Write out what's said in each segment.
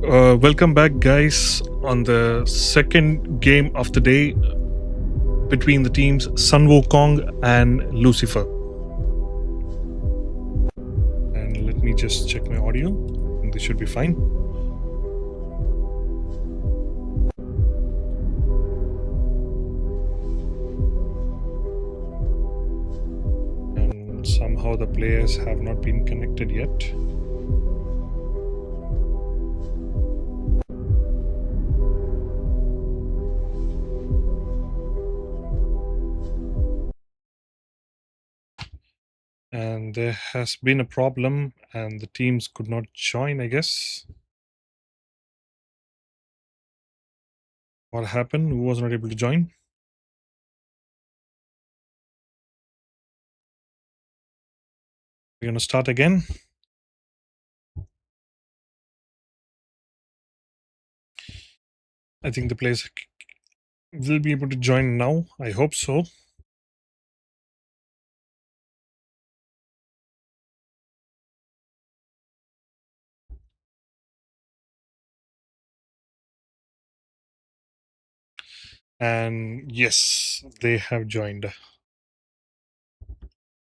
Welcome back, guys, on the second game of the day between the teams Sun Wukong and Lucifer. And let me just check my audio. This should be fine. And somehow the players have not been connected yet. And there has been a problem, and the teams could not join, I guess. What happened? Who was not able to join? We're going to start again. I think the players will be able to join now. I hope so. And yes, they have joined.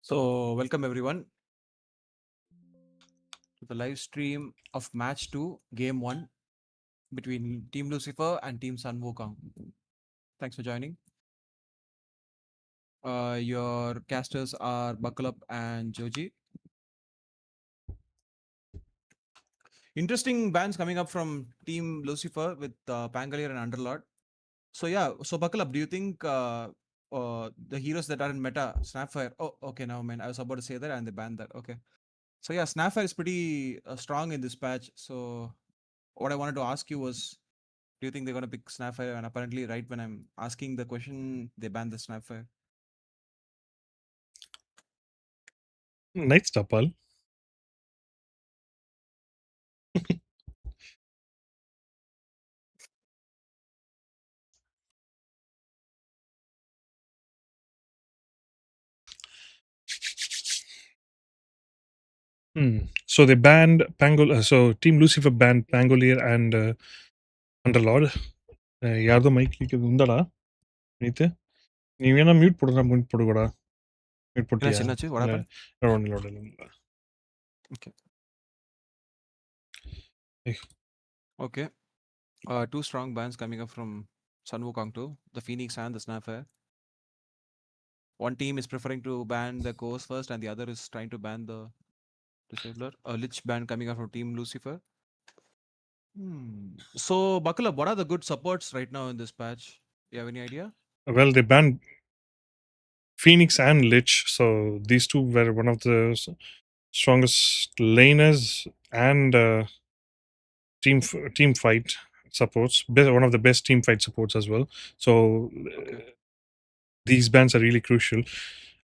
So, welcome everyone to the live stream of match 2, game 1 between Team Lucifer and Team Sun Wukong. Thanks for joining. Your casters are Buckle Up and Joji. Interesting bans coming up from Team Lucifer with Pangolier and Underlord. So yeah, so Buckle Up, do you think the heroes that are in meta, Snapfire? Oh, okay, now man, I was about to say that and they banned that. Okay. So yeah, Snapfire is pretty strong in this patch. So what I wanted to ask you was, do you think they're going to pick Snapfire? And apparently, right when I'm asking the question, they banned the Snapfire. Nice, Tapal. So they banned Pangol. So Team Lucifer banned Pangolier and Underlord. ಯಾರ್ದೋ mic ಉಂದಡಾ ನೀತೆ ನೀವೇನೋ mute ಪೊಡುಗಡ mute ಪೊಟ್ಟಿಯಾ Chinachi, what happened? ನೋಡೋಣ Okay. Okay. Two strong bans coming up from Sun Wukong 2, the Phoenix and the Snapfire. One team is preferring to ban the Course first, and the other is trying to ban the Disabler. A Lich ban coming up from Team Lucifer. So, Buckle Up, what are the good supports right now in this patch? You have any idea? Well, they banned Phoenix and Lich, so these two were one of the strongest laners and team fight supports. One of the best team fight supports as well. So these bans are really crucial.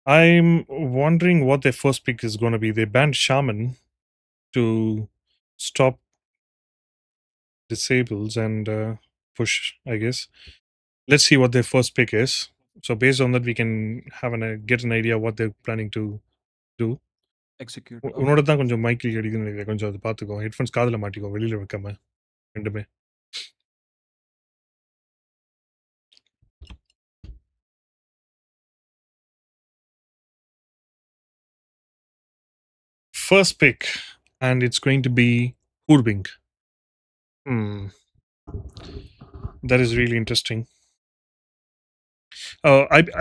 I'm wondering what their first pick is going to be. They banned Shaman to stop disables and push, I guess. Let's see what their first pick is. So based on that, we can have get an idea what they're planning to do. Execute. உன்னோட தான் கொஞ்சம் மைக்கில் அடிக்குதுன்னு நினைக்கிறேன். கொஞ்சம் அதை பார்த்துக்கோ. Headphones காதில் மாட்டிக்கோ, வெளியில் வைக்காம ரெண்டுமே. First pick, and it's going to be Hoodwink. That is really interesting.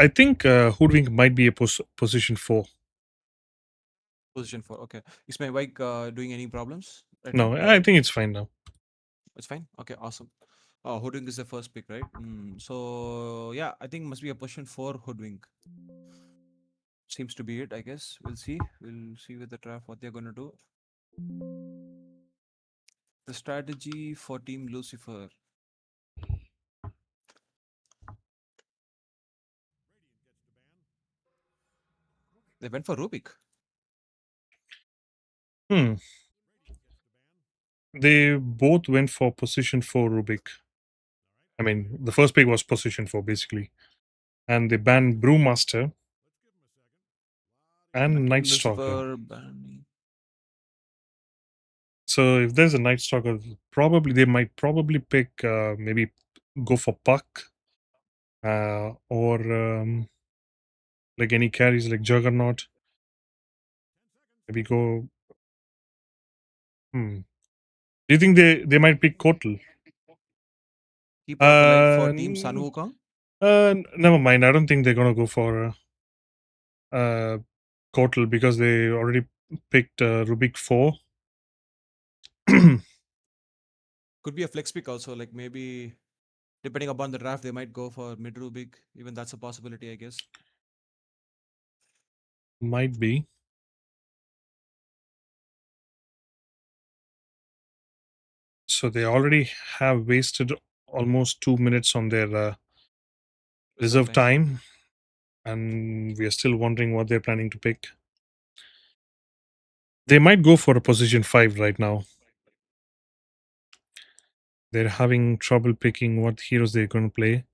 I think Hoodwink might be a position 4. Position 4. Okay. Is my mic doing any problems right No, now? I think it's fine now. It's fine. Okay, awesome. Hoodwink is the first pick, right? So yeah, I think must be a position 4 Hoodwink. Seems to be it, I guess. We'll see. We'll see with the draft what they're gonna do. The strategy for Team Lucifer. They went for Rubik. They both went for position 4 Rubik. I mean, the first pick was position 4 basically, and they banned Brewmaster and Night Stalker. So if there's a Night Stalker, probably they might probably pick maybe go for Puck or like any carries like Juggernaut. Maybe go. Hmm. Do you think they might pick Kotal? Keeper of the light for Uh, Team Sun n- Wukong. Never mind. I don't think they're gonna go for uh, Kotal because they already picked Rubik 4. Could be a flex pick also. Like maybe depending upon the draft, they might go for mid Rubik. Even that's a possibility, I guess. Might be. So they already have wasted almost 2 minutes on their Reserve reserve time. time, and we are still wondering what they're planning to pick. They might go for a position 5 right now. They're having trouble picking what heroes they're going to play.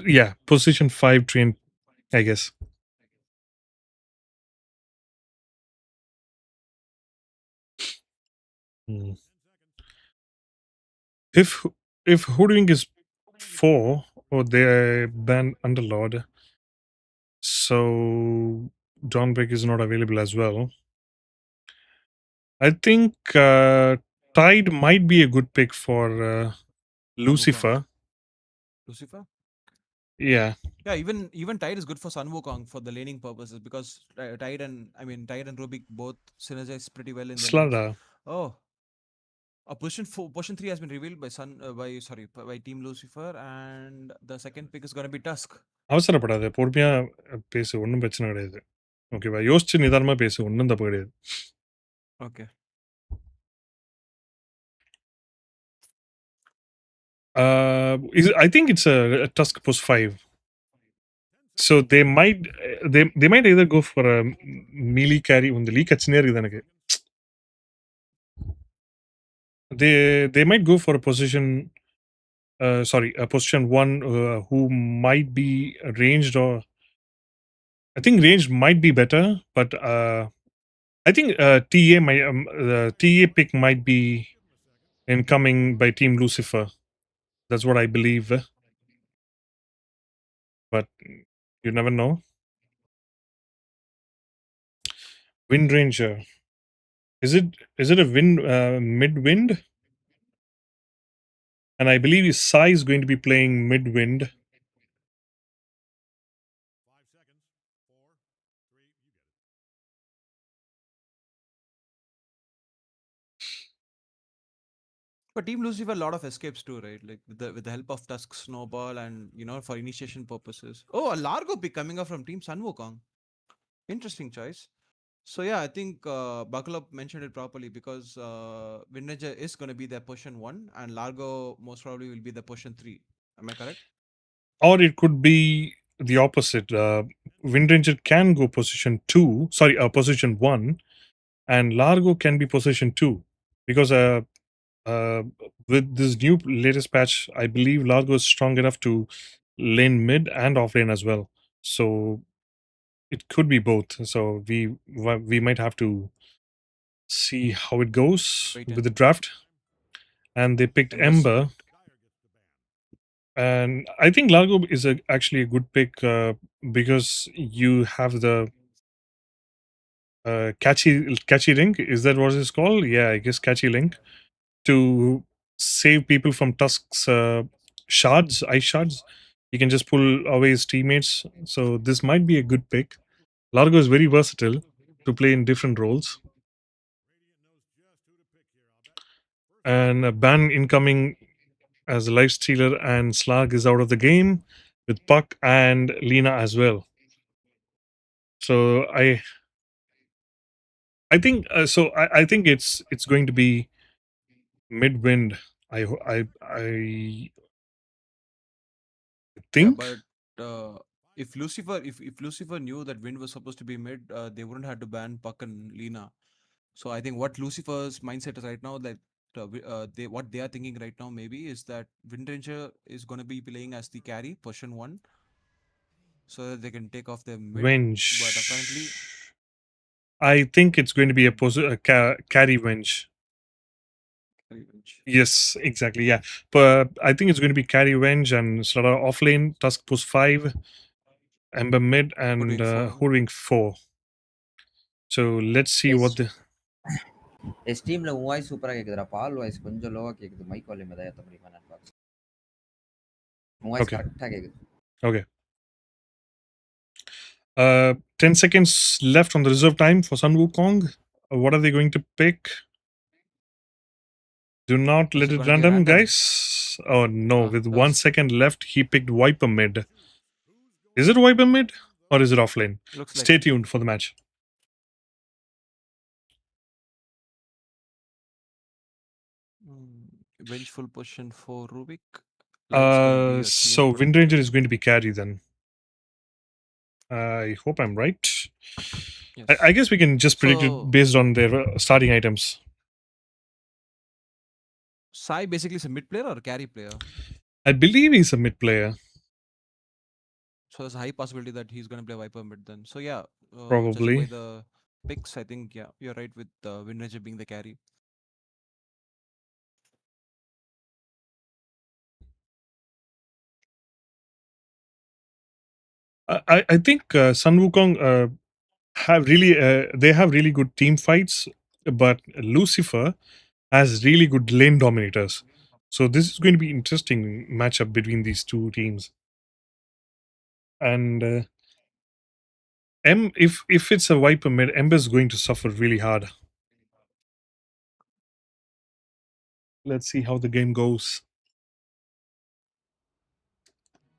Yeah, position 5 train, I guess. Hmm. If if Hoodwink is 4 or they ban Underlord, so Dawnbreak is not available as well. I think Tide might be a good pick for Sun Wukong. Lucifer. Lucifer. Yeah, Yeah, even Tide is good for Sun Wukong for the laning purposes because Tide and Rubik both synergize pretty well in the lanes. Slada. Oh, a position 3 has been revealed by by Team Lucifer, and the second pick is gonna be Tusk. அவசரப்படாத பொறுமையா பேசு ஒன்றும் பிரச்சனை கிடையாது ஓகேவா யோசிச்சு நிதானமா பேசு ஒன்றும் தப்பு கிடையாது Okay. I think it's a Tusk post 5. So they might either go for a melee carry ಒಂದು ಲೀಕ್ ಹಚ್ಚನೇ இருக்குது எனக்கு they might go for a position a position 1 who might be ranged, or I think ranged might be better, but I think the TA pick might be incoming by Team Lucifer. That's what I believe, but you never know. Wind Ranger. Is it a wind mid wind? And I believe Sai is going to be playing mid wind. But Team Lucifer a lot of escapes too, right? Like with the help of Tusk Snowball and for initiation purposes. Oh, a Largo pick coming up from Team Sun Wukong. Interesting choice. So yeah, I think Buckle Up mentioned it properly because Winranger is going to be their position 1 and Largo most probably will be the position 3. Am I correct? Or it could be the opposite. Wind Ranger can go position 2, sorry, position 1, and Largo can be position 2. Because uh, with this new latest patch, I believe Largo is strong enough to lane mid and off lane as well. So it could be both. So we might have to see how it goes Wait with and the draft. And they picked Embers. Ember, and I think Largo is actually a good pick because you have the catchy link. Is that what it's called? Yeah, I guess catchy link to save people from Tusk's ice shards. You can just pull away his teammates. So this might be a good pick. Largo is very versatile to play in different roles. And a ban incoming as a life stealer, and Slag is out of the game with Puck and Lena as well. So I think it's going to be mid wind. I Yeah, think. but if Lucifer knew that Wind was supposed to be mid, they wouldn't have to ban Puck and Lena. So I think what Lucifer's mindset is right now that they what they are thinking right now maybe is that Windranger is going to be playing as the carry position 1 so that they can take off their mid. But apparently, Venge. I think it's going to be a carry Venge. carry bench. Yes, exactly. Yeah, but I think it's going to be carry Venge and sort of off lane. Tusk push 5, Ember mid, and Hoodwink 4. Hoodwink 4. So let's see what is the. ஸ்ட்ரீமில் உன் voice சூப்பராக கேட்குதுடா. பால் voice கொஞ்சம் லோவாக கேட்குது. Mic volume எதாவது ஏற்ற முடியுமா நான் பார்க்க. உன் வாய்ஸ் Okay. கரெக்டாக கேட்குது. Okay. 10 seconds left on the reserve time for Sun Wukong. What are they going to pick? Do not Is let it it going to be random, random? guys. Oh no, with That 1 was, second left, he picked Viper mid. Is it Viper mid or is it offlane? looks like Stay tuned for the match. vengeful position for Rubik. Like it's going to be a killing So position. Windranger is going to be carry then. I hope I'm right. I Yes. guess we can just predict it So based on their starting items. Sai basically is a mid player or a carry player. I believe he's a mid player, So there's a high possibility that he's going to play Viper mid then. So yeah, judging by probably. the picks, I think yeah, you're right with Windranger being the carry. I think Sun Wukong have really they have really good team fights, but Lucifer has really good lane dominators. So this is going to be interesting matchup between these two teams. And if it's a Viper mid, Ember is going to suffer really hard. Let's see how the game goes.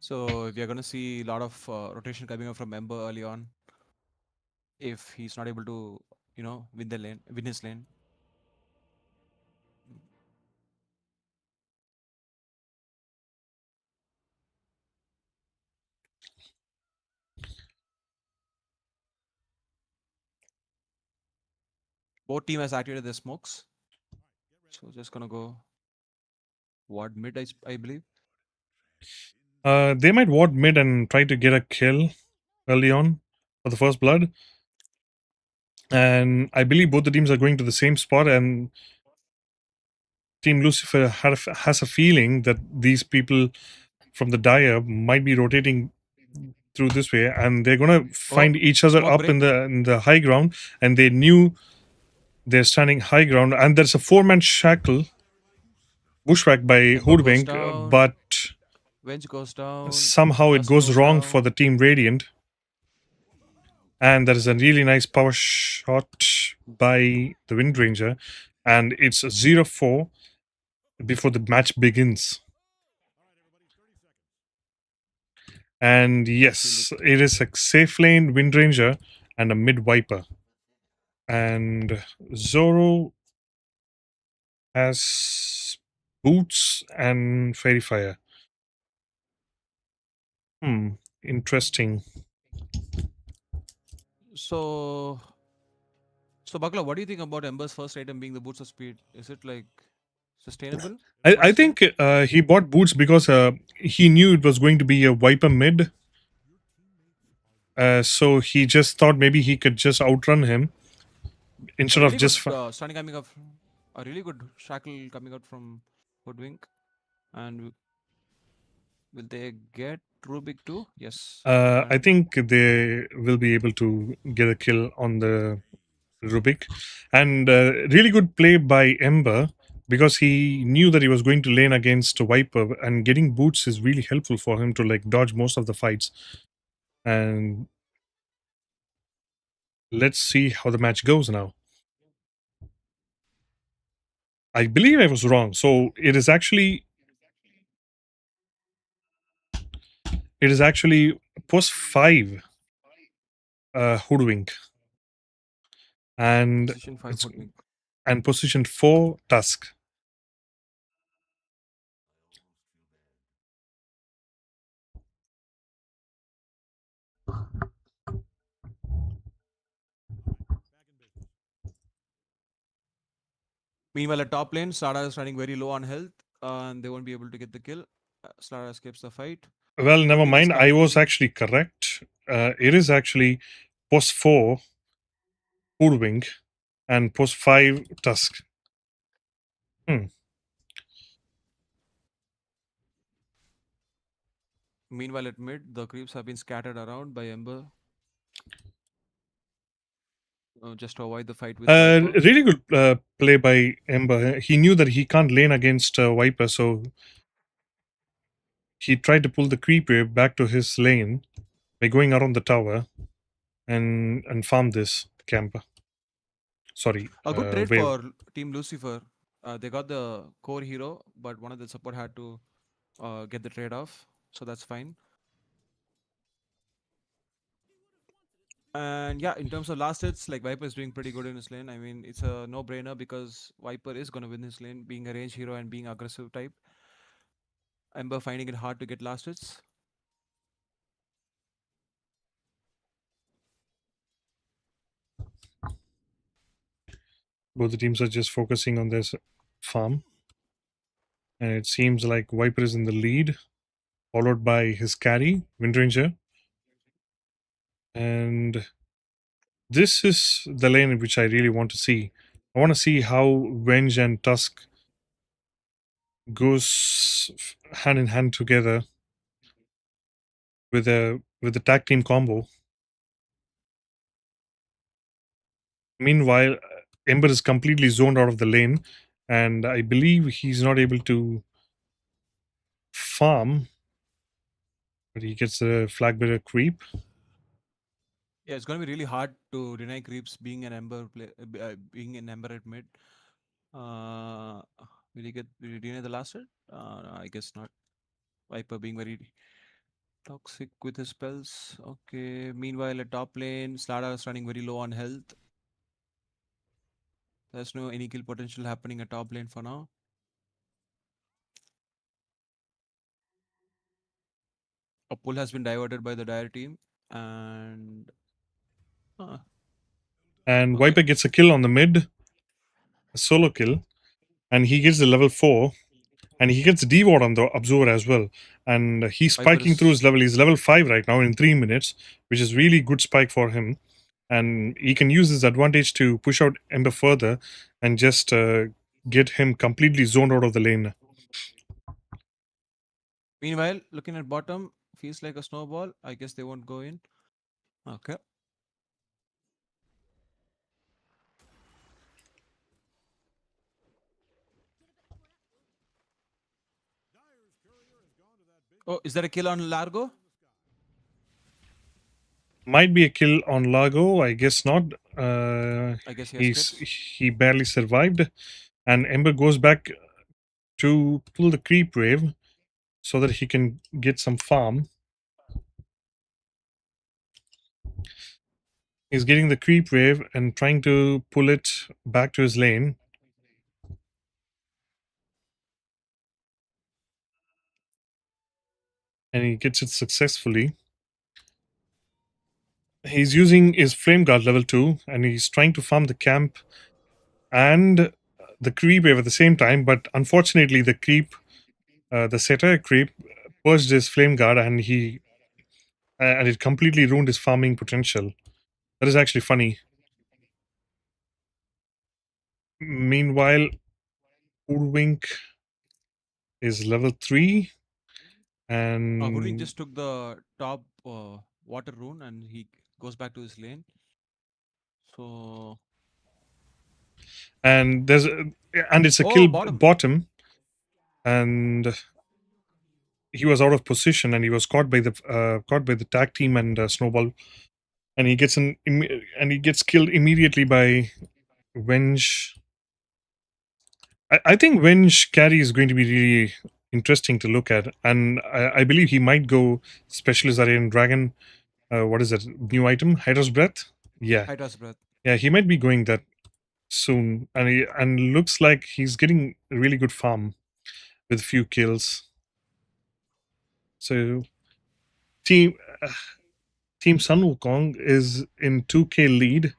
So we are going to see a lot of rotation coming up from Ember early on. If he's not able to, win his lane. Both team has activated their smokes. So just gonna go ward mid, I believe. They might ward mid and try to get a kill early on for the first blood. And I believe both the teams are going to the same spot, and Team Lucifer has a feeling that these people from the Dire might be rotating through this way, and they're gonna Oh, find each other smoke up break. in the high ground, and they knew they're standing high ground, and there's a 4-man shackle bushwhack by Ember goes Hoodwink, down. but Venge goes down. somehow it Tusk goes goes wrong for down. the Team Radiant, and there is a really nice power shot by the Wind Ranger, and it's a 0-4 before the match begins. And yes, it is a safe lane Wind Ranger and a mid Viper. And Zoro has boots and fairy fire. Interesting. So, Bakla, what do you think about Ember's first item being the boots of speed? Is it like sustainable? Would you I say? think he bought boots because he knew it was going to be a Viper mid. So he just thought maybe he could just outrun him A instead of really good just. stunning coming up. A really good shackle coming out from Hoodwink. And will they get Rubik too? Yes. I And think they will be able to get a kill on the Rubik. And really good play by Ember because he knew that he was going to lane against Viper, and getting boots is really helpful for him to like dodge most of the fights. And let's see how the match goes now. I believe I was wrong. So it is actually post 5 Hoodwink, and position 5 it's Hoodwink. and position 4 Tusk. Meanwhile, at top lane, Stada is running very low on health, and they won't be able to get the kill. Stada escapes the fight. Well, never Mid is mind. I was coming. actually correct. It is actually post 4 Wing and post 5 Tusk. Meanwhile, at mid, the creeps have been scattered around by Ember just to avoid the fight with Viper. Really good play by Ember. He knew that he can't lane against Viper, so he tried to pull the creep wave back to his lane by going around the tower and farm this camp. Sorry, A good trade wave. for Team Lucifer. They got the core hero, but one of the support had to get the trade off, so that's fine. And yeah, in terms of last hits, like Viper is doing pretty good in his lane. I mean, it's a no-brainer because Viper is going to win his lane, being a range hero and being aggressive type. Ember finding it hard to get last hits. Both the teams are just focusing on their farm. And it seems like Viper is in the lead, followed by his carry, Windranger. And this is the lane which I really want to see. I want to see how Venge and Tusk goes hand in hand together with the tag team combo. Meanwhile, Ember is completely zoned out of the lane, and I believe he's not able to farm, but he gets a flag bearer creep. Yeah, it's going to be really hard to deny creeps being an Ember being an Ember at mid. Will he deny the last hit? No, I guess not. Viper being very toxic with his spells. Okay. Meanwhile, at top lane, Slada is running very low on health. There's no any kill potential happening at top lane for now. A pull has been diverted by the Dire team, and And okay. Viper gets a kill on the mid, a solo kill, and he gets the level 4, and he gets D-Ward on the Observer as well. And he's Viper spiking through is his level. He's level 5 right now in 3 minutes, which is really good spike for him. And he can use his advantage to push out Ember further and just get him completely zoned out of the lane. meanwhile looking at bottom. Feels like a snowball. I guess they won't go in. Okay. Oh, is there a kill on Largo? Might be a kill on Largo. I guess not. I guess he escapes. He barely survived, and Ember goes back to pull the creep wave so that he can get some farm. He's getting the creep wave and trying to pull it back to his lane. And he gets it successfully. He's using his flame guard level 2, and he's trying to farm the camp and the creep wave at the same time. But unfortunately, the satire creep, purged his flame guard, and it completely ruined his farming potential. That is actually funny. Meanwhile, Urwink is level 3, and Hurling just took the top water rune and he goes back to his lane. So and there's and it's a Oh, kill bottom. bottom, and he was out of position, and he was caught by the tag team and Snowball, and he gets killed immediately by Venge. I think Venge carry is going to be really interesting to look at, and I believe he might go Specialist Aryan Dragon. What is that new item? Hydra's Breath. Yeah, Hydra's breath. yeah, he might be going that soon, and looks like he's getting a really good farm with a few kills. So team Team Sun Wukong is in 2K lead,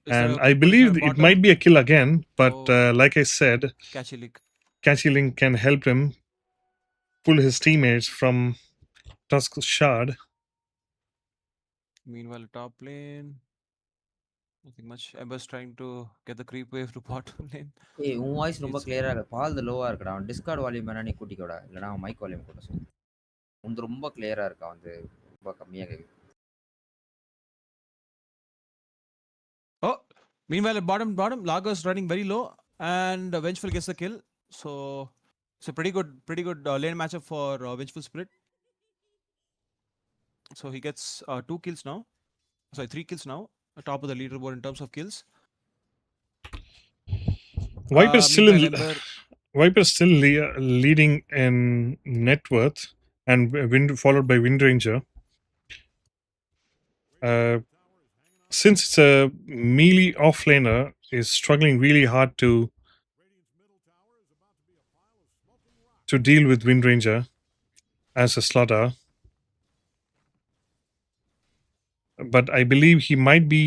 Is there And a I good position believe on it bottom? might be a kill again, but Oh. like I said, Catchy leak. Catchy Link can help him pull his teammates from Tusk's shard. Meanwhile, top lane. Nothing much. Ember's trying to get the creep wave to bottom lane. ஏய் உன் voice ரொம்ப It's கிளியரா இருக்கு. பால் லோவா இருக்குடா. அவன் Discord volume வேணா நீ கூட்டிக்கோடா. இல்லைனா அவன் மைக் வால்யூம் கூட சொல்லு. உனது ரொம்ப கிளியரா இருக்கா வந்து ரொம்ப கம்மியா கேக்குது. Oh, meanwhile at bottom, Lagos running very low, and Vengeful gets the kill. So it's a pretty good lane matchup for Vengeful Spirit. So he gets 2 kills now. Sorry, 3 kills now. Top of the leaderboard in terms of kills. Viper's Meanwhile, Ember. Viper's still leading in net worth, and followed by Wind Ranger. Since it's a melee offlaner, is struggling really hard to deal with Wind Ranger as a slaughter. But I believe he might be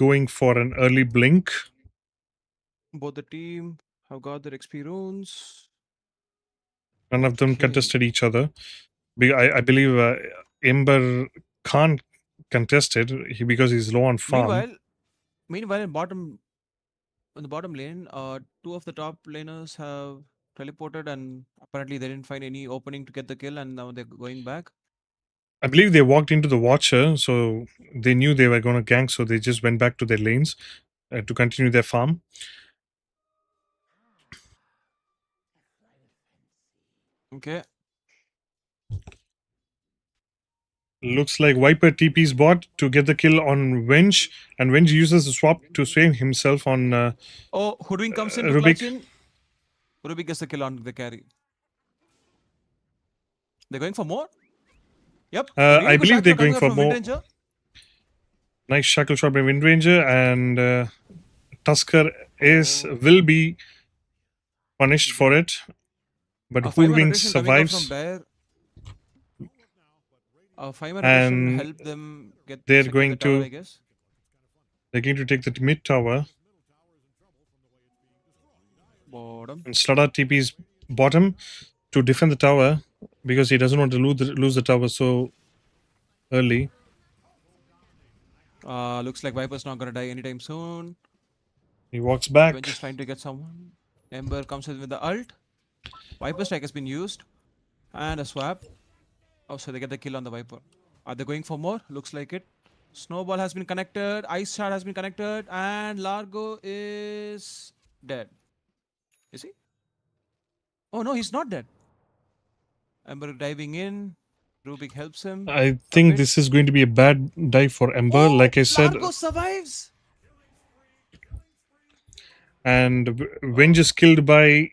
going for an early blink. Both the team have got their XP runes. None of them Okay. contested each other. I believe Ember can't contest it because he's low on farm. Meanwhile, in the bottom lane, 2 of the top laners have teleported, and apparently they didn't find any opening to get the kill, and now they're going back. I believe they walked into the Watcher, so they knew they were going to gank, so they just went back to their lanes to continue their farm. Okay. Looks like Viper TP's bot to get the kill on Venge, and Venge uses the swap to save himself on Hoodwink comes in to Rubik. clutch in. Rubik gets the kill on the carry. They're going for more? Yep. I believe they're going for more. Wind-Ranger. Nice shackle shot by Wind Ranger, and Tusker will be punished for it. But A 5-man Hoodwink rotation coming up survives. from Bear. A 5-man rotation And help them get they're secure going the tower, to- I guess. They're going to take the mid tower. Bottom. And Slaughter TP's bottom to defend the tower because he doesn't want to lose the tower so early. Looks like Viper's not gonna die anytime soon. He walks back. Venge is trying to get someone. Ember comes in with the ult. Viper strike has been used. And a swap. Oh, so they get the kill on the Viper. Are they going for more? Looks like it. Snowball has been connected. Ice Shard has been connected. And Largo is dead. Is he? Oh no, he's not dead. Ember diving in. Rubik helps him. I think this is going to be a bad dive for Ember, like I said. Largo survives. And Venge is killed by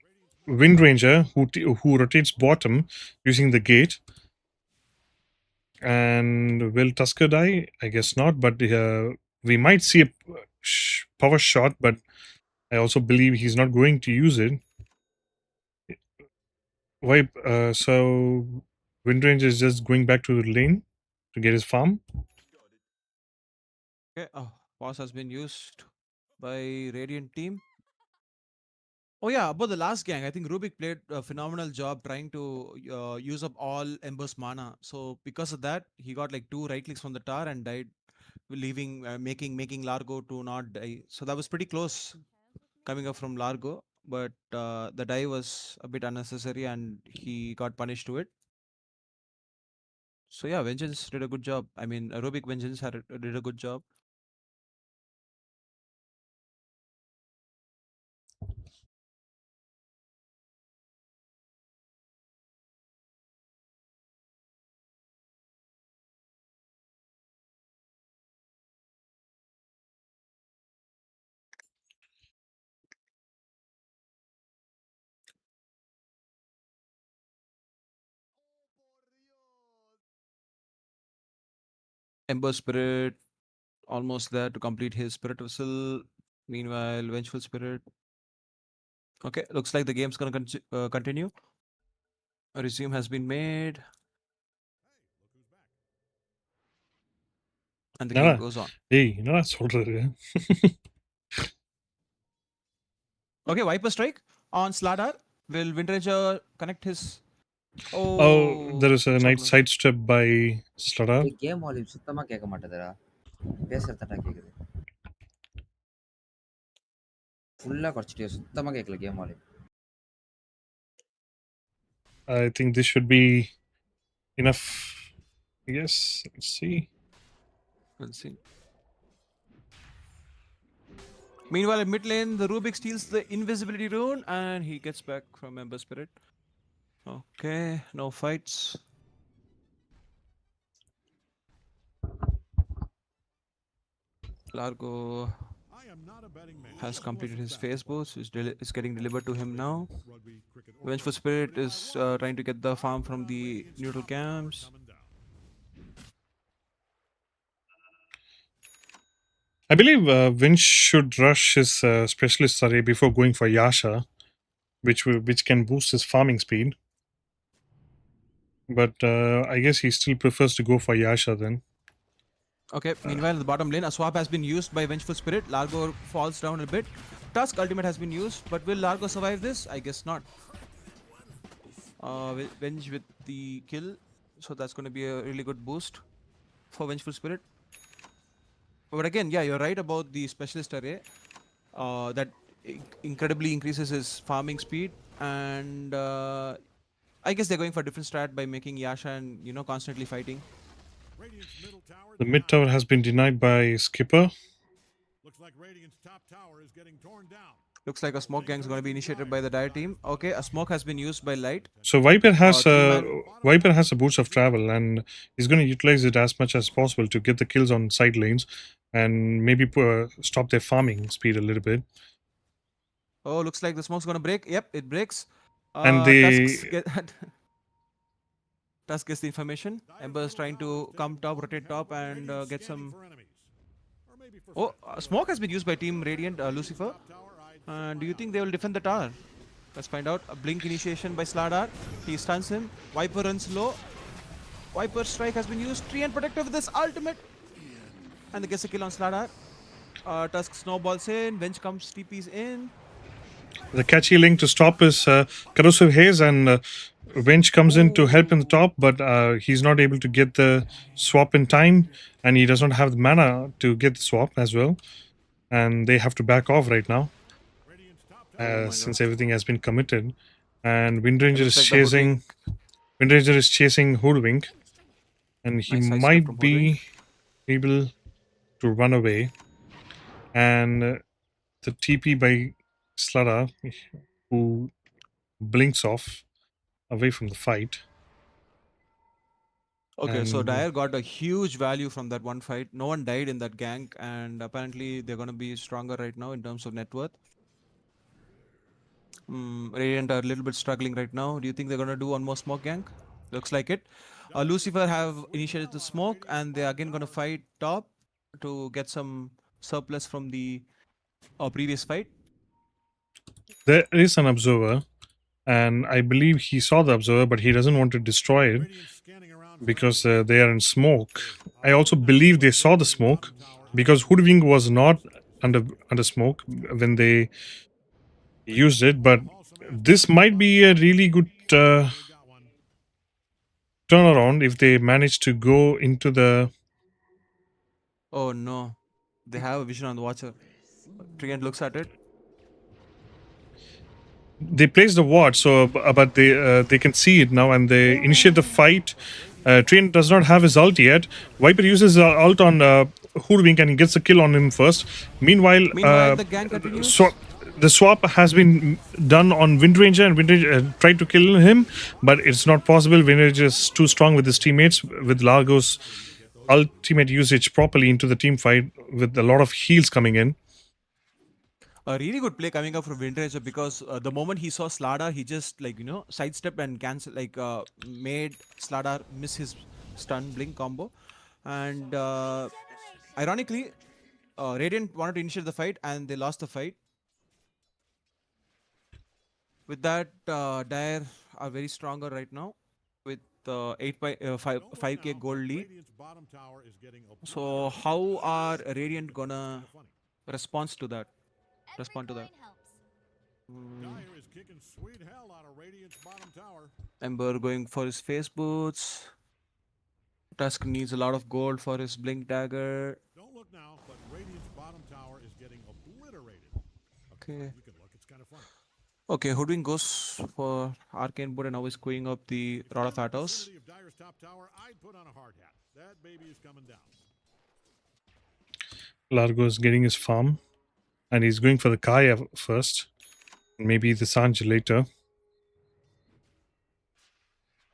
Wind Ranger, who rotates bottom using the gate. And will Tusker die? I guess not, but we might see a power shot, but I also believe he's not going to use it. So Wind Ranger is just going back to the lane to get his farm. Okay, pause has been used by Radiant team. Oh yeah, about the last gang, I think Rubik played a phenomenal job trying to use up all Ember's mana. So because of that, he got like 2 right clicks from the tower and died, leaving making Largo to not die. So that was pretty close coming up from Largo, but the die was a bit unnecessary and he got punished to it. So yeah, Vengeance did a good job. I mean, Rubik Vengeance did a good job. Ember Spirit almost there to complete his Spirit Whistle. Meanwhile, Vengeful Spirit. Okay, looks like the game's gonna continue. A resume has been made. And the Yeah. game goes on. ஏய் என்னடா சொல்றாரு? Okay, Viper Strike on Slardar. Will Windranger connect his... Oh, there is a nice chocolate. sidestep by Sladar. Game volume சுத்தமா கேட்க மாட்டேதுடா. பேசுறதடா கேக்குது. ஃபுல்லா குறைச்சிட்டியா, சுத்தமா கேட்கல game volume. I think this should be enough. Yes, let's see. Let's see. Meanwhile, at mid lane, the Rubik steals the invisibility rune and he gets back from Ember Spirit. Okay, no fights. Largo has completed his phase boost. Is getting delivered to him now. Vengeful Spirit is trying to get the farm from the neutral camps. I believe Vince should rush his specialist array before going for Yasha, which can boost his farming speed. But I guess he still prefers to go for Yasha then. Okay, meanwhile, in the bottom lane, a swap has been used by Vengeful Spirit. Largo falls down a bit. Tusk ultimate has been used, but will Largo survive this? I guess not. Venge with the kill, so that's going to be a really good boost for Vengeful Spirit. But again, yeah, you're right about the specialist array. That incredibly increases his farming speed, and I guess they're going for a different strat by making Yasha and constantly fighting. The mid tower has been denied by Skipper. Looks like Radiant's top tower is getting torn down. Looks like a smoke gang is going to be initiated by the Dire team. Okay, a smoke has been used by Light. So Viper has three-man- a boost of travel, and he's going to utilize it as much as possible to get the kills on side lanes, and maybe stop their farming speed a little bit. Oh, looks like the smoke's going to break. Yep, it breaks. And they Tusk gets the information. Ember is trying to come top, rotate top, and get some... Oh, smoke has been used by Team Radiant, Lucifer. And do you think they will defend the tower? Let's find out. A blink initiation by Slardar. He stuns him. Viper runs low. Viper strike has been used. Tree and Protector with this ultimate. And they gets a kill on Slardar. Tusk snowballs in. Venge comes, TP's in. The catchy link to stop is Corrosive Haze, and Venge comes in to help in the top, but he's not able to get the swap in time, and he does not have the mana to get the swap as well. And they have to back off right now, since everything has been committed. And Windranger is like chasing. Windranger is chasing Hoodwink, and he Nice sidestep might from be Hoodwink. able to run away. And the TP by Slara, who blinks off away from the fight. Okay, so And- Dire got a huge value from that one fight. No one died in that gank, and apparently they're going to be stronger right now in terms of net worth. Radiant are a little bit struggling right now. Do you think they're going to do one more smoke gank? Looks like it. Lucifer have initiated the smoke, and they're again going to fight top to get some surplus from the previous fight. There is an observer, and I believe he saw the observer, but he doesn't want to destroy it because they are in smoke. I also believe they saw the smoke because Hoodwink was not under smoke when they used it, but this might be a really good turnaround if they manage to go into the... Oh no, they have a vision on the watcher. Treant looks at it. They place the ward, so but they can see it now, and they initiate the fight. Treant does not have his ult yet. Viper uses ult on Hoodwink, and he gets a kill on him first. Meanwhile, The gang continues. The swap has been done on Windranger, and Windranger tried to kill him, but it's not possible. Windranger is too strong with his teammates, with Largo's ultimate usage properly into the team fight, with a lot of heals coming in. A really good play coming up from Windranger, because the moment he saw Slardar, he just sidestepped and made Slardar miss his stun blink combo. And ironically, Radiant wanted to initiate the fight and they lost the fight. With that, Dire are very stronger right now with Don't 5k look now, gold but lead. Radiant's bottom tower is getting So obliterated. how are Radiant gonna Kinda funny. respond to that? Respond to that. Dyer is kicking sweet hell out of Radiant's bottom tower. Ember going for his face boots. Tusk needs a lot of gold for his blink dagger. Don't look now, but Radiant's bottom tower is getting obliterated. Okay. You can look, it's kind of funny. Okay, Hoodwink goes for Arcane Board and now he's queuing up the Rod of In the Atos. vicinity of Dyer's top tower, I'd put on a hard hat. That baby is coming down. Largo is getting his farm, and he's going for the Kaya first, maybe the Sanj later.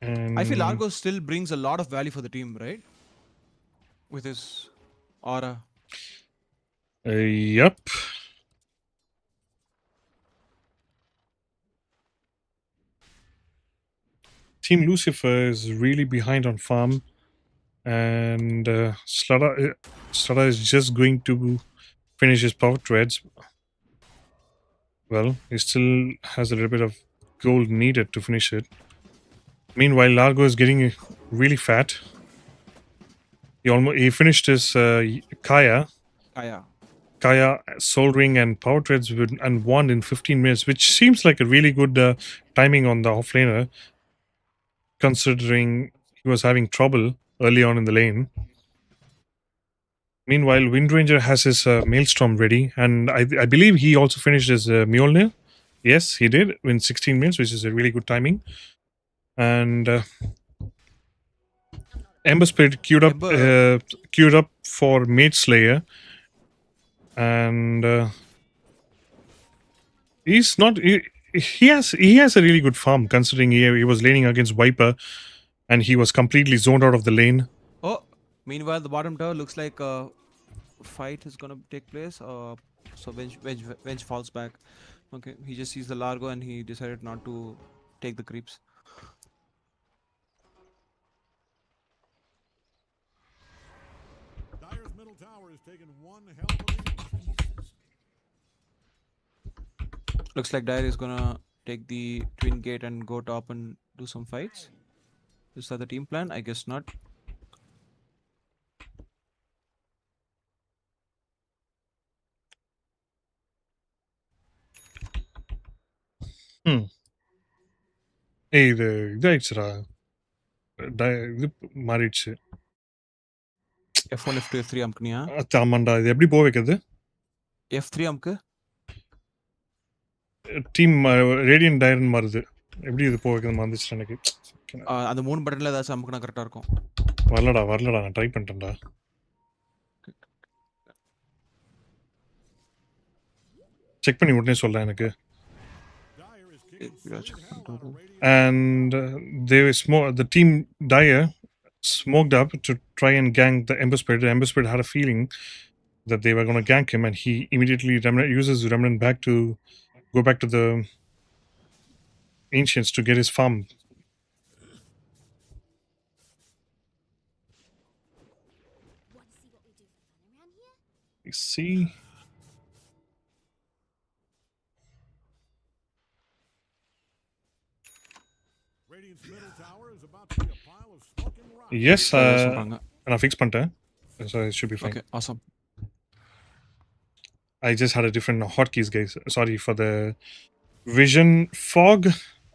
And I feel Largo still brings a lot of value for the team, right? With his aura. Yep. Team Lucifer is really behind on farm, and Slada is just going to finish his power treads. Well, he still has a little bit of gold needed to finish it. Meanwhile, Largo is getting really fat. He finished his Kaya, Soul Ring, and Power Treads and won in 15 minutes, which seems like a really good timing on the offlaner, considering he was having trouble early on in the lane. Meanwhile, Windranger has his Maelstrom ready, and I believe he also finished his Mjolnir. Yes, he did in 16 minutes, which is a really good timing. And Ember Spirit queued up for Mage Slayer, and he's not. He has a really good farm considering he was laning against Viper, and he was completely zoned out of the lane. Oh, meanwhile, the bottom tower looks like a fight is gonna take place. So Venge falls back. Okay, he just sees the Largo and he decided not to take the creeps. Dyer's middle tower is taking one hell of a beating. Looks like Dyer is gonna take the twin gate and go top and do some fights. Is that the team plan? I guess not. இது இதாயிடுச்சுடா இது மாறிடுச்சு. F1 F2 F3 அமுக்குனியா? ஆமாண்டா, இது எப்படி போக வைக்கிறது? F3 அமுக்கு. Team radiant டயர்னு மாறுது. எப்படி இது போக வைக்கிறது மறந்துச்சு எனக்கு. அந்த 3 பட்டன்ல ஏதாச்சும் அமுக்குனா கரெக்டா இருக்கும். வரலடா நான் ட்ரை பண்ணிட்டேன்டா. செக் பண்ணி உடனே சொல்றேன் எனக்கு. And the team Dyer smoked up to try and gank the Ember Spirit. The Ember Spirit had a feeling that they were going to gank him, and he immediately uses Remnant back to go back to the Ancients to get his farm. You see? Yes, நான் fix பண்ணிட்டேன். So it should be fine. Okay, awesome. I just had a different hotkeys, guys. Sorry for the vision fog.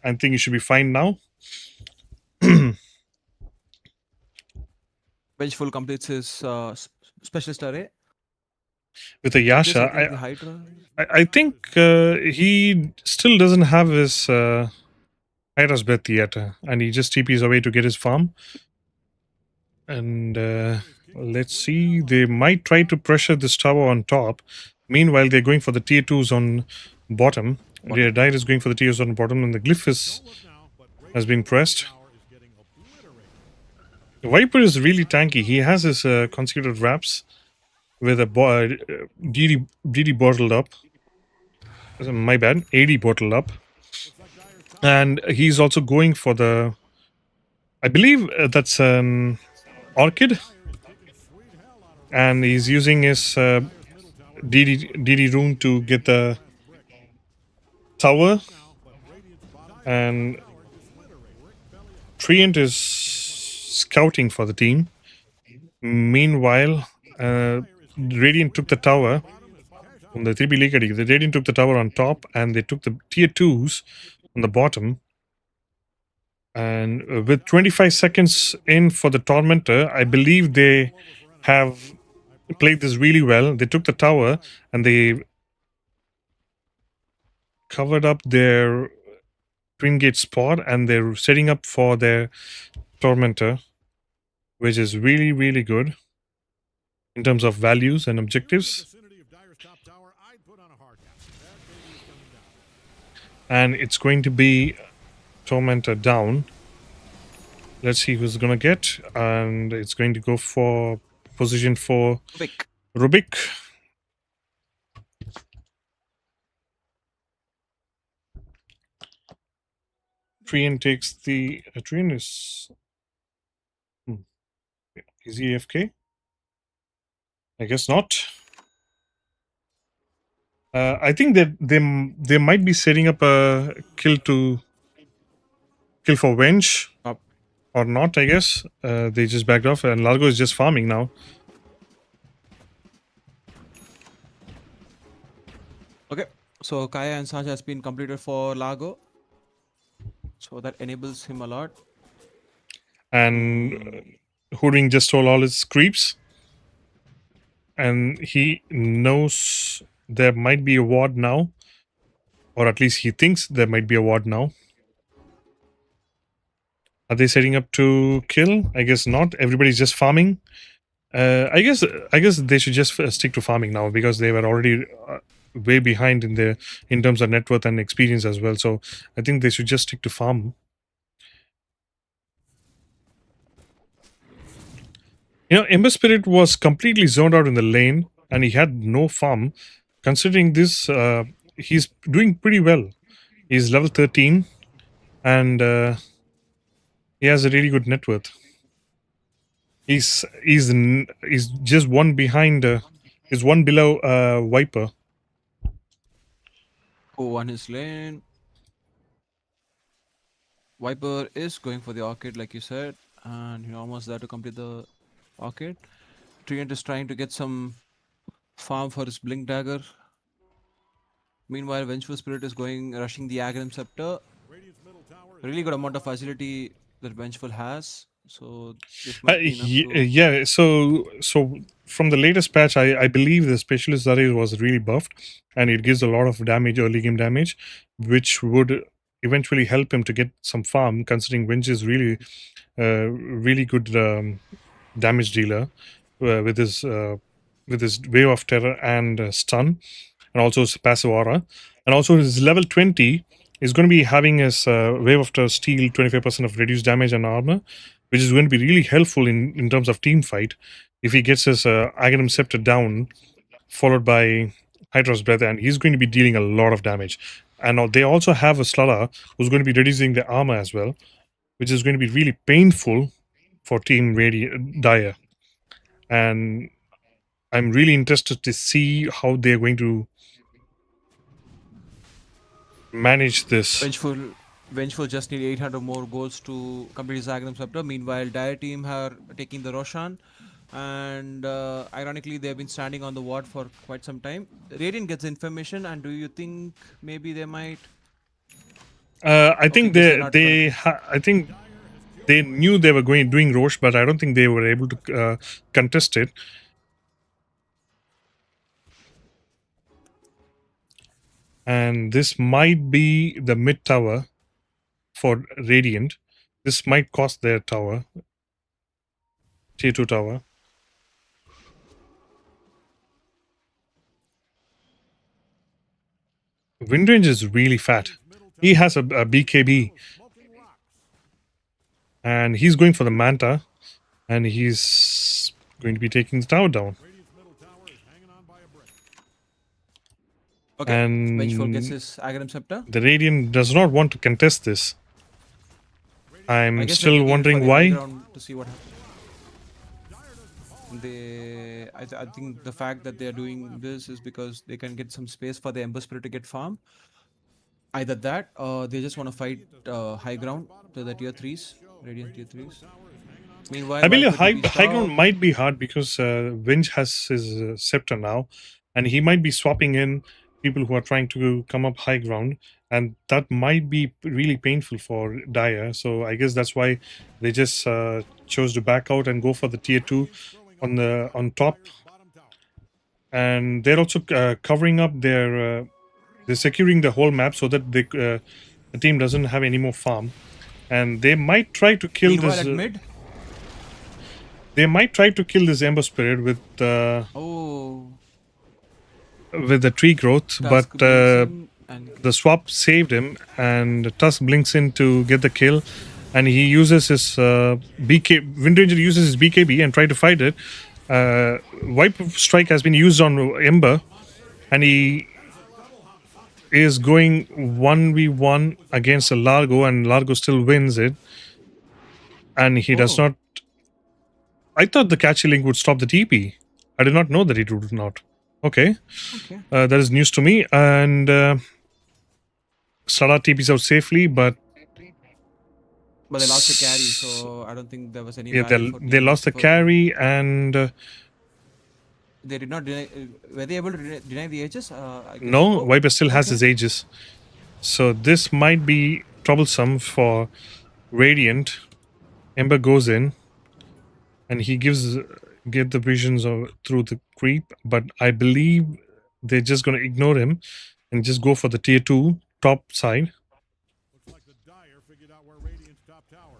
I think it should be fine now. Vengeful completes his specialist array. With a Yasha, I think he still doesn't have his Hydra's Breath yet. And he just TPs away to get his farm. And let's see. They might try to pressure this tower on top. Meanwhile, they're going for the tier 2s on bottom. Their Dire is going for the tiers on bottom, and the Glyph has been pressed. The Viper is really tanky. He has his consecutive wraps with a DD bottled up. My bad, AD bottled up. And he's also going for the... I believe that's an Orchid. And he's using his DD rune to get the tower. And Treant is scouting for the team. Meanwhile, Radiant took the tower. On the 3B League, the Radiant took the tower on top, and they took the tier 2s on the bottom. And with 25 seconds in for the Tormentor, I believe they have played this really well. They took the tower and they covered up their Twin Gate spot, and they're setting up for their Tormentor, which is really, really good in terms of values and objectives. And it's going to be Tormentor down. Let's see who's going to get. And it's going to go for position 4 Rubik. Trian takes the... Trian is... Is he AFK? I guess not. I think that they might be setting up a kill for Venge. Or not, I guess. They just backed off, and Largo is just farming now. Okay, so Kaya and Sanj has been completed for Largo. So that enables him a lot. And Hoodwink just stole all his creeps. And he knows there might be a ward now. Or at least he thinks there might be a ward now. Are they setting up to kill? I guess not. Everybody's just farming. I guess they should just stick to farming now, because they were already way behind in terms of net worth and experience as well. So I think they should just stick to farm. You know, Ember Spirit was completely zoned out in the lane, and he had no farm. Considering this, he's doing pretty well. He's level 13, and he has a really good net worth. He's just one behind. Is one below Viper. Oh, on his lane. Viper is going for the arcade, like you said, and he's almost there to complete the arcade. Treant is trying to get some farm for his Blink Dagger. Meanwhile, Vengeful Spirit is rushing the Aghanim Scepter. Really good amount of facility that Vengeful has. So this might be enough to... Yeah. So from the latest patch, I believe the Specialist Zarya was really buffed, and it gives a lot of damage, early game damage, which would eventually help him to get some farm. Considering Venge is really good damage dealer with his Wave of Terror and Stun, and also his passive aura, and also his level 20 is going to be having his Wave of Terror Steel, 25% of reduced damage and armor, which is going to be really helpful in terms of team fight if he gets his Aghanim Scepter down, followed by Hydra's Breath, and he's going to be dealing a lot of damage. And they also have a Slala who's going to be reducing the armor as well, which is going to be really painful for Team Dire. And I'm really interested to see how they're going to manage this. Vengeful just need 800 more goals to complete his Aghanim Scepter. Meanwhile, Dire team are taking the Roshan, and ironically, they've been standing on the ward for quite some time. Radiant gets information, and do you think maybe they might? I think I think they knew they were doing Roche, but I don't think they were able to contest it. And this might be the mid tower for Radiant. This might cost their tower, tier 2 tower. Windrange is really fat. He has a BKB, and he's going for the Manta, and he's going to be taking the tower down. Okay, and Vengeful gets his Aghanim Scepter. The Radiant does not want to contest this. I'm still wondering why. To see what happens. I think the fact that they are doing this is because they can get some space for the Ember Spirit to get farm. Either that, or they just want to fight high ground to the tier 3s. Radiant tier 3s. Meanwhile, I believe Viper TP high ground stop. might be hard because Vinge has his scepter now, and he might be swapping in people who are trying to come up high ground, and that might be really painful for Dire. So I guess that's why they just chose to back out and go for the tier 2 on top, and they're also covering up their they're securing the whole map so that the team doesn't have any more farm, and they might try to kill Meanwhile, this. at mid. They might try to kill this Ember Spirit Oh. with the tree growth, but Tusk blinks in and the swap saved him, and Tusk blinks in to get the kill, and he uses his BK. Windranger uses his BKB and try to fight it. Wipe Strike has been used on Ember, and he is going 1v1 against a Largo, and Largo still wins it, and he does Oh. not. I thought the catchy link would stop the TP. I did not know that it would not. Okay. Okay. That is news to me. And Sada TPs out safely, but But they lost the carry, so I don't think there was any yeah, value for they Team lost the Lucifer. carry, and They did not deny. Were they able to deny the ages? I guess. no, Oh, Viper still has okay. his ages. So this might be troublesome for Radiant. Ember goes in, and he get the visions through the creep, but I believe they're just going to ignore him and just go for the tier 2 top side. Looks like the Dire figured out where Radiant's top tower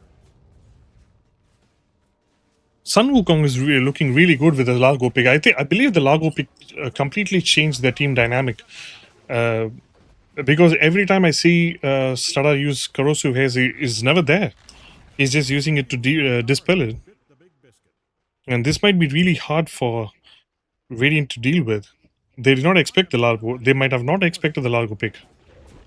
is. Sun Wukong is looking really good with the Largo pick. I believe the Largo pick completely changed their team dynamic. Because every time I see Stada use corrosive haze, he is never there. He's just using it to dispel it. Bit the big biscuit. And this might be really hard for Radiant to deal with. They did not expect the Largo. They might have not expected the Largo pick.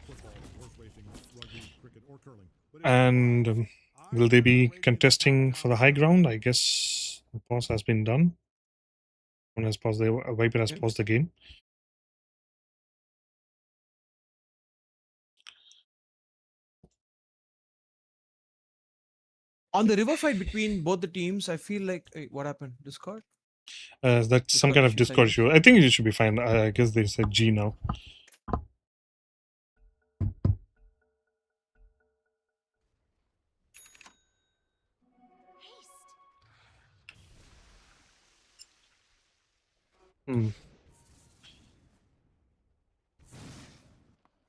Football, horse racing, rugby, cricket, or curling. But it's And will they be contesting for the high ground? I guess the pause has been done. One has paused. The Viper has paused the game. On the river fight between both the teams, I feel like what happened? Discord? That's some kind of Discord issue. I think it should be fine. I guess they said G now.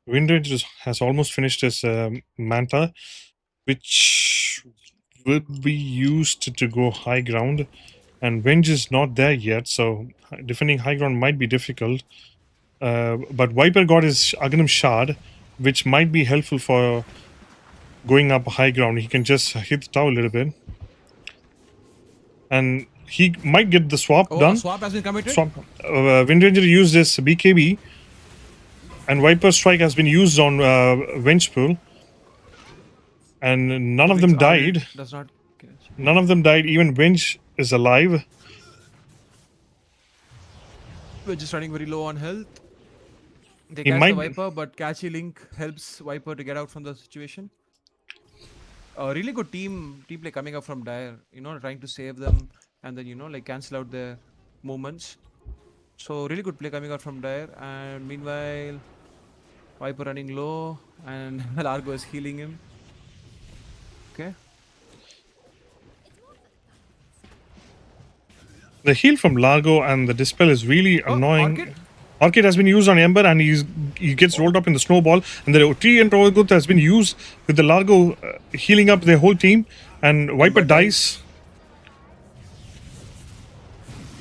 Windranger has almost finished his Manta, which would be used to go high ground, and Venge is not there yet, so defending high ground might be difficult. But Viper got his Aghanim Shard, which might be helpful for going up high ground. He can just hit the tower a little bit, and he might get the swap Oh, done. a swap has been committed. Swap. Windranger used his BKB, and Viper Strike has been used on Vengeful, and none of them died. Does not catch. None of them died. Even Venge is alive. We're just running very low on health. They He catch might- the Viper, but catchy link helps Viper to get out from the situation. A really good team play coming up from Dire. Trying to save them and then like cancel out their movements. So really good play coming out from Dire. And meanwhile, Viper running low and Largo is healing him. Okay. The heal from Largo and the dispel is really annoying. Orchid? Orchid has been used on Ember, and he gets rolled up in the snowball. And the tree and Overgrowth has been used with the Largo healing up their whole team. And Viper dies.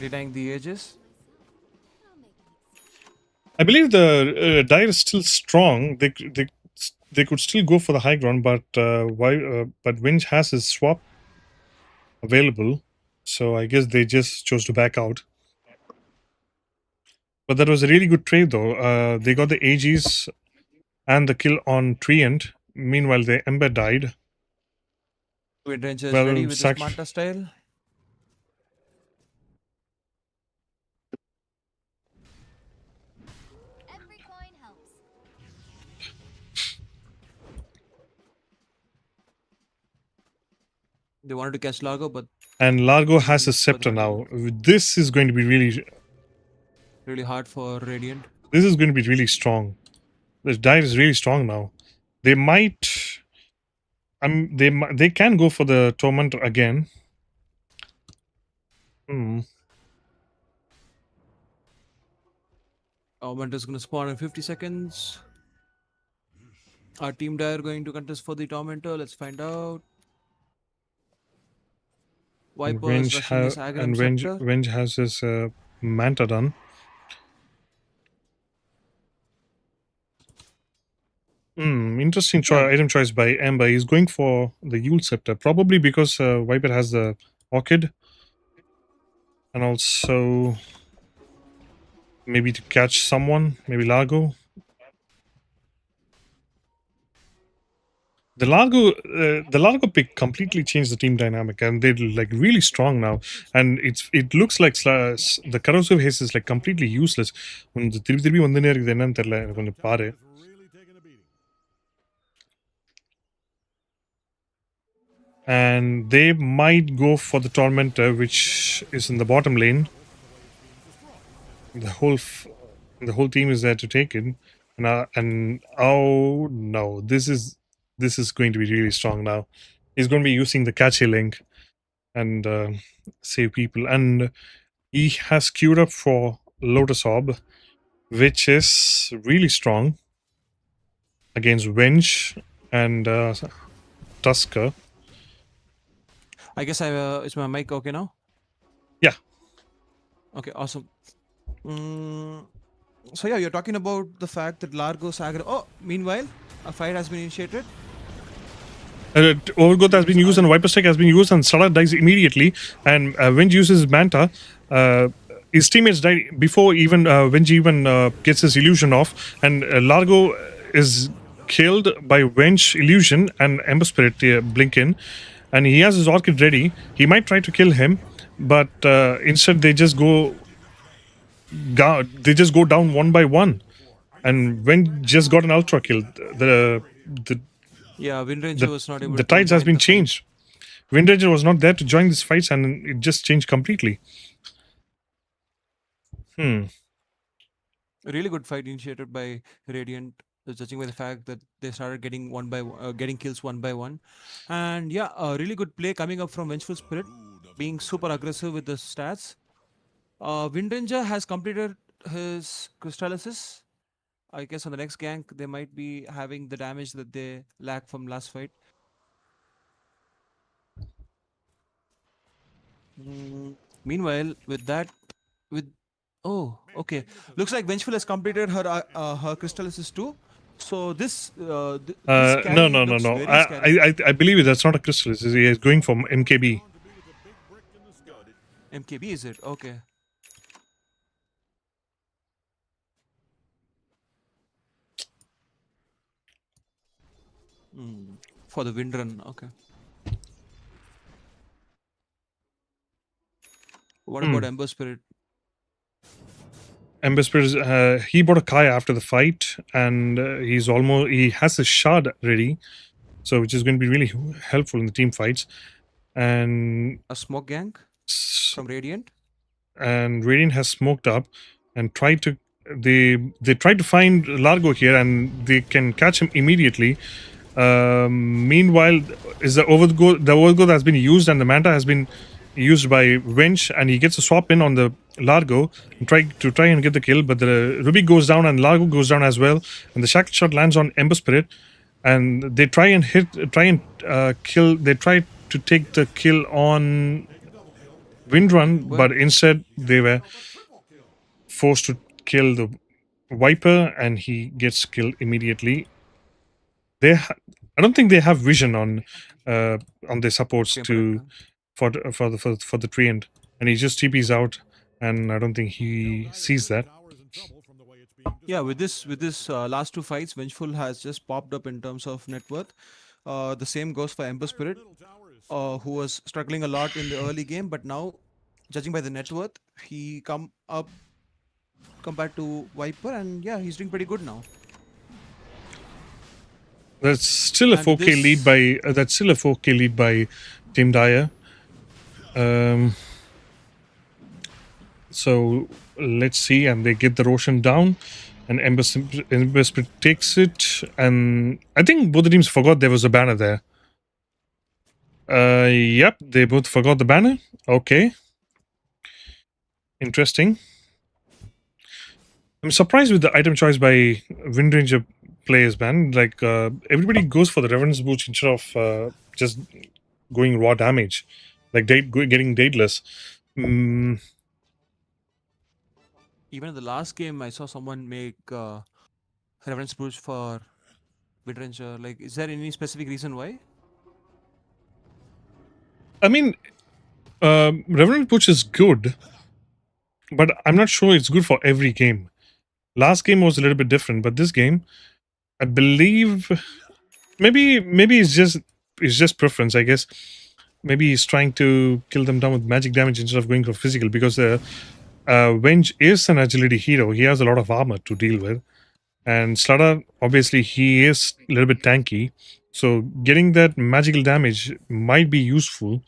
Denying the ages. I believe the Dire is still strong. They could still go for the high ground, but Winch has his swap available, so I guess they just chose to back out. But that was a really good trade, though. They got the AGs and the kill on Treant. Meanwhile, the Ember died. Windranger is Well, ready with his Manta style. Every coin helps. They wanted to catch Largo, but And Largo has a But scepter they now. This is going to be really hard for Radiant. this is going to be really strong. The dive is really strong now. They might. They can go for the Tormentor again. Hmm. Torment is going to spawn in 50 seconds. Our Team Dire going to contest for the Tormentor. Let's find out. And Vipers rushing his Aghanim Scepter. Venge has his Manta done. Interesting item choice by Ember. He's going for the Yule Scepter, probably because Viper has the Orchid, and also maybe to catch someone, maybe Largo. The Largo pick completely changed the team dynamic, and they're like really strong now. And it looks like the corrosive haste is like completely useless. கொஞ்சம் திருப்பி திருப்பி வந்துனே இருக்குது என்னன்னு தெரியல எனக்கு கொஞ்சம் பாரு. Really taking a beating. And they might go for the Tormentor, which is in the bottom lane. The whole team is there to take it, and oh no, this is going to be really strong now. He's going to be using the catchy link and save people, and he has queued up for Lotus Orb, which is really strong against Venge and Tusker. I guess is my mic okay now? Yeah. Okay, awesome. So yeah, you're talking about the fact that Largo Sagar. Oh, meanwhile, a fight has been initiated. Overgrowth has been used and Viper Strike has been used, and Salah dies immediately. And Venge uses Manta. His teammates die before even Venge even gets his illusion off, and Largo is killed by Venge illusion and Ember Spirit blink in, and he has his Orchid ready. He might try to kill him, but instead they just go down one by one, and Venge just got an ultra kill. Yeah, Windranger was not able. The tides has been changed. Windranger was not there to join these fights, and it just changed completely. A really good fight initiated by Radiant, judging by the fact that they started getting getting kills one by one, and yeah, a really good play coming up from Vengeful Spirit, being super aggressive with the stats. Windranger has completed his Crystallisis. I guess on the next gank, they might be having the damage that they lacked from last fight. Meanwhile, oh, okay. Looks like Vengeful has completed her Crystallisis too. So this No. I believe that's not a Crystallis. He is going for MKB. MKB is it? Okay. For the wind run, okay. What about Ember Spirit? Ember Spirit, he bought a Kaya after the fight, and he has a shard ready, so which is going to be really helpful in the team fights. And a smoke gank from Radiant. And Radiant has smoked up and tried to they tried to find Largo here, and they can catch him immediately. Meanwhile, is the overgrowth has been used, and the Manta has been used by Venge, and he gets a swap in on the Largo and try and get the kill, but the Ruby goes down and Largo goes down as well, and the shackle shot lands on Ember Spirit, and they try and kill. They try to take the kill on Windrun, but instead they were forced to kill the Viper, and he gets killed immediately. I don't think they have vision on their supports for the treant, and he just TPs out, and I don't think he sees that. Yeah, with this last two fights, Vengeful has just popped up in terms of net worth. The same goes for Ember Spirit, who was struggling a lot in the early game, but now, judging by the net worth, he come up compared to Viper, and yeah, he's doing pretty good now. That's still a 4K lead by Team Dire. So let's see, and they get the Roshan down, and Ember Spirit takes it, and I think both the teams forgot there was a banner there. Yep, they both forgot the banner. Okay, interesting. I'm surprised with the item choice by Windranger players, man. Like everybody goes for the Revenant's Boots instead of just going raw damage, like getting dateless. Mm, Even in the last game, I saw someone make reference push for Midranger. Like, is there any specific reason why? I mean, Revenant Push is good, but I'm not sure it's good for every game. Last game was a little bit different, but this game, I believe, maybe it's just preference, I guess. Maybe he's trying to kill them down with magic damage instead of going for physical, because Venge is an agility hero. He has a lot of armor to deal with, and Slaughter, obviously, he is a little bit tanky. So getting that magical damage might be useful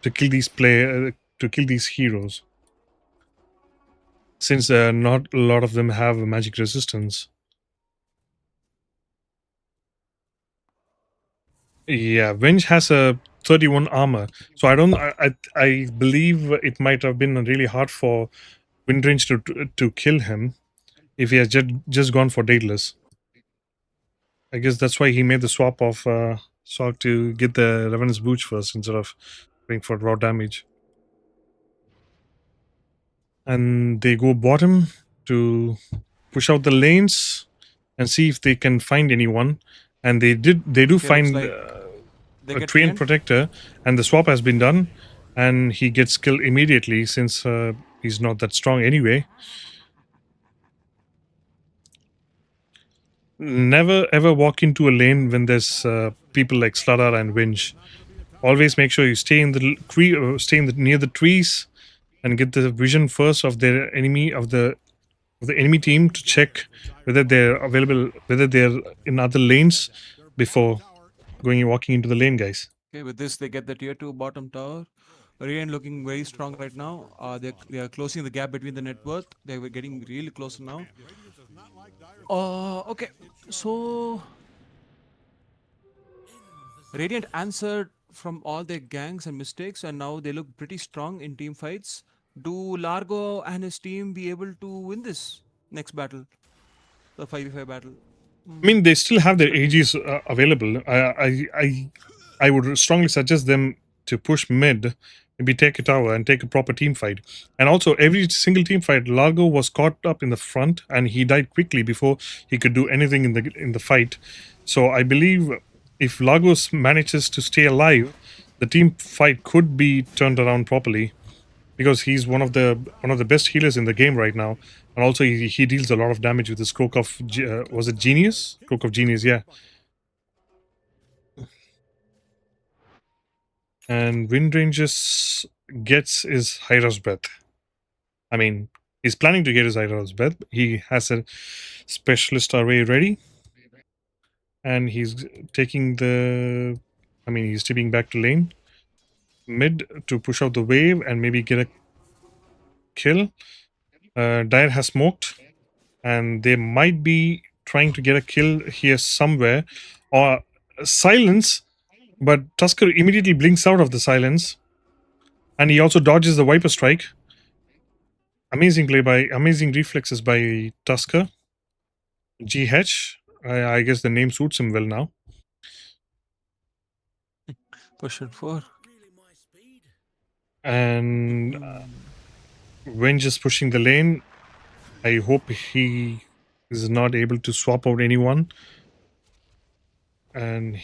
to kill to kill these heroes, since not a lot of them have magic resistance. Yeah, Venge has a 31 armor, so I believe it might have been really hard for Windrange to kill him if he has just gone for dateless. I guess that's why he made the swap to get the Revenant's Boots first instead of going for raw damage. And they go bottom to push out the lanes and see if they can find anyone. And they do Okay, looks find like they a get Treant Treant. Protector, and the swap has been done, and he gets killed immediately since he's not that strong anyway. Never ever walk into a lane when there's people like Sladar and Winch. Always make sure you stay in near the trees and get the vision first of their enemy of the enemy team to check whether they're available, whether they're in other lanes before walking into the lane, guys. Okay, with this, they get the tier 2 bottom tower. Radiant looking very strong right now. They are closing the gap between the net worth. They were getting really close now. Okay, so Radiant answered from all their gangs and mistakes, and now they look pretty strong in team fights. Do Largo and his team be able to win this next battle, the 5v5 battle? I mean, they still have their AGs available. I would strongly suggest them to push mid, maybe take a tower and take a proper team fight. And also, every single team fight, Largo was caught up in the front, and he died quickly before he could do anything in the fight. So I believe if Lagos manages to stay alive, the team fight could be turned around properly, because he's one of the best healers in the game right now, and also he deals a lot of damage with his Cloak of was it Genius? Cloak of Genius, yeah. And Windrange's gets his Hyra's Breath. I mean, he's planning to get his Hyra's Breath. He has a specialist array ready, and he's taking the. I mean, he's tipping back to lane mid to push out the wave and maybe get a kill. Dire has smoked, and they might be trying to get a kill here somewhere, or silence, but Tusker immediately blinks out of the silence, and he also dodges the Viper Strike. Amazing reflexes by Tusker. GH, I guess the name suits him well now. Question 4. And Venge is pushing the lane. I hope he is not able to swap out anyone. And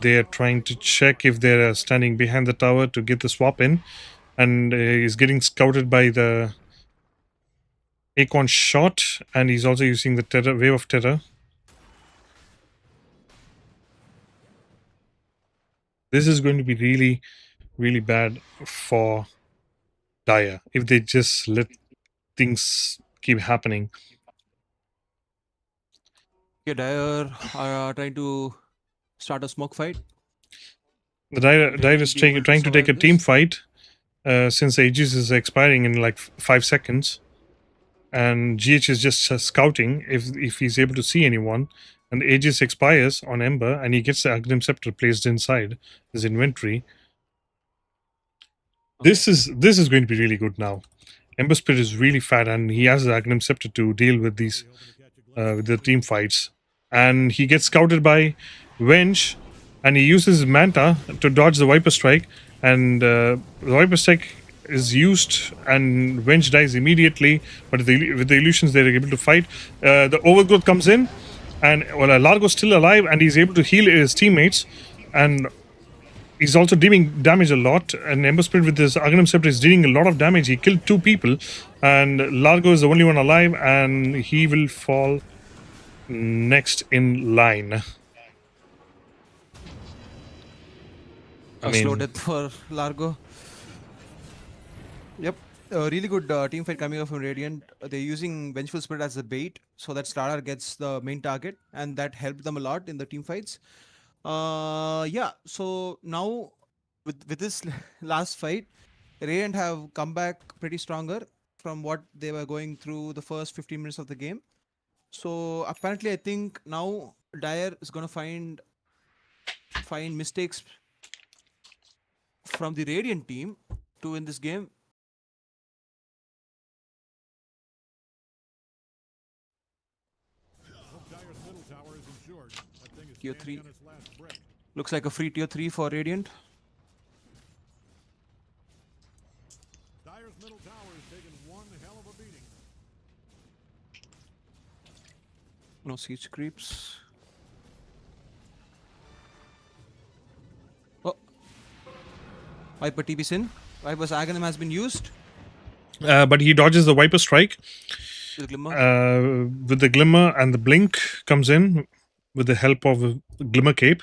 they are trying to check if they're standing behind the tower to get the swap in. And he's getting scouted by the Acorn shot, and he's also using the wave of terror. This is going to be really, really bad for Dire if they just let things keep happening. Okay, Dire are trying to start a smoke fight. The Dire is be able to trying to take a survive team this? fight since Aegis is expiring in like 5 seconds. And GH is just scouting if he's able to see anyone. And Aegis expires on Ember, and he gets the Aghanim Scepter placed inside his inventory. This is going to be really good now. Ember Spirit is really fat, and he has the Aghanim Scepter to deal with these with the team fights. And he gets scouted by Venge, and he uses Manta to dodge the Viper Strike. And the Viper Strike is used, and Venge dies immediately. But with the illusions, they're able to fight. The Overgrowth comes in, and Largo's still alive, and he's able to heal his teammates. And he's also dealing damage a lot. And Ember Spirit with his Aghanim Scepter is dealing a lot of damage. He killed 2 people, and Largo is the only one alive, and he will fall next in line. A slow death for Largo. Yep. A really good team fight coming up from Radiant. They're using Vengeful Spirit as the bait so that Starter gets the main target, and that helped them a lot in the team fights. Yeah. So now with this last fight, Radiant have come back pretty stronger from what they were going through the first 15 minutes of the game. So apparently, I think now Dire is gonna find mistakes from the Radiant team to win this game. Tier 3. Looks like a free tier 3 for Radiant. Dire's middle tower is taking one hell of a beating. No siege creeps. Oh. Viper TP Sin. Viper's Aghanim has been used. But he dodges the Viper Strike. With Glimmer. With the Glimmer, and the Blink comes in with the help of a Glimmer Cape.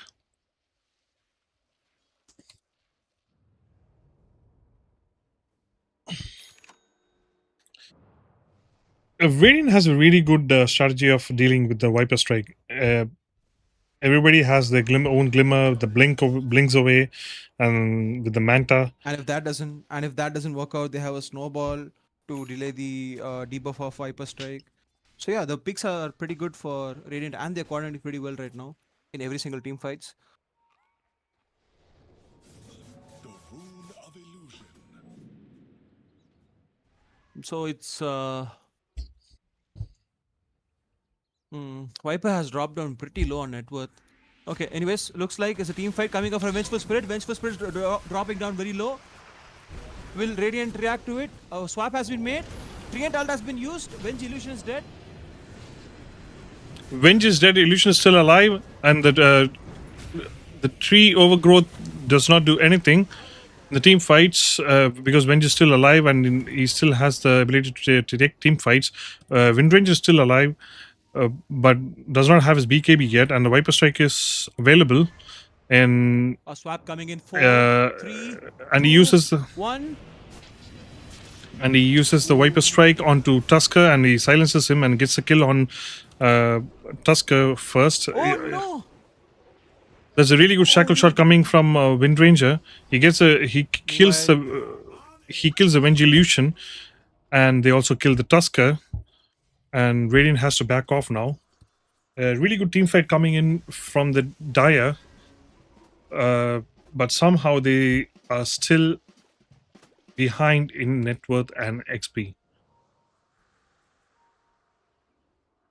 Radiant has a really good strategy of dealing with the Viper Strike. Everybody has their own Glimmer. The blinks away, and with the Manta. And if that doesn't work out, they have a snowball to delay the debuff of Viper Strike. So yeah, the picks are pretty good for Radiant, and they're coordinating pretty well right now in every single team fights. So it's Viper has dropped down pretty low on net worth. Okay, anyways, looks like it's a team fight coming up from Vengeful Spirit. Vengeful Spirit dropping down very low. Will Radiant react to it? A swap has been made. Treant ult has been used. Venge Illusion is dead. Venge is dead. Illusion is still alive, and the tree overgrowth does not do anything. The team fights because Venge is still alive, and he still has the ability to take team fights. Windrange is still alive, but does not have his BKB yet, and the Viper Strike is available. And a swap coming in 4, 3, and 2, he uses the 1. And he uses the Viper Strike onto Tusker, and he silences him and gets a kill on Tusker first. Oh no! There's a really good shackle shot coming from Windranger. He kills the Venge Illusion, and they also kill the Tusker. And Radiant has to back off now. A really good team fight coming in from the Dire, but somehow they are still behind in net worth and XP.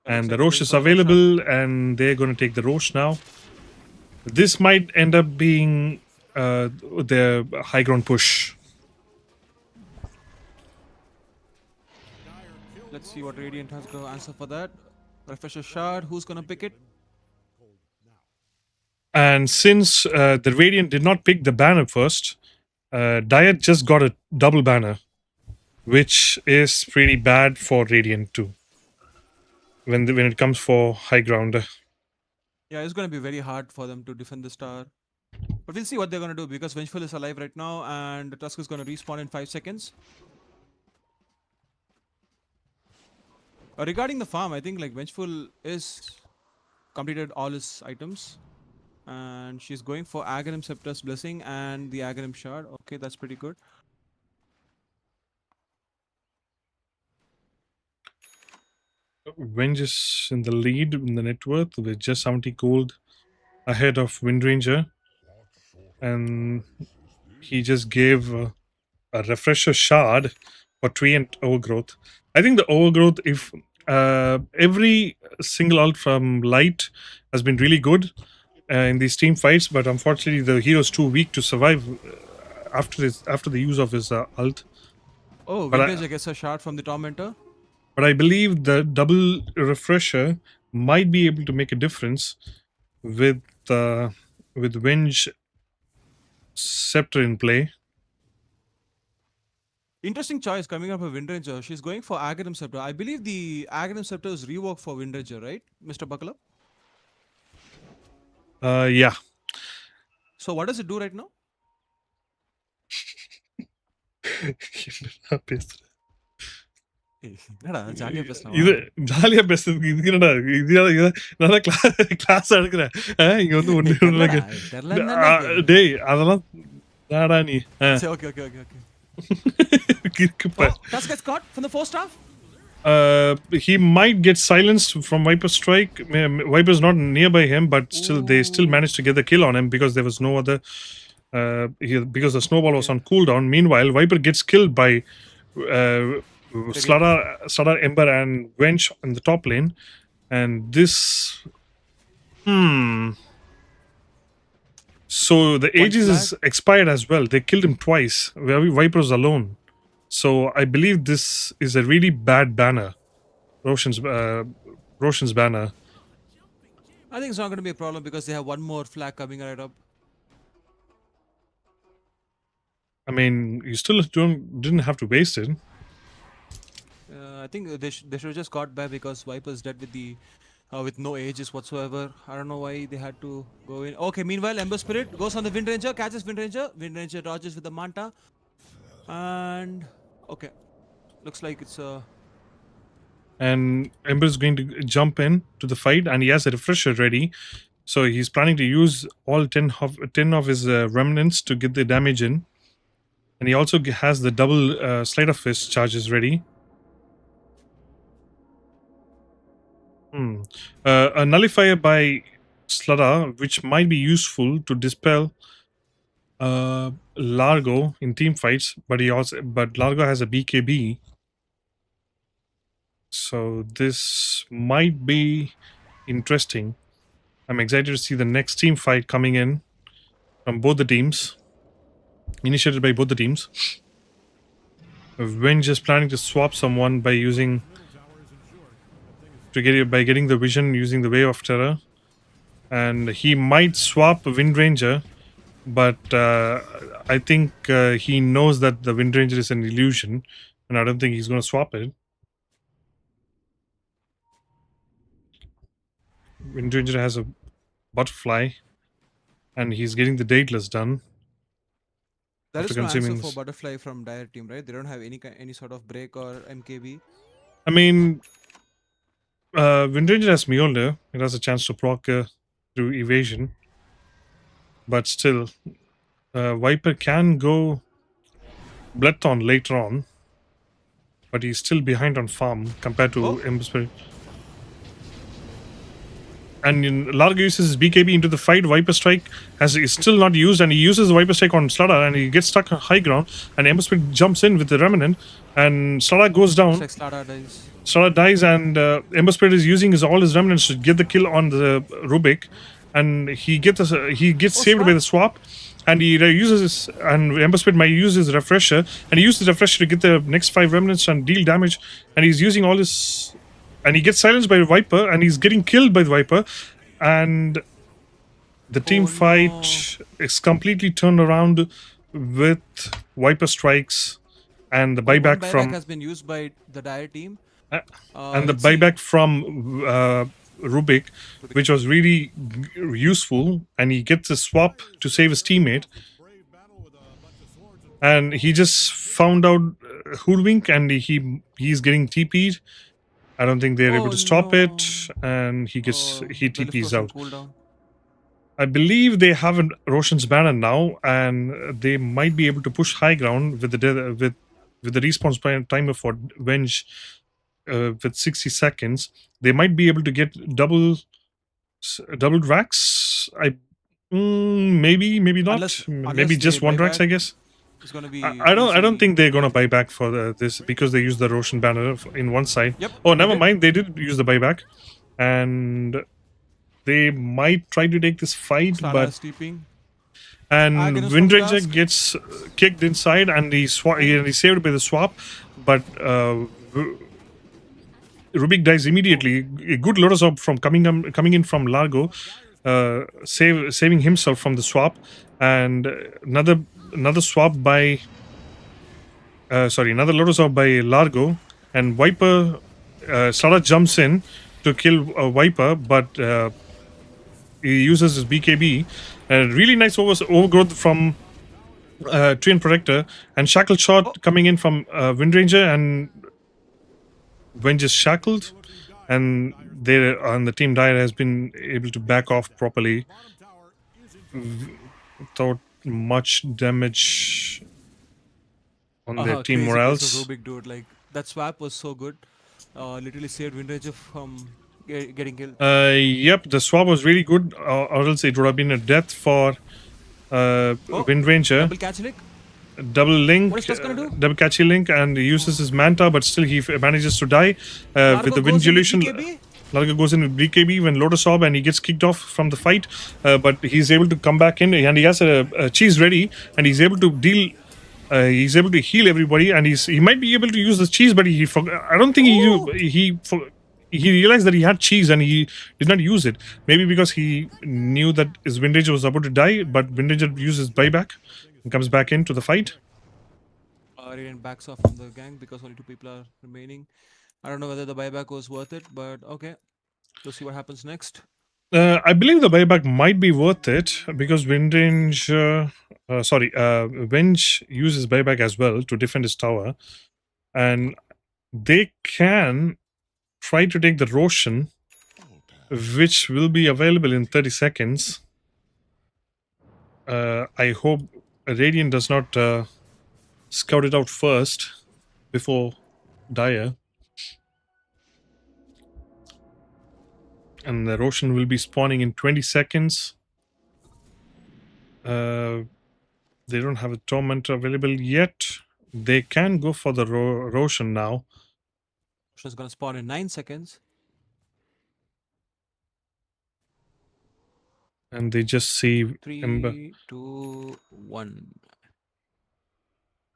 And the Roche is available, and they're going to take the Roche now. This might end up being their high ground push. Let's see what Radiant has to answer for that. Refresher shard, who's going to pick it? And since the Radiant did not pick the banner first, Dire just got a double banner, which is pretty bad for Radiant too. When it comes for high ground. Yeah, it's going to be very hard for them to defend the star. But we'll see what they're going to do, because Vengeful is alive right now, and Tusk is going to respawn in 5 seconds. Regarding the farm, I think like Vengeful is completed all his items, And she's going for Aghanim Scepter's Blessing and the Aghanim Shard. Okay, that's pretty good. Venge is in the lead in the net worth with just 70 gold ahead of Windranger. And he just gave a refresher shard for tree and overgrowth. I think the overgrowth, if every single ult from light has been really good in these team fights, but unfortunately the hero is too weak to survive after the use of his ult. Oh, But Vintage gets a shard from the Tormentor. But I believe the double refresher might be able to make a difference with Venge Scepter in play. Interesting choice coming up with Windranger. She's going for Aghanim Scepter. I believe the Aghanim Scepter is reworked for Windranger, right, Mr. Buckler? Yeah. So what does it do right now? என்னடா ஜாலியா பேசலாம் இது ஜாலியா பேசுறதுக்கு இது என்னடா இது நான் கிளாஸ் எடுக்கிறேன் இங்க வந்து ஒண்ணு டேய் அதெல்லாம் நாடா நீ ஓகே ஓகே ஓகே ஓகே இருக்குப்பா Tusk gets caught from the first half. He might get silenced from Viper's strike. Viper's not nearby him, but they still managed to get the kill on him because there was no other because the snowball was on cooldown. Meanwhile, Viper gets killed by Slardar, Ember, and Venge in the top lane. And this... So the Aegis is expired as well. They killed him twice. Viper was alone. So I believe this is a really bad banner. Roshan's banner. I think it's not going to be a problem because they have one more flag coming right up. I mean, you still didn't have to waste it. I think they should have just got by because Viper's dead with the with no ages whatsoever. I don't know why they had to go in. Okay, meanwhile, Ember Spirit goes on the Windranger, catches Windranger. Windranger dodges with the Manta. And okay, looks like it's And Ember is going to jump in to the fight, and he has a refresher ready. So he's planning to use all 10 of his remnants to get the damage in. And he also has the double Sleight of Fist charges ready. A nullifier by Slardar, which might be useful to dispel Largo in team fights, but Largo has a BKB. So this might be interesting. I'm excited to see the next team fight coming in from both the teams, initiated by both the teams. Venge is planning to swap someone by getting the vision using the Wave of Terror, and he might swap Windranger, but I think he knows that the Windranger is an illusion, and I don't think he's going to swap it. Windranger has a butterfly, and he's getting the Dateless done. there is no answer for Butterfly from Dire team, right? They don't have any sort of break or MKB. I mean, Windranger has Mjolnir. It has a chance to proc through evasion. But still, Viper can go Bloodthorn later on. But he's still behind on farm compared to Ember Spirit. And Largo uses his BKB into the fight. Viper Strike is still not used, and he uses the Viper Strike on Slardar, and he gets stuck on high ground. And Ember Spirit jumps in with the Remnant, and Slardar goes down. Looks like Slardar dies. Slardar dies, and Ember Spirit is using all his remnants to get the kill on the Rubik, and he gets saved by the swap, and he and Ember Spirit might use his refresher, and he uses the refresher to get the next 5 remnants and deal damage, and he's using all this, and he gets silenced by the Viper, and he's getting killed by the Viper, and the team fight is completely turned around with Viper strikes. And the buyback has been used by the Dire team. And the buyback from Rubik, which was really useful, and he gets a swap to save his teammate. And he just found out Hoodwink, and he's getting TP'd. I don't think they're able to stop it, and he TP's out. I believe they have Roshan's banner now, and they might be able to push high ground with the response timer for Venge with 60 seconds. They might be able to get double racks. Maybe not. Unless Maybe they just one buy racks, back, I guess. it's gonna be. I don't easy. think they're gonna buy back for this because they use the Roshan banner in one side. Yep. Oh, they never did. mind. They did use the buyback, and they might try to take this fight, Sala but is steeping. and Agnes from Windranger Dusk. gets kicked inside, and he's saved by the swap, but Rubik dies immediately. A good Lotus from coming in from Largo, saving himself from the swap, and another swap by another Lotus by Largo, and Viper Sada jumps in to kill Viper, but he uses his BKB. Really nice overgrowth from Treant Protector, and Shackle Shot coming in from Windranger, and Venge is shackled, and the team Dire has been able to back off properly without much damage on their team Crazy morales. plays of Rubik, dude. Like that swap was so good. Literally saved Windranger from getting killed. Yep, the swap was really good, or else it would have been a death for Windranger. Double catch lick. Double link, What is Tusk gonna do? double catchy link, and he uses his Manta, but still he manages to die Largo with the goes Wind in with Illusion. BKB. Largo goes in with BKB when Lotus Orb, and he gets kicked off from the fight, but he's able to come back in, and he has a cheese ready, and he's able to deal. He's able to heal everybody, and he might be able to use the cheese, but I don't think he realized that he had cheese and he did not use it. Maybe because he knew that his Windranger was about to die, but Windranger uses buyback and comes back into the fight. Radiant backs off from the gang because only 2 people are remaining. I don't know whether the buyback was worth it, but okay. We'll see what happens next. I believe the buyback might be worth it because Venge uses buyback as well to defend his tower, and they can try to take the Roshan, which will be available in 30 seconds. I hope Radiant does not scout it out first before Dire. And the Roshan will be spawning in 20 seconds. They don't have a Tormentor available yet. They can go for the Roshan now. Roshan's gonna spawn in 9 seconds. And they just see Ember. 3, 2, 1.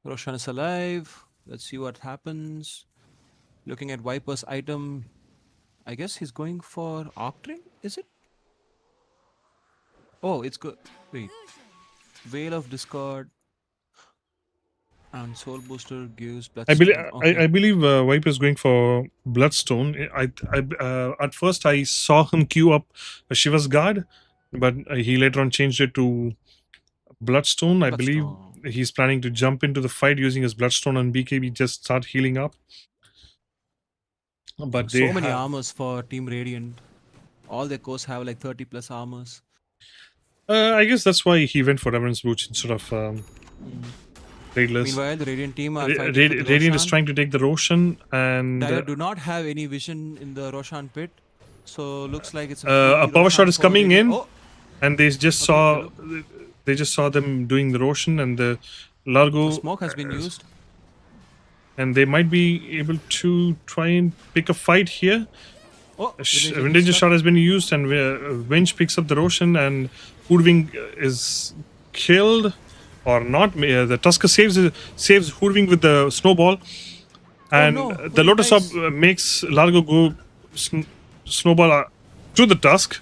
Roshan is alive. Let's see what happens. Looking at Viper's item, I guess he's going for Octane, is it? Oh, it's good. Wait. Veil of Discord and Soul Booster gives Bloodstone. I believe Viper is going for Bloodstone. At first I saw him queue up a Shiva's Guard, but he later on changed it to Bloodstone. I believe he's planning to jump into the fight using his Bloodstone and BKB, just start healing up. But so many armors for Team Radiant. All their cores have like 30 plus armors. I guess that's why he went for Reverence Boots instead of Raidless. Meanwhile, the Radiant team are fighting for the Radiant is Roshan. trying to take the Roshan, and Dire do not have any vision in the Roshan pit, so looks like it's a power shot is coming in, and they just saw them doing the Roshan, and the Largo smoke has been used, and they might be able to try and pick a fight here. Windranger shot has been used, and Venge picks up the Roshan, and Hoodwink is killed or not. The Tusker saves Hoodwink with the snowball, and the Lotus Orb makes Largo go snowball to the Tusk,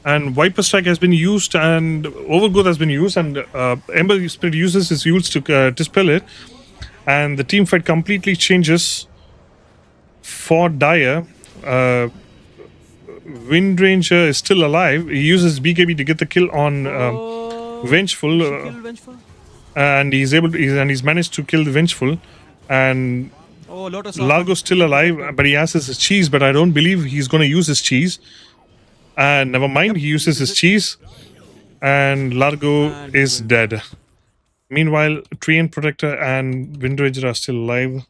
and Viper Strike has been used, and Overgrowth has been used, and Ember Spirit uses his use to dispel it, and the team fight completely changes for Dire. Windranger is still alive. He uses BKB to get the kill on Vengeful, and he's managed to kill the Vengeful. And Largo's still alive, but he has his cheese. But I don't believe he's going to use his cheese. And never mind, he uses his cheese. and Largo And is win. dead. Meanwhile, Treant Protector and Windranger are still alive.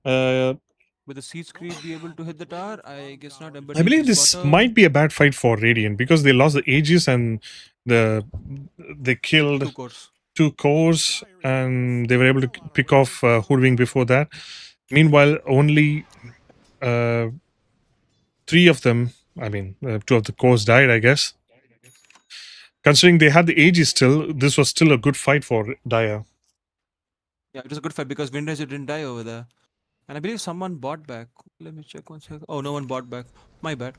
Will the siege creep be able to hit the tower? I guess not. Ember I believe TP's this bottom. might be a bad fight for Radiant because they lost the Aegis and they killed 2 cores. 2 cores and they were able to pick off Hoodwink before that. Meanwhile, only 3 of them, I mean, 2 of the cores died, I guess. Considering they had the Aegis still, this was still a good fight for Dire. Yeah, it was a good fight because Windranger didn't die over there. And I believe someone bought back. Let me check one second. Oh, no one bought back. My bad.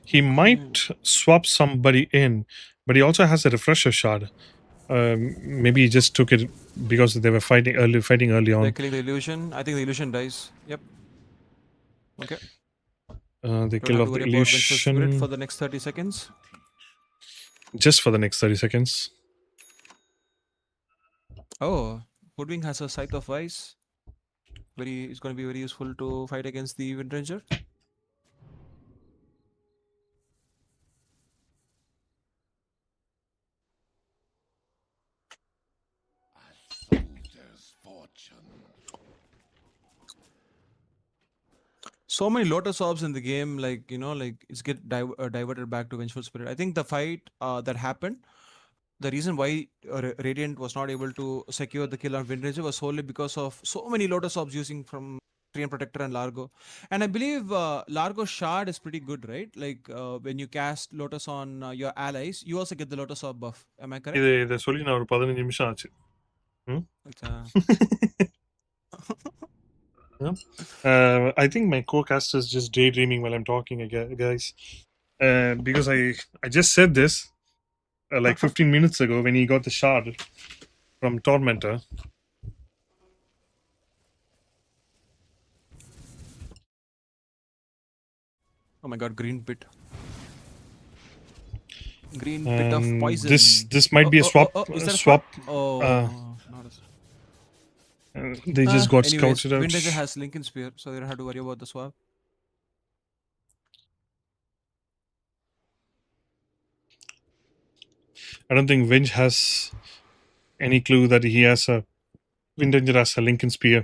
He might swap somebody in, but he also has a refresher shard. Maybe he just took it because they were fighting early They're on. killing the illusion. I think the illusion dies. Yep. Okay. They Don't killed have off to the worry about Vengeful Spirit for illusion the next 30 seconds. just for the next 30 seconds. Oh, Hoodwink has a Scythe of Vice. It's going to be very useful to fight against the Windranger. So many Lotus Orbs in the game, like, like it's diverted back to Vengeful Spirit. I think the fight that happened, the reason why Radiant was not able to secure the kill on Windranger was solely because of so many Lotus Orbs using from Treant Protector and Largo. And I believe Largo Shard is pretty good, right? Like when you cast Lotus on your allies, you also get the Lotus Orb buff. Am I correct? இதை சொல்லி நான் ஒரு 15 நிமிஷம் ஆச்சு. I think my co-caster is just daydreaming while I'm talking, guys. Because I just said this like 15 minutes ago when he got the shard from Tormentor. Oh my god, green pit. Green pit of poison. This might be a swap. Is there a swap. Oh, not a They just got anyways, scouted out. Windranger has Lincoln Spear, so they don't have to worry about the swap. I don't think Venge has any clue that he has a Windranger has a Lincoln Spear.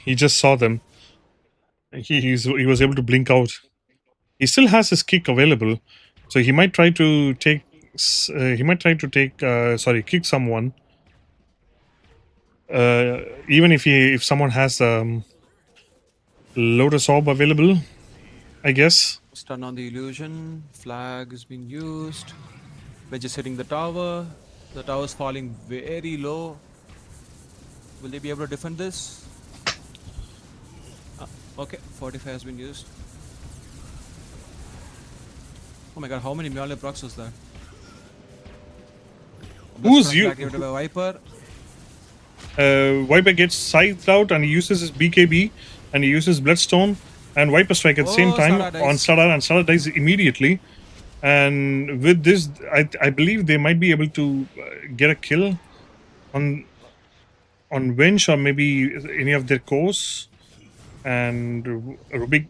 He just saw them. He was able to blink out. He still has his kick available, so he might try to take. Kick someone. Even if someone has Lotus Orb available, I guess. Stun on the illusion. Flag is being used. We're just hitting the tower. The tower's falling very low. Will they be able to defend this? Okay, 45 has been used. Oh my god, how many Mjolnir procs was that? Who's you? Activated by Viper. Viper gets scythed out and he uses his BKB and he uses Bloodstone and Viper Strike at the same time on Stada, and Stada dies immediately. And with this, I believe they might be able to get a kill on Venge or maybe any of their cores. And Rubik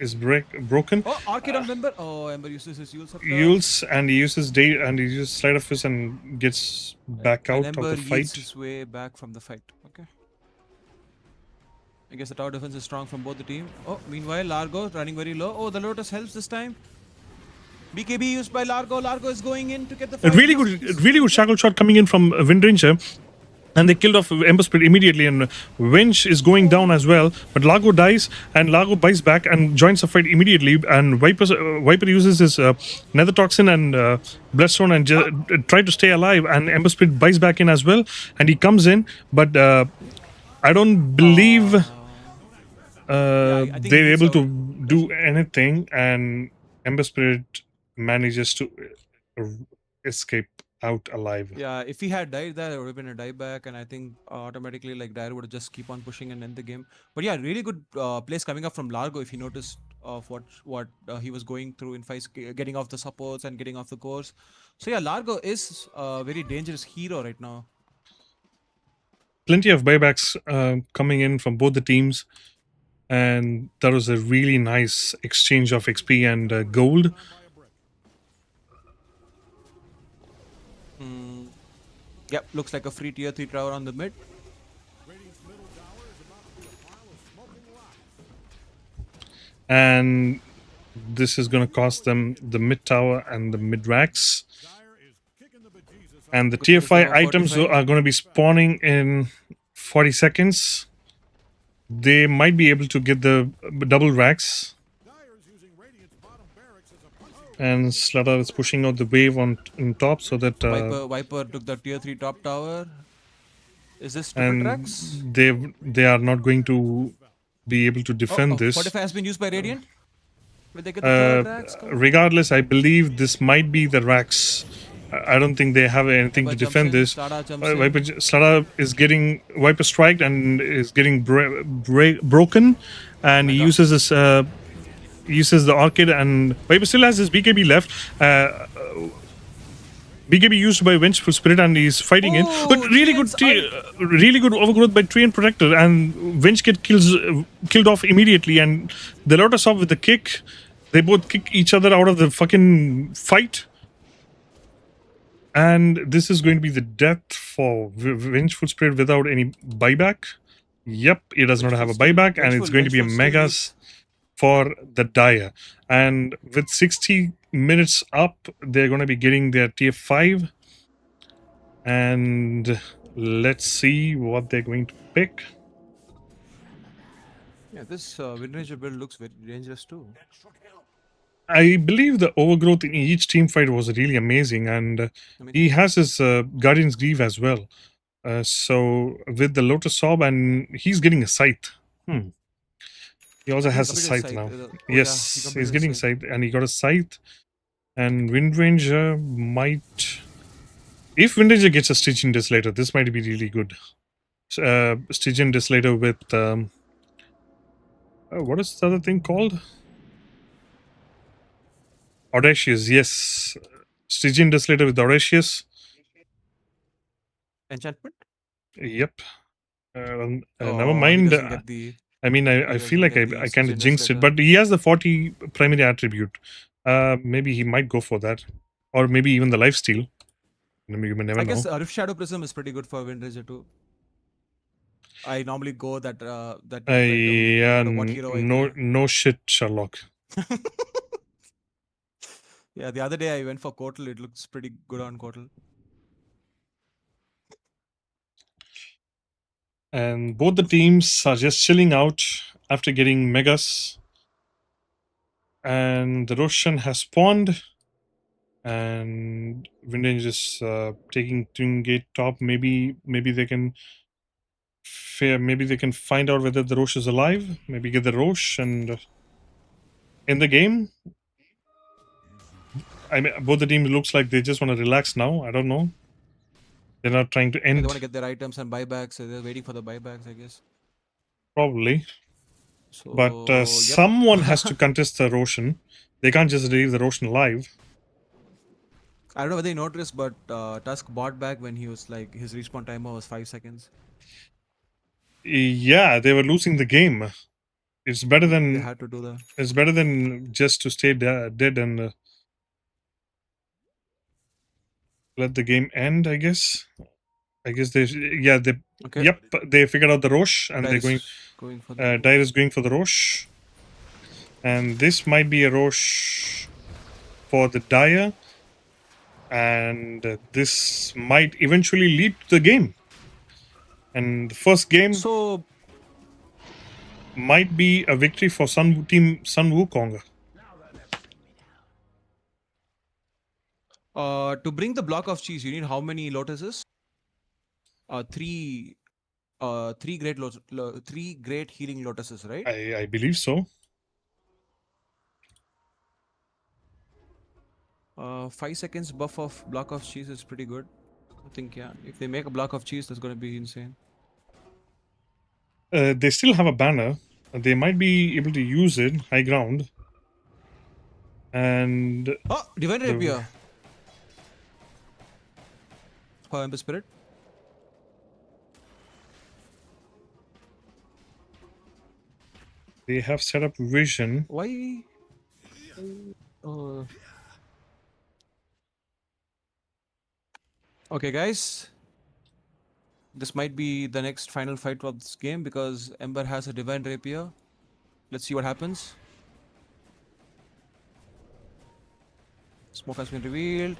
is broken. Oh, Arcade on Ember. Oh, Ember uses his Yule Scepter. Yules, and he uses Slide of Fist and gets back out of the fight. Ember his way back from the fight. Okay. I guess the tower defense is strong from both the team. Oh, meanwhile, Largo running very low. Oh, the Lotus helps this time. BKB used by Largo. Largo is going in to get the fight. A really good shackle shot coming in from Windranger. And they killed off Ember Spirit immediately, and Venge is going down as well. But Largo dies, and Largo buys back and joins the fight immediately. And Viper uses his Nether Toxin and Bloodstone and try to stay alive. And Ember Spirit buys back in as well, and he comes in. But I don't believe they're able to do anything, and Ember Spirit manages to escape out alive. Yeah, if he had died there, it would have been a dieback, and I think automatically like Dire would just keep on pushing and end the game. But yeah, really good plays coming up from Largo. If you noticed of what he was going through in fights, getting off the supports and getting off the cores. So yeah, Largo is a very dangerous hero right now. plenty of buybacks coming in from both the teams, and that was a really nice exchange of XP and gold. Yep, looks like a free tier 3 tower on the mid. And this is going to cost them the mid tower and the mid racks. And the Good tier thing 5 for items 45. are going to be spawning in 40 seconds. They might be able to get the double racks. And Slaughter is pushing out the wave on top so that Viper took the tier 3 top tower. Is this triple and tracks? they are not going to be able to defend this. 45 has been used by Radiant. Will they get the third racks? Regardless, I believe this might be the racks. I don't think they have anything to Viper jumps defend in, this. Slada jumps in. Slada is getting Viper striked and is getting broken, and he uses this uses the arcade, and Viper still has his BKB left. BKB used by Vengeful Spirit, and he's fighting in. But really good, really good overgrowth by Tree and Protector, and Venge get killed off immediately. And the Lotus off with the kick, they both kick each other out of the fucking fight. And this is going to be the death for Vengeful Spirit without any buyback. Yep, he does not have a buyback, and it's going to be a Megas for the Dire. And with 60 minutes up, they're going to be getting their tier 5. And let's see what they're going to pick. Yeah, this Windranger build looks very dangerous too. I believe the overgrowth in each team fight was really amazing, and he has his Guardian's Greave as well. So with the Lotus Orb, and he's getting a Scythe. He also has a Scythe now. Yes, yeah, he's getting a Scythe, and he got a Scythe. And Windranger might... If Windranger gets a Stygian Desolator, this might be really good. Stygian Desolator with... what is the other thing called? Audacious, yes. Stygian Desolator with Audacious. Enchantment? Yep. Never mind. I mean, I feel like I kind of jinxed it, but he has the 40 primary attribute. Maybe he might go for that. Or maybe even the lifesteal. You may never know. I guess Rift Shadow Prism is pretty good for Windranger too. I normally go that yeah, no shit, Sherlock. Yeah, the other day I went for Kotal. It looks pretty good on Kotal. And both the teams are just chilling out after getting Megas. And the Roshan has spawned. And Windranger is taking Twin Gate top. Maybe they can find out whether the Roche is alive. Maybe get the Roche and in the game. I mean, both the teams looks like they just want to relax now. I don't know. They're not trying to end. They want to get their items and buybacks. So they're waiting for the buybacks, I guess. Probably. So, But someone has to contest the Roshan. They can't just leave the Roshan alive. I don't know whether you noticed, but Tusk bought back when he was like, his respawn timer was 5 seconds. Yeah, they were losing the game. It's better than... They had to do that. It's better than just to stay dead and let the game end, I guess. I guess they... Yeah, they... Okay. Yep, they figured out the Roche, and they're going for the... Dire is going for the Roche. And this might be a Roche for the Dire. And this might eventually lead to the game. And the first game might be a victory for Sun Wukong. To bring the block of cheese, you need how many lotuses? Three great healing lotuses, right? I believe so. 5 seconds buff of block of cheese is pretty good. I think, yeah. If they make a block of cheese, that's going to be insane. They still have a banner. They might be able to use it high ground. And... Oh! Divine Rapier! For Ember Spirit. They have set up vision. Why? Uh, okay, guys. This might be the next final fight of this game because Ember has a divine rapier. Let's see what happens. Smoke has been revealed.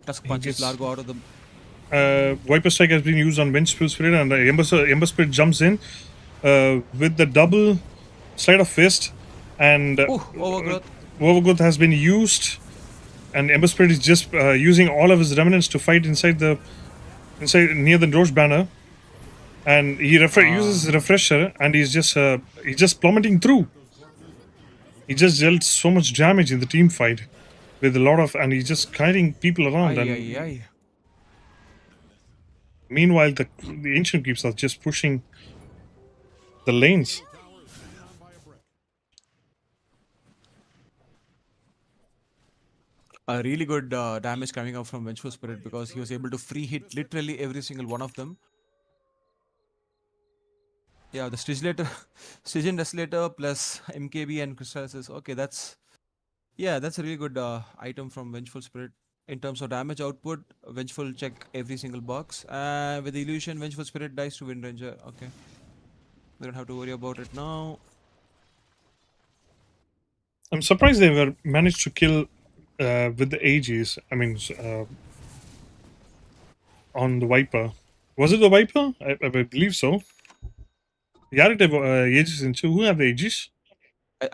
Tusk He punches gets- Largo out of the. Viper Strike has been used on Vengeful Spirit, and Ember Spirit jumps in with the double slide of fist, and Overgrowth. Overgrowth has been used, and Ember Spirit is just using all of his remnants to fight inside near the Roche banner, and he uses refresher, and he's just plummeting through. He just dealt so much damage in the team fight with a lot of, and he's just kiting people around. And meanwhile, the ancient creeps are just pushing the lanes. A really good damage coming out from Vengeful Spirit because he was able to free hit literally every single one of them. Yeah, the Stygian Desolator plus MKB and Crystallisis. Okay, that's a really good item from Vengeful Spirit. In terms of damage output, Vengeful check every single box. With the illusion, Vengeful Spirit dies to Wind Ranger. Okay. We don't have to worry about it now. I'm surprised they were managed to kill with the Aegis. I mean, on the Viper. Was it the Viper? I believe so. ಯಾರಿಗೆ Aegis into? Who have the Aegis?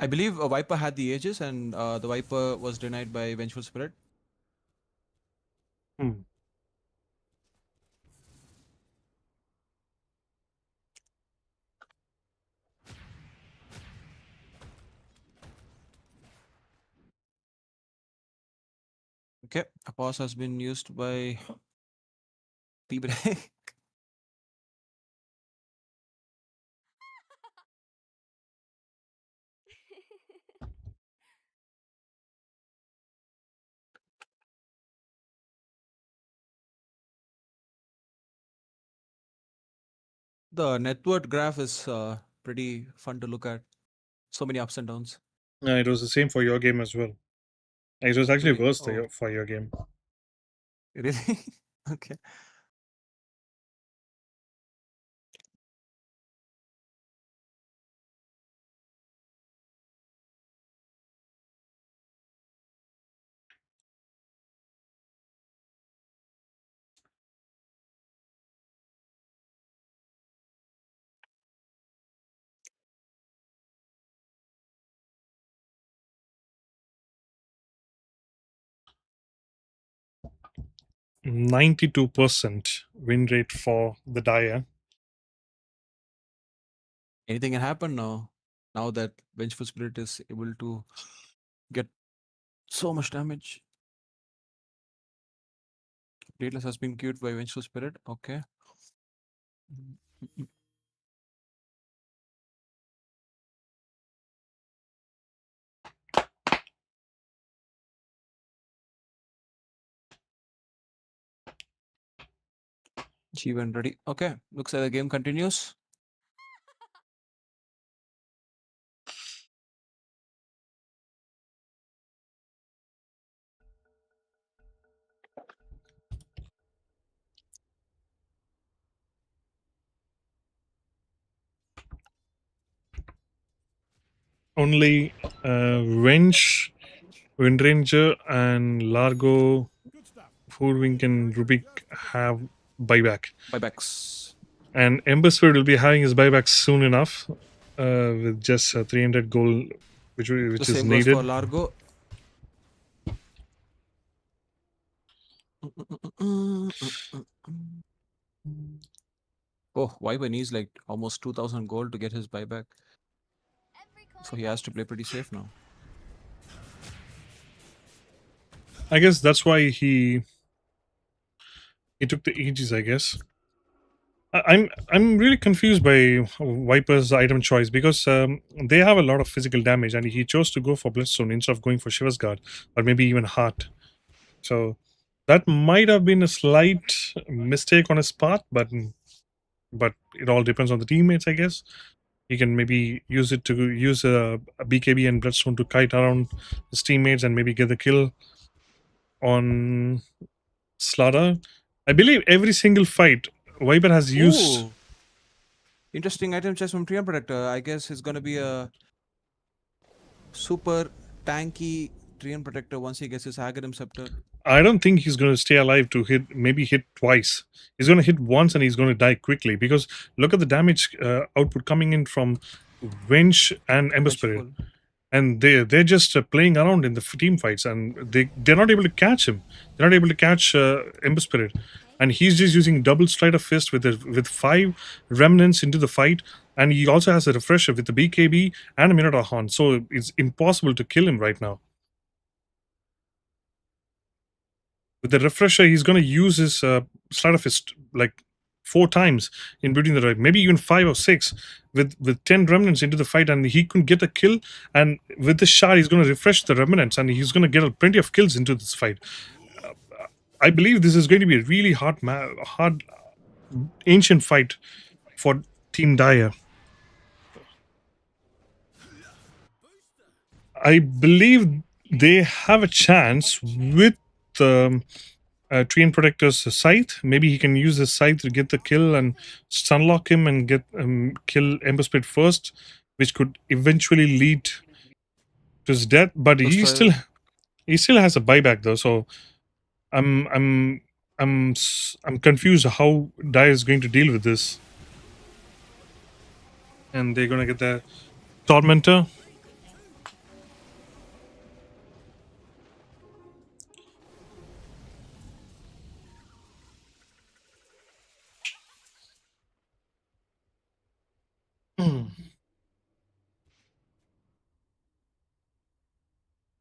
I believe a Viper had the Aegis and the Viper was denied by Vengeful Spirit. Okay, a pause has been used by T-Break. The net worth graph is pretty fun to look at. So many ups and downs. It was the same for your game as well. It was actually Really? worse Oh. for your game. Really? Okay. %92 win rate for the Dire. Anything can happen now. Now that Vengeful Spirit is able to get so much damage. Dateless has been queued by Vengeful Spirit. Okay. G1 ready. Okay. Looks like the game continues. Only Wrench, Windranger, and Largo, Foodwink, and Rubik have buyback. Buybacks. And Ember Spirit will be having his buyback soon enough with just 300 gold, which The is same goes needed. for Largo. Oh, Viper needs like almost 2000 gold to get his buyback. So he has to play pretty safe now. I guess that's why he took the Aegis, I guess. I'm really confused by Viper's item choice because they have a lot of physical damage, and he chose to go for Bloodstone instead of going for Shiva's Guard or maybe even Heart. So that might have been a slight mistake on his part, but it all depends on the teammates, I guess. He can maybe use it to use a BKB and Bloodstone to kite around his teammates and maybe get the kill on Slaughter. I believe every single fight Viper has used. Ooh. Interesting item chest from Treant Protector. I guess it's gonna be a super tanky Treant Protector once he gets his Aghanim Scepter. I don't think he's going to stay alive to hit twice. He's going to hit once and he's going to die quickly because look at the damage output coming in from Wench and Ember Spirit, Vengeful. and they're just playing around in the team fights, and they're not able to catch him. They're not able to catch Ember Spirit, and he's just using double Sleight of Fist with 5 remnants into the fight, and he also has a refresher with the BKB and a Minotaur Horn, so it's impossible to kill him right now. With the refresher, he's going to use his Sleight of Fist like 4 times in between the right, maybe even 5 or 6 with 10 remnants into the fight, and he could get a kill. And with this shard, he's going to refresh the remnants, and he's going to get plenty of kills into this fight. I believe this is going to be a really hard ancient fight for Team Dire. I believe they have a chance with Treant Protector's scythe. Maybe he can use his scythe to get the kill and stunlock him and get kill Ember Spirit first, which could eventually lead to his death. But he still has a buyback though, so I'm confused how Dire is going to deal with this. And they're gonna get the Tormentor.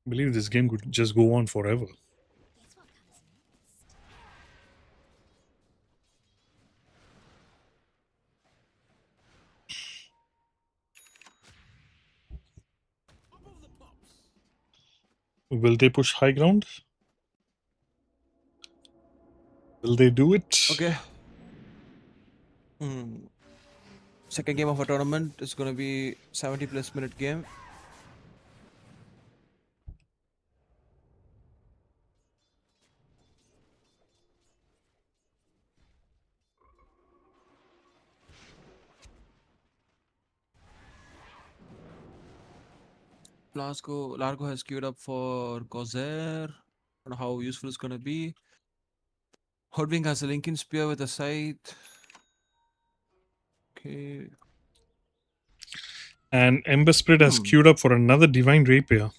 I believe this game could just go on forever. Will they push high ground? Will they do it? Okay. Second game of a tournament is gonna be 70+ minute game. Largo has queued up for Gozer. I don't know how useful it's gonna be. Hoodwink has a Lincoln Spear with a scythe. Okay. And Ember Spirit has queued up for another Divine Rapier.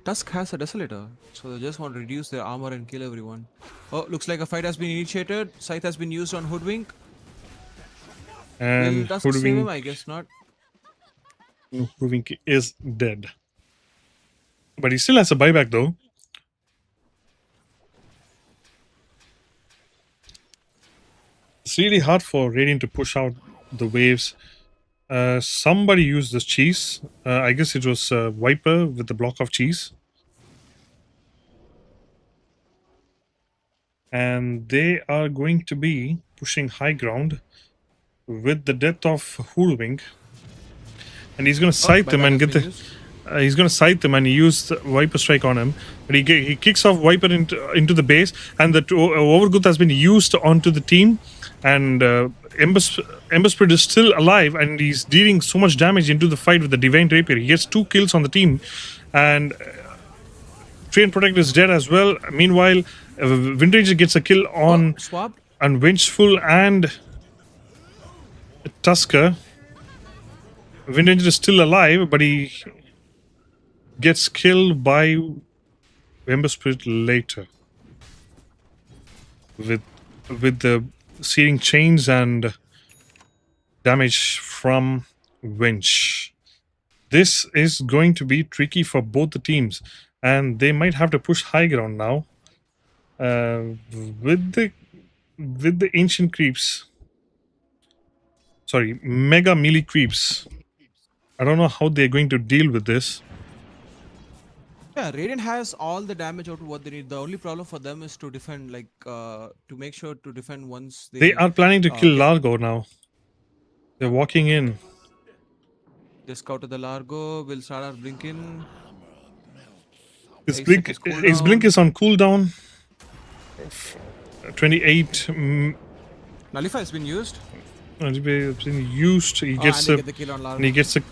Tusk has a Desolator, so they just want to reduce their armor and kill everyone. Oh, looks like a fight has been initiated. Scythe has been used on Hoodwink. Will And Tusk save him? I guess not. Hoodwink is dead. But he still has a buyback though. It's really hard for Radiant to push out the waves. Somebody used this cheese. I guess it was Viper with the block of cheese. And they are going to be pushing high ground with the death of Hoodwink. And he's going to scythe him and get the... he's going to scythe him and use the Viper Strike on him. But he kicks off Viper into the base. And the Overgrowth has been used onto the team. And Ember Spirit is still alive. And he's dealing so much damage into the fight with the Divine Rapier. He gets 2 kills on the team. And Treant Protector is dead as well. Meanwhile, Windranger gets a kill on Vengeful and Tusker. Windranger is still alive, but he gets killed by Ember Spirit later with the searing chains and damage from Wench. This is going to be tricky for both the teams, and they might have to push high ground now with the ancient creeps. Sorry, mega melee creeps. I don't know how they're going to deal with this. Yeah, Radiant has all the damage out of what they need. The only problem for them is to defend, like, to make sure to defend once They are planning to kill Largo now. They're walking in. Just scout to the Largo. Will Sardar blink in? His 8 blink, seconds his blink cooldown. is on cooldown. 28. Nullify has been used. It's been used. He Oh, gets and they a get the kill on Largo. and he gets a Yeah.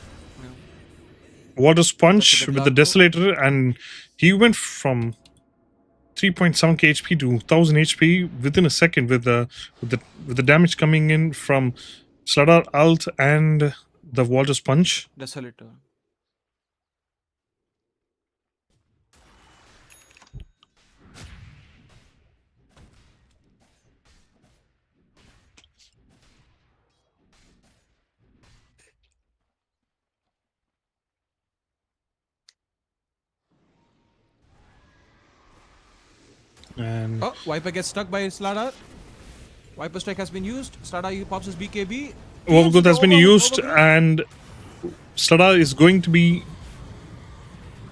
water sponge the with the Largo. desolator, and he went from 3.7k HP to 1000 HP within a second with the damage coming in from Slardar Alt and the water sponge. Desolator. And Oh, Viper gets stuck by Slardar. Viper strike has been used. Slardar pops his BKB. Overgrowth has been used, Overgrowth. and Slardar is going to be.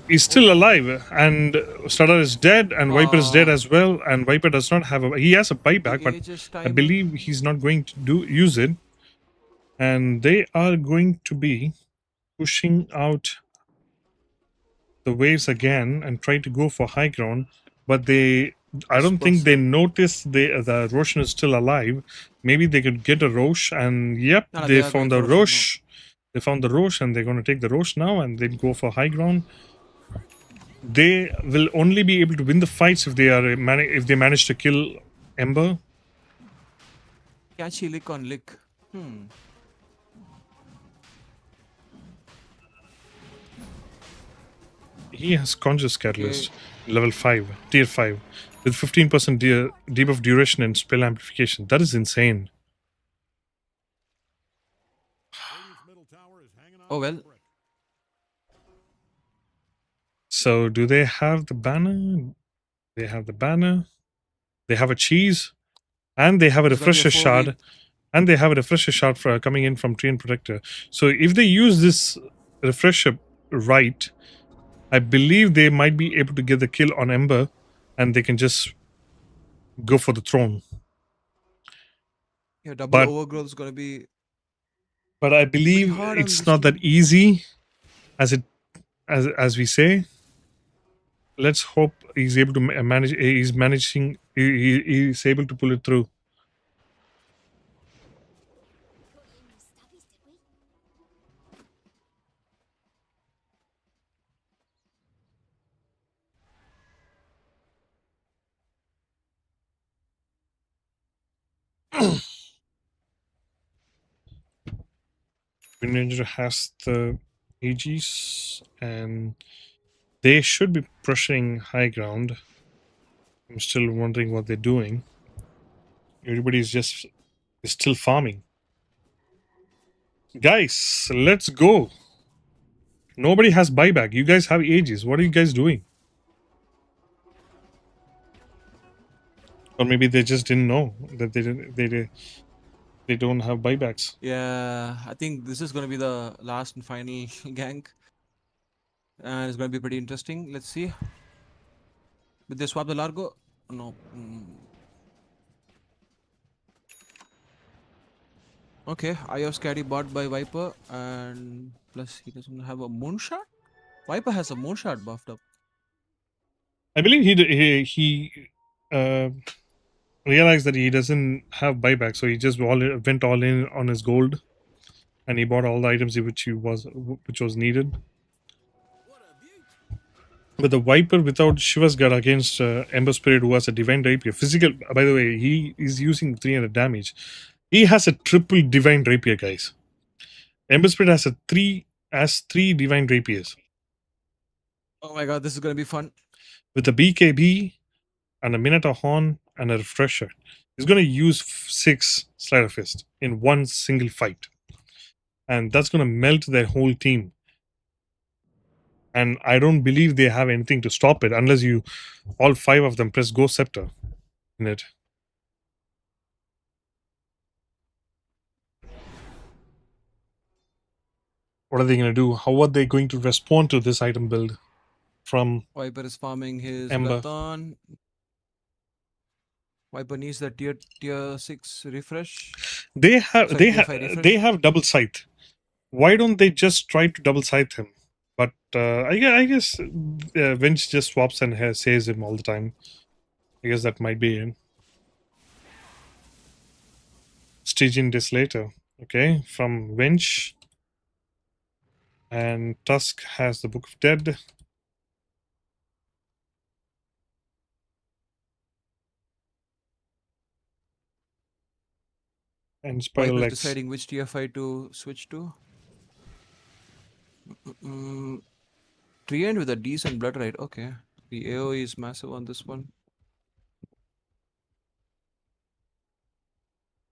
He's still alive, and Slardar is dead, and Viper is dead as well. And Viper does not have a. He has a buyback, but I believe he's not going to use it. And they are going to be pushing out the waves again and try to go for high ground, but I don't think they noticed the Roshan is still alive. Maybe they could get a Roche, and yep, No, they they are going found the for Roshan, Roche. They found the Roche, and they're going to take the Roche now, and then go for high ground. They will only be able to win the fights if they manage to kill Ember. Catchy lick on lick. He has Conscious Catalyst, level 5, tier 5, with 15% debuff duration and spell amplification. That is insane. Radiant's middle tower is hanging on Oh, by a well. brick. So, do they have the banner? They have the banner. They have a cheese, and they have a It's gonna be a refresher shard, 4v. and they have a refresher shard for coming in from Treant Protector. So, if they use this refresher right, I believe they might be able to get the kill on Ember, and they can just go for the throne. Yeah, double But- overgrowth is gonna be. But I believe hard on it's this not that team. easy, as we say. Let's hope he's able to manage. He's managing. He's able to pull it through. Ninja has the AGs, and they should be pressuring high ground. I'm still wondering what they're doing. Everybody is still farming. Guys, let's go. Nobody has buyback. You guys have AGs. What are you guys doing? Or maybe they just didn't know that they don't have buybacks. Yeah, I think this is gonna be the last and final gank, and it's gonna be pretty interesting. Let's see. Did they swap the Largo? No. Okay, Io's carry bought by Viper, and plus he doesn't have a moonshot. Viper has a moonshot buffed up. I believe he realized that he doesn't have buyback, so he just went all in on his gold, and he bought all the items which was needed. But the Viper without Shiva's Guard against Ember Spirit, who has a Divine Rapier, physical. By the way, he is using 300 damage. He has a triple Divine Rapier, guys. Ember Spirit has three Divine Rapiers Oh my god, this is gonna be fun. with a BKB and a Minotaur Horn and a Refresher. He's going to use 6 Slider Fist in one single fight, and that's going to melt their whole team. And I don't believe they have anything to stop it unless all 5 of them press Go Scepter in it. What are they going to do? How are they going to respond to this item build from Viper is farming his Ember? Blathon. Viper needs the tier 6 refresh. They have Sorry, they tier 5 refresh. they have double scythe. Why don't they just try to double scythe him? But I guess Vince just swaps and saves him all the time. I guess that might be it. Stygian this later. Okay, from Winch. And Tusk has the Book of Dead. And Spiral Viper's X. deciding which TFI to switch to. Treant with a decent blood rate. Okay. The AoE is massive on this one.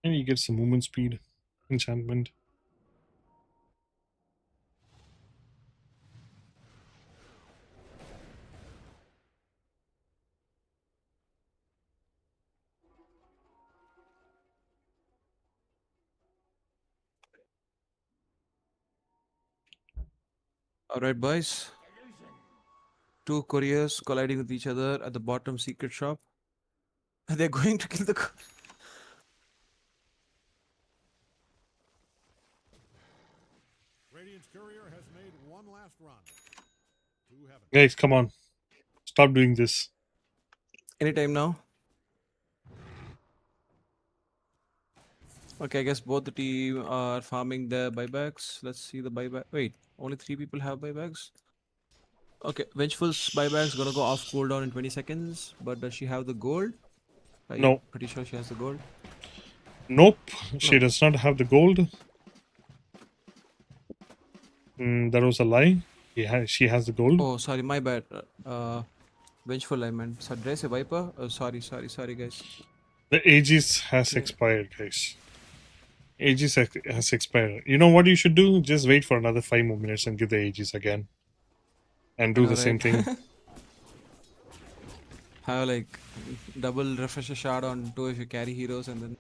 And he gets some movement speed enchantment. Alright, boys. Two couriers colliding with each other at the bottom secret shop. They're going to kill the. Radiant's courier has made one last run to heaven. Guys, come on. Stop doing this. Anytime now. Okay, I guess both the team are farming their buybacks. Let's see the buyback. Wait, only 3 people have buybacks. Okay, Vengeful's buyback is gonna go off cooldown in 20 seconds. But does she have the gold? No. Pretty sure she has the gold. Nope. She No. does not have the gold. That was a lie. She has the gold. Oh, sorry, my bad. Vengeful, I meant. Did I say Viper? Oh, sorry, guys. The Aegis has Okay. expired, guys. Aegis has expired. You know what you should do? Just wait for another 5 more minutes and give the Aegis again. And do I know, the same right? thing. Have like double refresher shot on 2 if you carry heroes and then.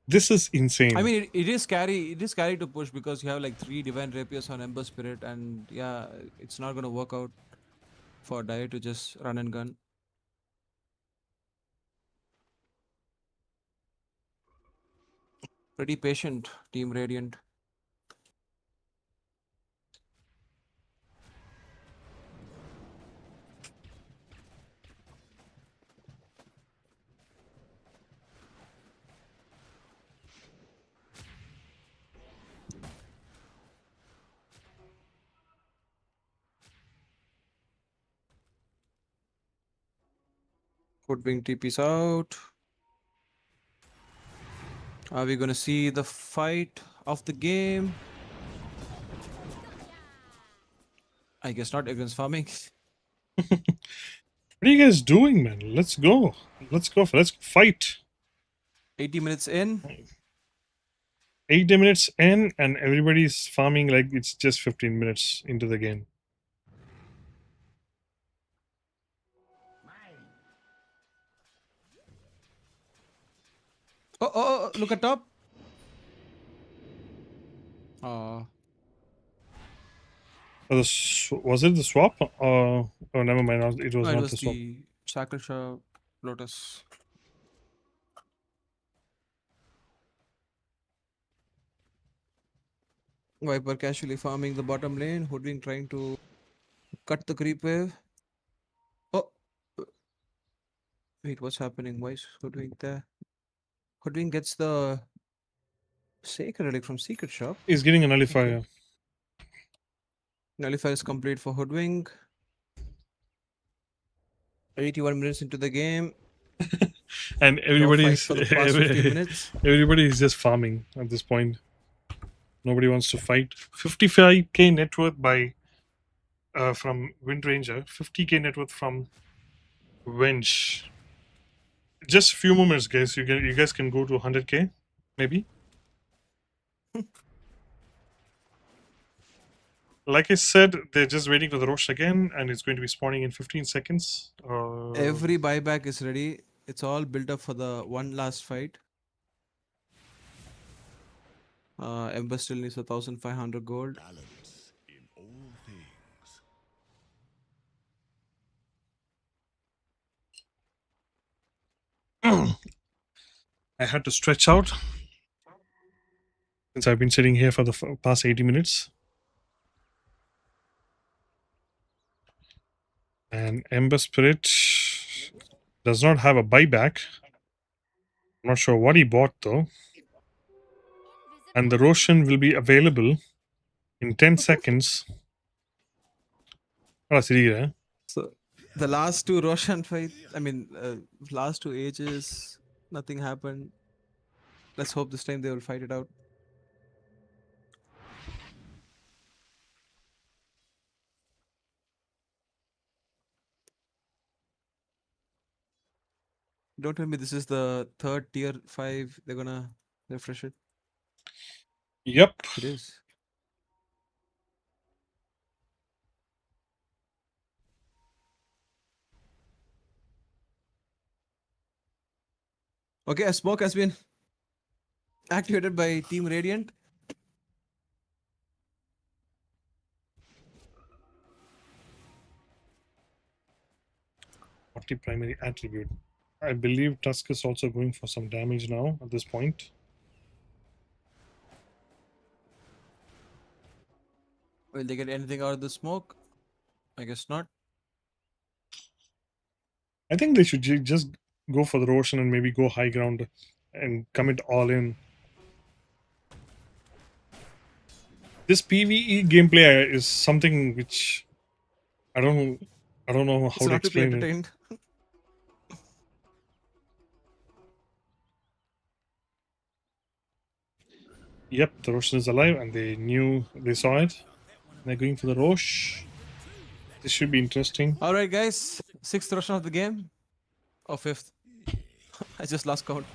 This is insane. I mean, it is scary. It is scary to push because you have like 3 divine rapiers on Ember Spirit, and yeah, it's not gonna work out for Dire to just run and gun. Pretty patient, Team Radiant. Hoodwink TP's out. Are we gonna see the fight of the game? I guess not. Everyone's farming. What are you guys doing, man? Let's go. Let's fight. 80 minutes in. 80 minutes in, and everybody's farming like it's just 15 minutes into the game. Oh, look at top. Was it the swap? Oh, never mind. It was No, it not was the swap. the Sacrifice Lotus. Viper casually farming the bottom lane. Hoodwink trying to cut the creep wave. Oh, wait, what's happening? Why is Hoodwink there? Hoodwink gets the Sacred Relic from Secret Shop. He's getting a nullifier. Okay. Nullifier is complete for Hoodwink. 81 minutes into the game. And everybody's for the past 15 minutes. Everybody is just farming at this point. Nobody wants to fight. 55k net worth by from Wind Ranger. 50k net worth from Wench. Just a few moments, guys. You guys can go to 100k, maybe. Like I said, they're just waiting for the Rosh again, and it's going to be spawning in 15 seconds. Every buyback is ready. It's all built up for the one last fight. Ember still needs 1,500 gold. Balance in all things. I had to stretch out. since I've been sitting here for the past 80 minutes. And Ember Spirit does not have a buyback. I'm not sure what he bought though. And the Roshan will be available in 10 seconds. So the last two Roshan fight, last two ages, nothing happened. Let's hope this time they will fight it out. Don't tell me this is the third tier 5. They're gonna refresh it. Yep. It is. Okay, a smoke has been activated by Team Radiant. Multi-primary attribute. I believe Tusk is also going for some damage now at this point. Will they get anything out of the smoke? I guess not. I think they should just go for the Roshan and maybe go high ground and commit all in. This PvE gameplay is something which I don't know how It's to not to be explain it. entertained. Yep, the Roshan is alive and they saw it. They're going for the Rosh. This should be interesting. All right, guys. 6th Roshan of the game. Or 5th. I just lost count.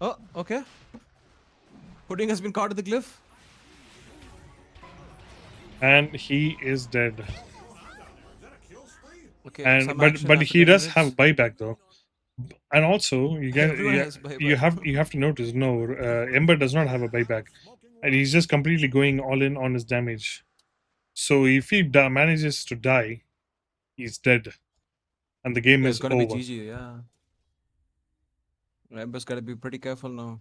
Oh, okay. Pudding has been caught at the cliff. And he is dead. Okay, And some but action but after he 10 does minutes. have buyback though. And also you get Everyone has buyback. you have to notice Ember does not have a buyback, and he's just completely going all in on his damage. So if he manages to die, he's dead, and the game Yeah, is it's gonna over. be GG, yeah. Ember's gotta be pretty careful now.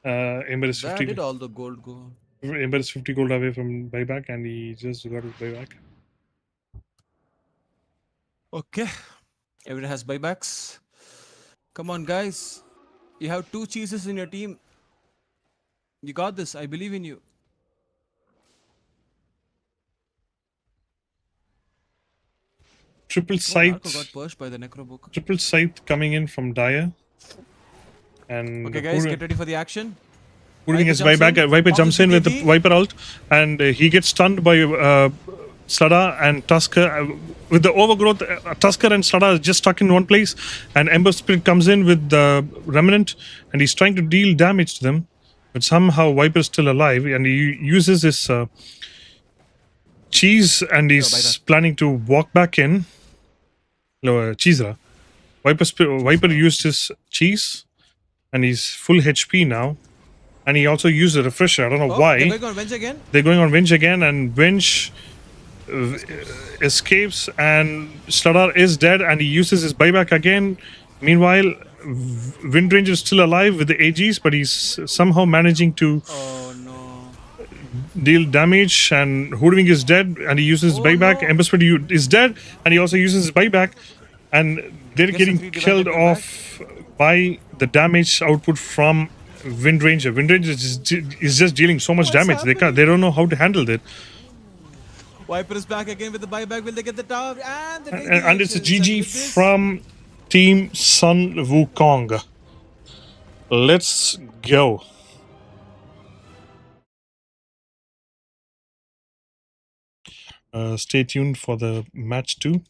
Ember is Where 50. did all the gold go? Ember is 50 gold away from buyback, and he just got his buyback. Okay. Everyone has buybacks. Come on, guys. You have 2 cheeses in your team. You got this. I believe in you. Triple Oh, Narco got Scythe, pushed by the Necro book. triple Scythe coming in from Dire, and Okay, guys, get ready for the action. putting his jumps buyback. in, Viper pops jumps his in with the BKB. Viper ult, and he gets stunned by Slada and Tusker. With the overgrowth, Tusker and Slada are just stuck in one place, and Ember Spirit comes in with the Remnant, and he's trying to deal damage to them, but somehow Viper is still alive, and he uses his cheese, and he's planning to walk back in. No, Cheesera. Viper used his cheese, and he's full HP now. And he also used a refresher. I don't know why. They're going on Venge again. They're going on Venge again, and Venge escapes, and Sladar is dead, and he uses his buyback again. Meanwhile, Windranger is still alive with the AGs, but he's somehow managing to Oh no. deal damage, and Hoodwink is dead, and he uses his buyback. no. Ember Spirit is dead, and he also uses his buyback, and they're Guess the getting 3 divide killed will back. off by the damage output from Windranger. Windranger is just dealing so much What's damage. happening? They don't know how to handle it. Viper is back again with the buyback. Will they get the tower? And the And it's a radiations. And GG with this, from Team Sun Wukong. Let's go. Stay tuned for the match 2.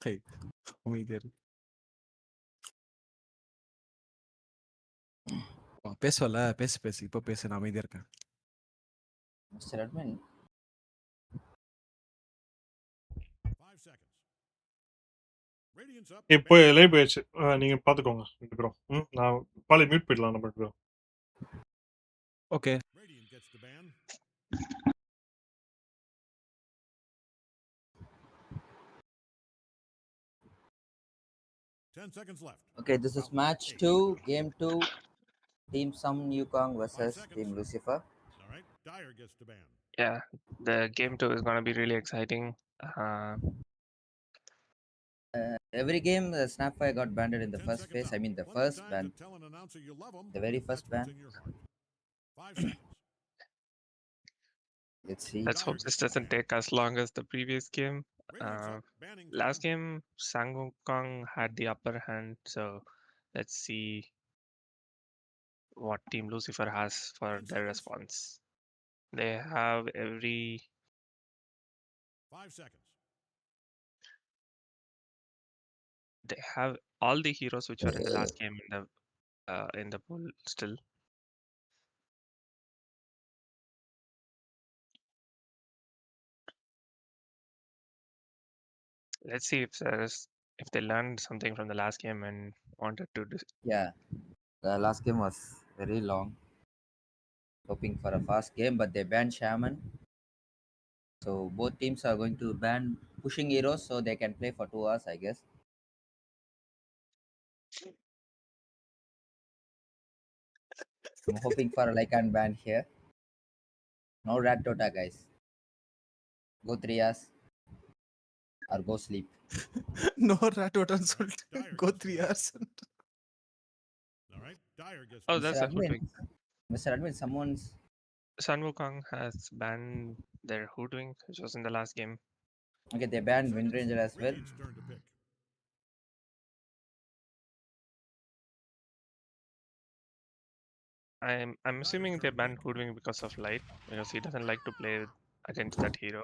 Hey, அமைதியா இரு. பேசுவல பேசு இப்போ பேசு, நான் அமைதியா இருக்கேன். Mr. Admin, 5 seconds. Radiance up. இப்போ live போயிடுச்சு. நீங்க பாத்துக்கோங்க 2 பேரும். நான் பாலை மியூட் போயிடலாம் நம்ம 2 பேரும். Okay. Radiant gets the ban. Ten seconds left. okay, this is match 2, game 2. Team Some Wukong 5 versus seconds. Team Lucifer. All right. Dyer gets the ban. Yeah, the game 2 is going to be really exciting. Every game, Snapfire got banned in the 10 first seconds phase. out. I mean, the Plenty of first time ban. to tell an announcer you love 'em. The very That's first what's ban. in your heart. 5 seconds. Let's see. Let's hope this doesn't take as long as the previous game. Radiant's up. Banning Last time. game, Sang Wukong had the upper hand, so let's see what Team Lucifer has for 10 their seconds. response. They have 5 seconds. they have all the heroes which were in the last game in the pool still. Let's see if they learned something from the last game and wanted to do. Yeah, the last game was very long. Hoping for a fast game, but they banned Shaman. So both teams are going to ban pushing heroes so they can play for 2 hours, I guess. I'm hoping for a Lycan ban here. No Rat Tota, guys. Go 3 hours or go sleep. No rat ஓட்டன்னு சொல்லிட்டு go 3 hours. All right. Dyer gets Oh, the that's Mr. a Admin, hoodwink. Mr. Admin, someone's Sun Wukong has banned their hoodwink, which was in the last game. okay. They banned Wind Ranger as well. Radiant's turn to pick. I'm assuming they banned hoodwink because of light, because he doesn't like to play against that hero.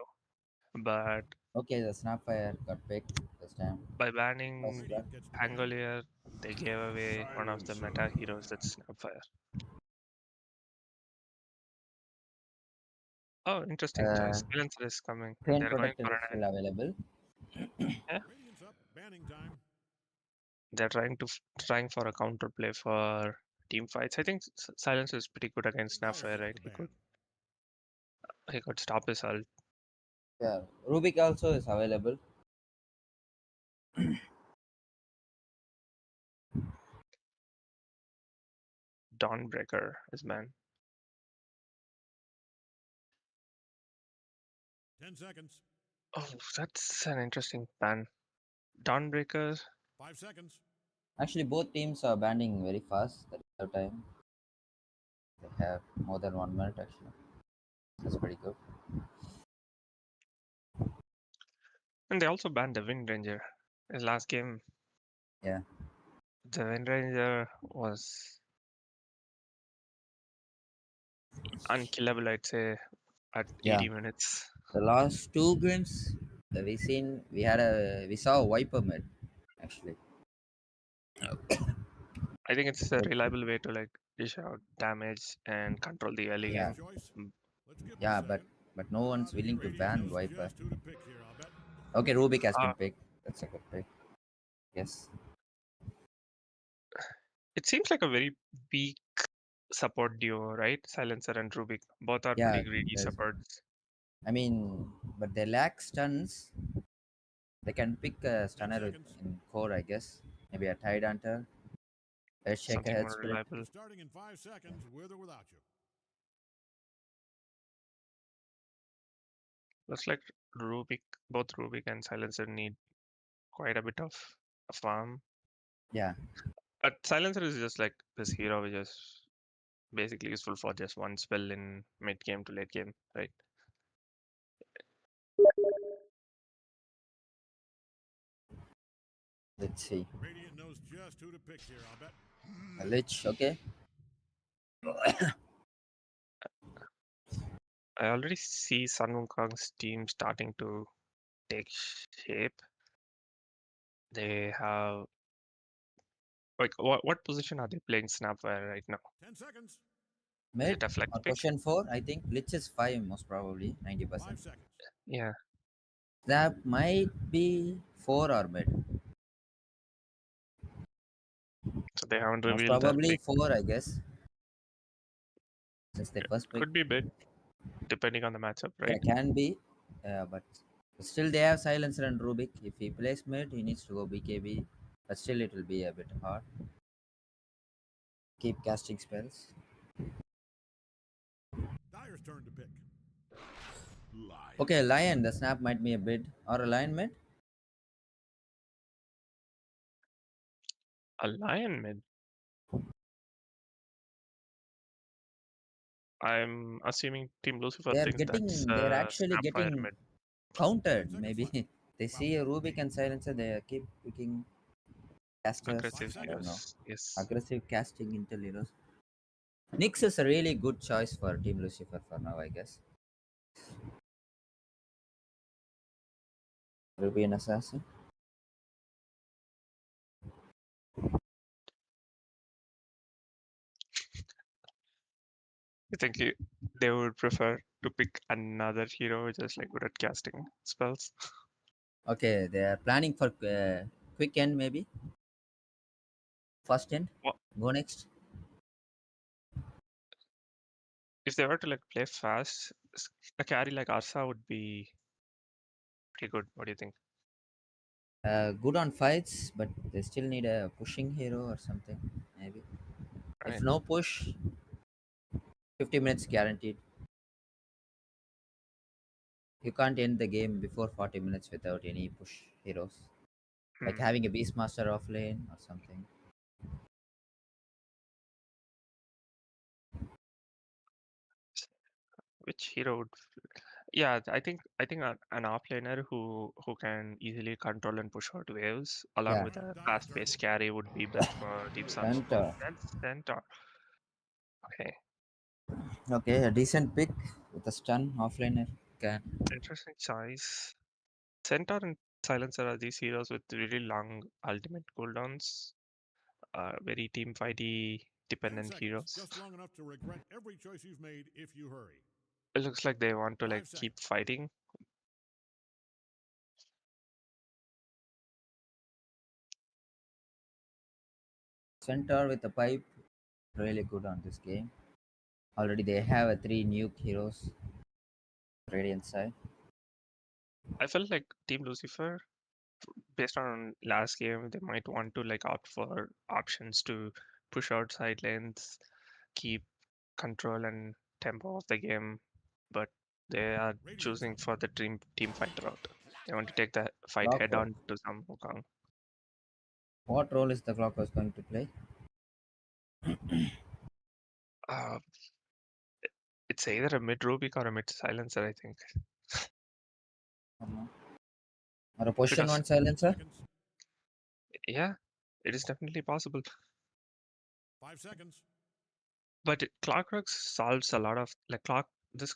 But Okay, the Snapfire got picked this time. by banning First ban. Radiant gets the ban. Pangolier, they gave away one of the meta heroes, that's Snapfire. Oh, interesting choice. Silencer is coming. Pain They're going Protector for is still available. Radiant's up. Banning time. they're trying for a counter play for team fights. I think Silencer is pretty good against Dyer Snapfire, gets right? the ban. He could stop his ult. Yeah, Rubik also is available. Dawnbreaker is banned. 10 seconds. Oh, that's an interesting ban. Dawnbreaker. 5 seconds. Actually, both teams are banning very fast. At the time, they have more than 1 minute. Actually, that's pretty good. And they also banned the Wind Ranger. His last game, Yeah, the Wind Ranger was unkillable, I'd say, at Yeah. 80 minutes. the last 2 games that we saw a wiper mid actually. I think it's a reliable way to like dish out damage and control the early Yeah. game. Choice. Let's give Yeah, it a second. but no one's willing to Radiant ban knows wiper. just who to pick here, I'll bet. Okay, Rubik has been Ah. picked. That's a good pick. Yes. It seems like a very weak support duo, right? Silencer and Rubik. Both are Yeah, pretty greedy there's- supports. I mean, but they lack stuns. They can pick a stunner seconds. in core, I guess. Maybe a Tide Hunter, Earthshaker, Something Head more Spirit. reliable. Starting in 5 seconds, with or without you. Looks like both Rubik and Silencer need quite a bit of farm. Yeah, But Silencer is just like this hero which is basically useful for just one spell in mid game to late game, right? let's see. Radiant knows just who to pick here, I'll bet. A Lich, okay. I already see Sun Wukong's team starting to take shape. They have like what position are they playing Snapwire right now? 10 seconds. Is Mid it a flex or pick? question 4, I think Lich is 5 most probably, 5 90%. seconds. Yeah. That might be 4 or mid. So they haven't Most revealed their probably pick. 4, I guess. Since the first pick. Could be bid, depending on the matchup, Yeah, right? can be. But still they have Silencer and Rubik. If he plays mid, he needs to go BKB. But still it will be a bit hard. Keep casting spells. Dyer's turn to pick. Lion. Okay, Lion. The snap might be a bid. Or a Lion mid. A Lion mid. I'm assuming Team Lucifer thinks that's They're actually Snapfire getting mid. countered. 10 seconds Maybe left. they see a Rubik and Silencer. They keep picking casters. Aggressive 5 I don't know. heroes. Yes. Aggressive casting Intel heroes. Nyx is a really good choice for Team Lucifer for now, I guess. Will be an assassin. I think they would prefer to pick another hero which is like good at casting spells. Okay, they are planning for quick end maybe. First end. Well, Go next. if they were to like play fast, a carry like Arsa would be pretty good. What do you think? Good on fights, but they still need a pushing hero or something. Maybe. If Right. no push, 50 minutes guaranteed. You can't end the game before 40 minutes without any push heroes. Like Hmm. having a Beastmaster off lane or something. Which hero would? Yeah, I think an offlaner who can easily control and push out waves along Yeah. with a Dyer's turn fast-paced carry would be best for Team Suns. Oh, Centaur. that's Centaur. Okay, Okay, a decent pick with a stun offlaner. Can. interesting choice. Centaur and Silencer are these heroes with really long ultimate cooldowns. Very team fighty 10 dependent seconds. heroes. Just long enough to regret every choice you've made if you hurry. It looks like they want to like 5 keep seconds. fighting. Centaur with a pipe. Really good on this game. Already they have a 3 nuke heroes. Radiant side. I felt like Team Lucifer, based on last game, they might want to like opt for options to push out side lanes, keep control and tempo of the game, but they are Radiant's choosing up. for the team fight route. They want to take the fight head Clockwork. on to some wukong. What role is the Clockwork going to play? Uh, it's either a mid Rubik or a mid silencer, I think, Or a potion because 1 10 silencer? seconds. yeah, it is definitely possible. 5 seconds. But Clockwork solves a lot of like this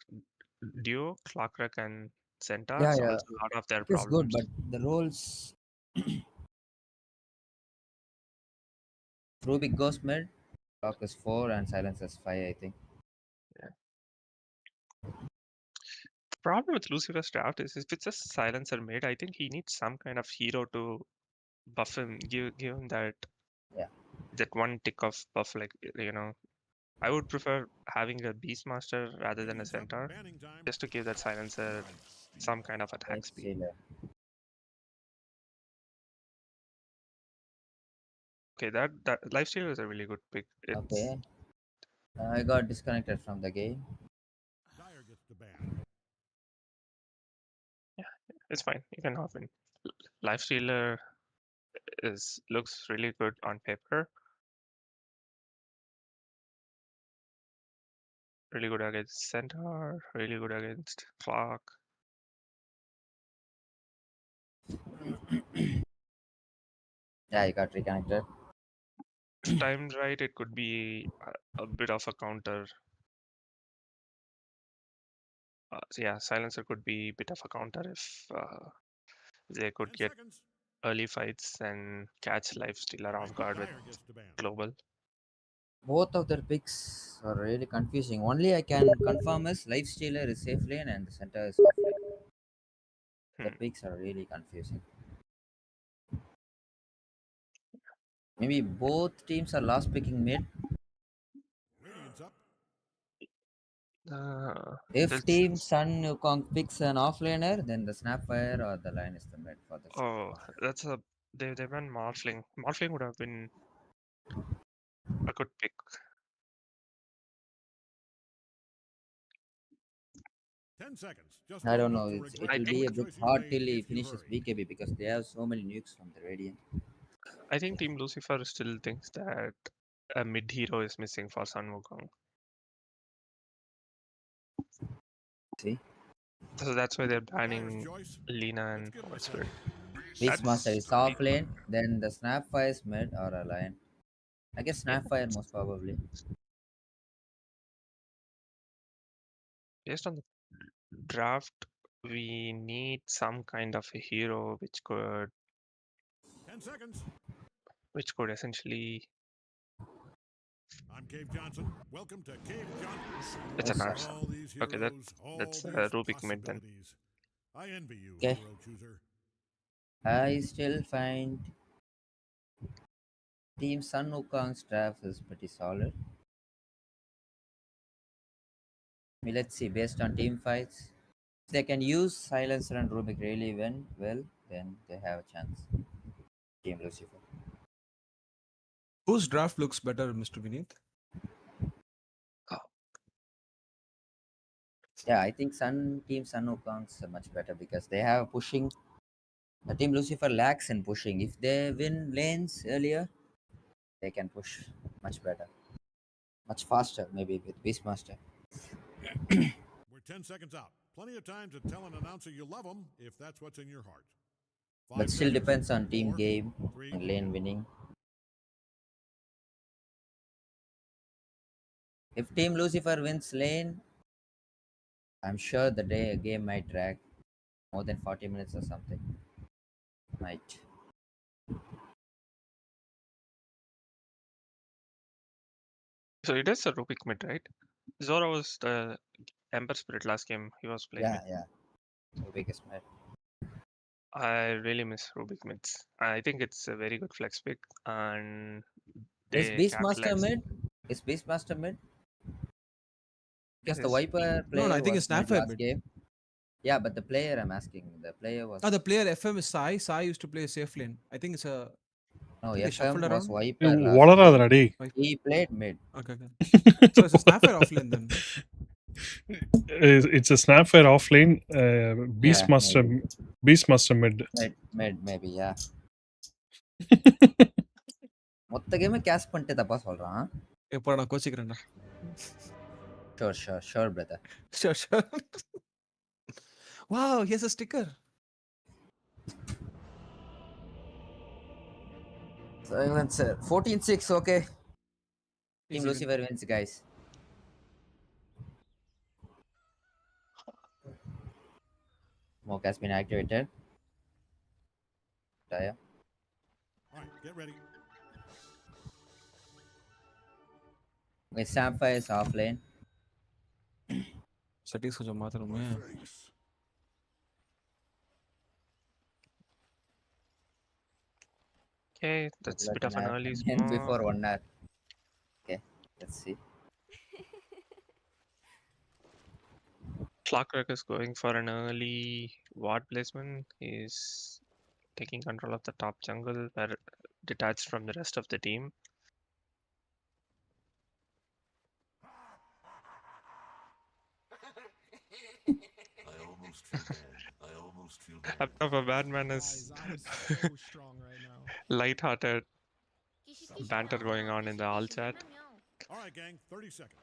duo Clockwork and Centaur Yeah, yeah. solves a lot of their It is good, problems. but the roles Rubik goes mid, Clock is 4 and silence is 5, I think. Yeah. The problem with Lucifer's draft is if it's a silencer mid, I think he needs some kind of hero to buff him, give him Yeah. that one tick of buff. Like I would prefer having a Beastmaster rather than a Radiant's up. Centaur, Banning time. just to give that silencer some kind of attack Right, speed. Sheila. Okay, that lifesteal is a really good pick. It's Okay. I got disconnected from the game. Dyer gets the ban. yeah, it's fine. You can hop in. Lifestealer looks really good on paper. Really good against Centaur. Really good against Clock. Yeah, I got reconnected. If timed right, it could be a bit of a counter. So yeah, silencer could be a bit of a counter if they could 10 get seconds. early fights and catch Lifestealer off guard with Dire gets to ban. global. Both of their picks are really confusing. Only I can confirm is Lifestealer is safe lane and the center is off lane. The Hmm. picks are really confusing. Maybe both teams are last picking mid. Radiant's up. If That's Team Sun Wukong picks an offlaner, then the Snapfire or the line is the mid for the oh, that's a they went Morphling. Morphling would have been a good pick. 10 seconds. Just I long don't know. enough to It regret I will the be think a poor bit choice you hard made till he if you finishes hurry. BKB because they have so many nukes from the Radiant. I think Team Lucifer still thinks that a mid hero is missing for Sun Wukong. See, So that's why they're Dire's banning choice. Lina Let's and give him a White second. Spirit. Beastmaster That's is off lane, then the Snapfire is mid or a line. I guess yeah. Snapfire most probably. Based on the draft, we need some kind of a hero which 10 seconds. essentially I'm Cave Johnson. Welcome to Cave Johnson. it's a Yes, sir. nurse. All these Okay, heroes, all that's these Rubik mid then. possibilities. I envy you, Okay. hero chooser. I still find Team Sun Wukong's draft is pretty solid. Let's see, based on team fights, if they can use Silencer and Rubik really well, then they have a chance. Team Lucifer. Whose draft looks better, Mr. Vineet? Yeah, I think Team Sun Wukong's much better because they have pushing. The Team Lucifer lacks in pushing. If they win lanes earlier, they can push much better, much faster, maybe with Beastmaster. We're 10 seconds out. Plenty of time to tell an announcer you love them if that's what's in your heart. But 5 still seconds. depends on team 4, game 3. and lane winning. If Team Lucifer wins lane, I'm sure the game might drag more than 40 minutes or something. Might. So it is a Rubik mid, right? Zora was the Ember Spirit last game. He was playing Yeah, mid. yeah. The biggest match. I really miss Rubik mids. I think it's a very good flex pick, and Is they Beastmaster capitalize. mid? Is Beastmaster mid? Because the Is Viper No, I player think it's was mid Snapfire last mid. game. Yeah, but the player I'm asking, the player was Oh, the player FM is Sai. Sai used to play safe lane. I think it's a. no I think they FM shuffled was around. Viper last What game. are they? He played mid. Okay, okay. So it's a Snapfire off lane then. It's a Snapfire off lane, Yeah, maybe. Beastmaster mid. Mid maybe, yeah. மொத்த கேமே cash பண்ணிட்டு தப்பா சொல்றான். எப்போ நான் கோச்சிக்கிறேன்டா. Sure brother. Sure. Wow, he has a sticker. Silencer. 14-6, okay. Team Easy win. Lucifer wins, guys. Smoke has been activated. Tire. All right, get ready. Okay, Sapphire is off lane. Settings கொஞ்சம் மாத்தணுமே. Okay, that's a bit of an early End smoke. before 1 hour. Okay, let's see. Clockwork is going for an early ward placement. He's taking control of the top jungle, where detached from the rest of the team. A bit of a bad man is I'm so strong right now. light-hearted banter going on in the all chat. All right, gang, 30 seconds.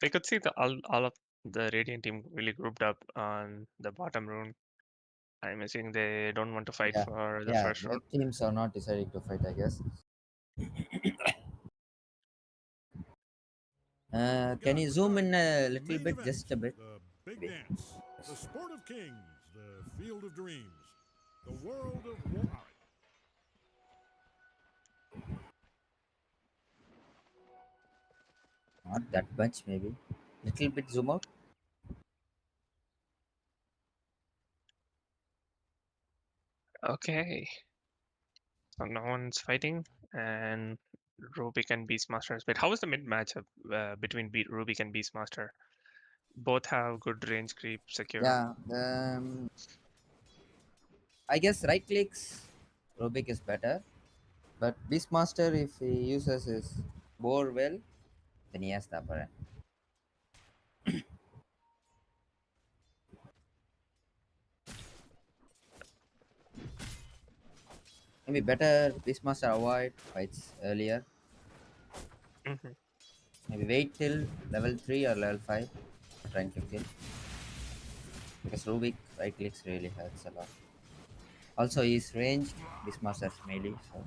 We could see the all of the Radiant team really grouped up on the bottom rune. I'm assuming they don't want to fight Yeah, for the yeah, first rune. both teams are not deciding to fight, I guess. Can you zoom in a The little main bit, event, just a bit? the big Maybe. dance, the sport of kings, the field of dreams, the world of war. All right. Not that much, maybe. Little bit zoom out. Okay. So no one's fighting, and Rubik and Beastmaster is bit. How was the mid matchup between Rubik and Beastmaster? Both have good range creep secure. Yeah. I guess right clicks, Rubik is better. But Beastmaster, if he uses his boar well, then he has the upper hand. Maybe better Beastmaster avoid fights earlier. Mhm. Maybe wait till level 3 or level 5 trying to kill. Because Rubik right clicks really hurts a lot. Also, he's ranged. Beastmaster's melee. So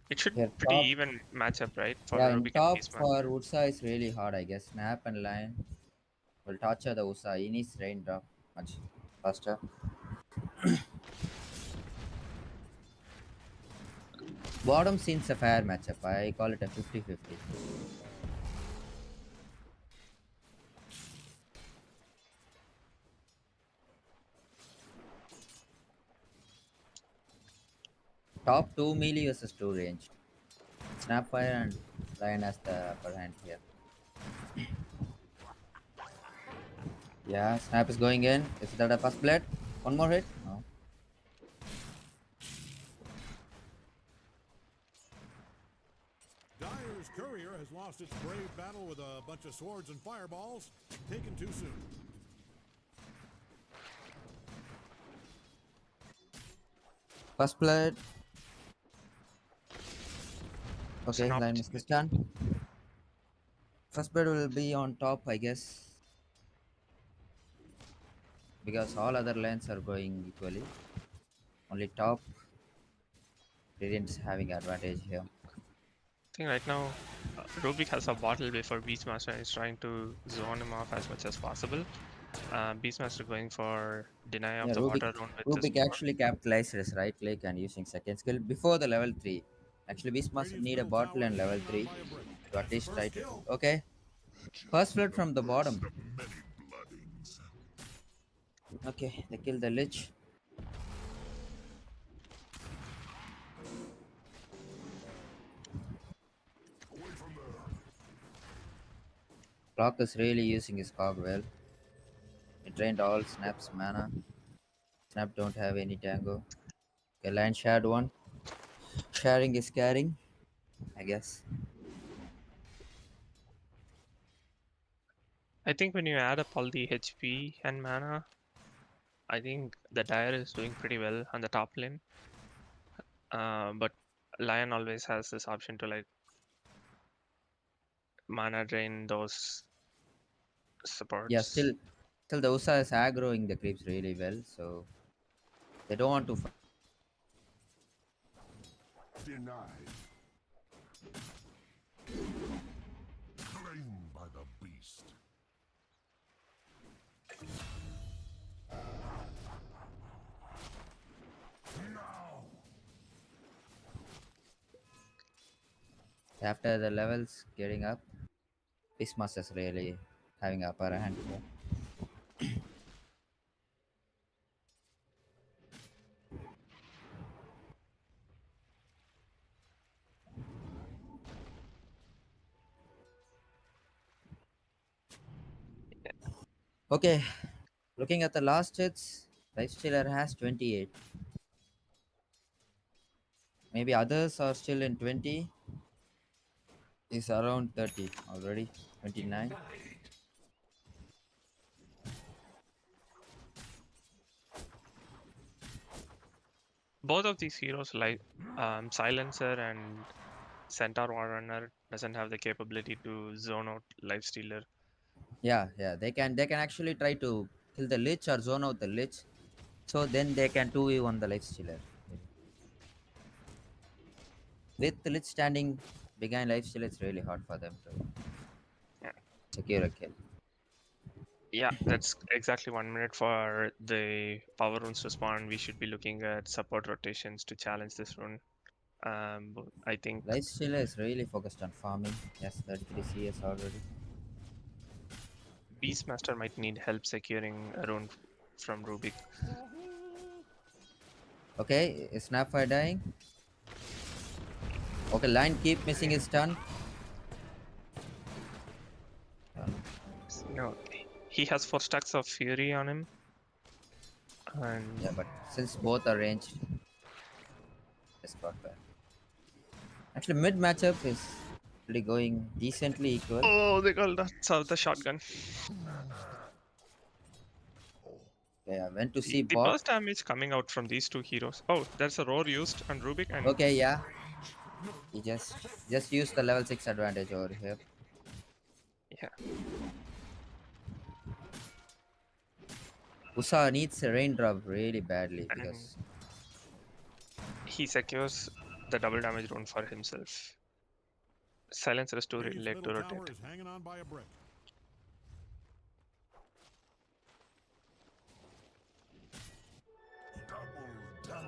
It should here pretty top. even matchup, right, for Yeah, in Rubik and top for Beastmaster. Ursa is really hard, I guess. Snap and Lion will torture the Ursa. He needs raindrop much faster. Bottom seems a fair matchup. I call it a 50-50. Top 2 melee versus 2 ranged. Snapfire and Lion has the upper hand here. Yeah, Snap is going in. Is that a first blood? One more hit? No. Dyer's courier has lost its brave battle with a bunch of swords and fireballs, taken too soon. First blood. Okay, Snap. Lion is done. First blood will be on top, I guess. Because all other lanes are going equally. Only top Radiant's having advantage here. I think right now Rubik has a bottle before Beastmaster and is trying to zone him off as much as possible. Beastmaster going for deny of Yeah, the water rune with this. Rubik actually capitalized his right click and using second skill before the level 3. Actually, Beastmaster Radiant's need a middle bottle tower and is level hanging on 3 by a brick. to at That's the least try first to. kill. Okay, first blood from the bottom. Okay, they kill the Lich. Clock is really using his cog well. It drained all Snap's mana. Snap don't have any tango. Okay, Lion shared one. Sharing is caring, I guess. I think when you add up all the HP and mana, I think the Dire is doing pretty well on the top lane. But Lion always has this option to like mana drain those Yeah, supports. still the Usa is aggroing the creeps really well, so they don't want to fight. Denied. Claimed by the beast. Now. After the levels getting up, Beastmaster's really having upper hand here. Okay, looking at the last hits, Lifestealer has 28. Maybe others are still in 20. Is around 30 already. 29. Both of these heroes, like Silencer and Centaur Warrunner, doesn't have the capability to zone out Lifestealer. Yeah. They can actually try to kill the Lich or zone out the Lich. So then they can 2v1 the Lifestealer. with the Lich standing behind lifesteal, it's really hard for them to Yeah. secure a kill. Yeah, that's exactly 1 minute for the power runes to spawn. We should be looking at support rotations to challenge this rune. But I think Lifesteal is really focused on farming. Yes, 33 CS already. Beastmaster might need help securing a rune from Rubik. Okay, is Snapfire dying? Okay, line keep missing his stun. No, he has 4 stacks of fury on him. And Yeah, but since both are ranged, it's got bad. Actually, mid matchup is really going decently equal. oh, they got lots of the shotgun. Okay, I went to see The bot. burst damage coming out from these two heroes. Oh, there's a roar used on Rubik and Okay, yeah. He just used the level 6 advantage over here. yeah. Usa needs a raindrop really badly And because he secures the double damage rune for himself. Silencer is too Radiant's late to middle tower rotate. is hanging on by a brick.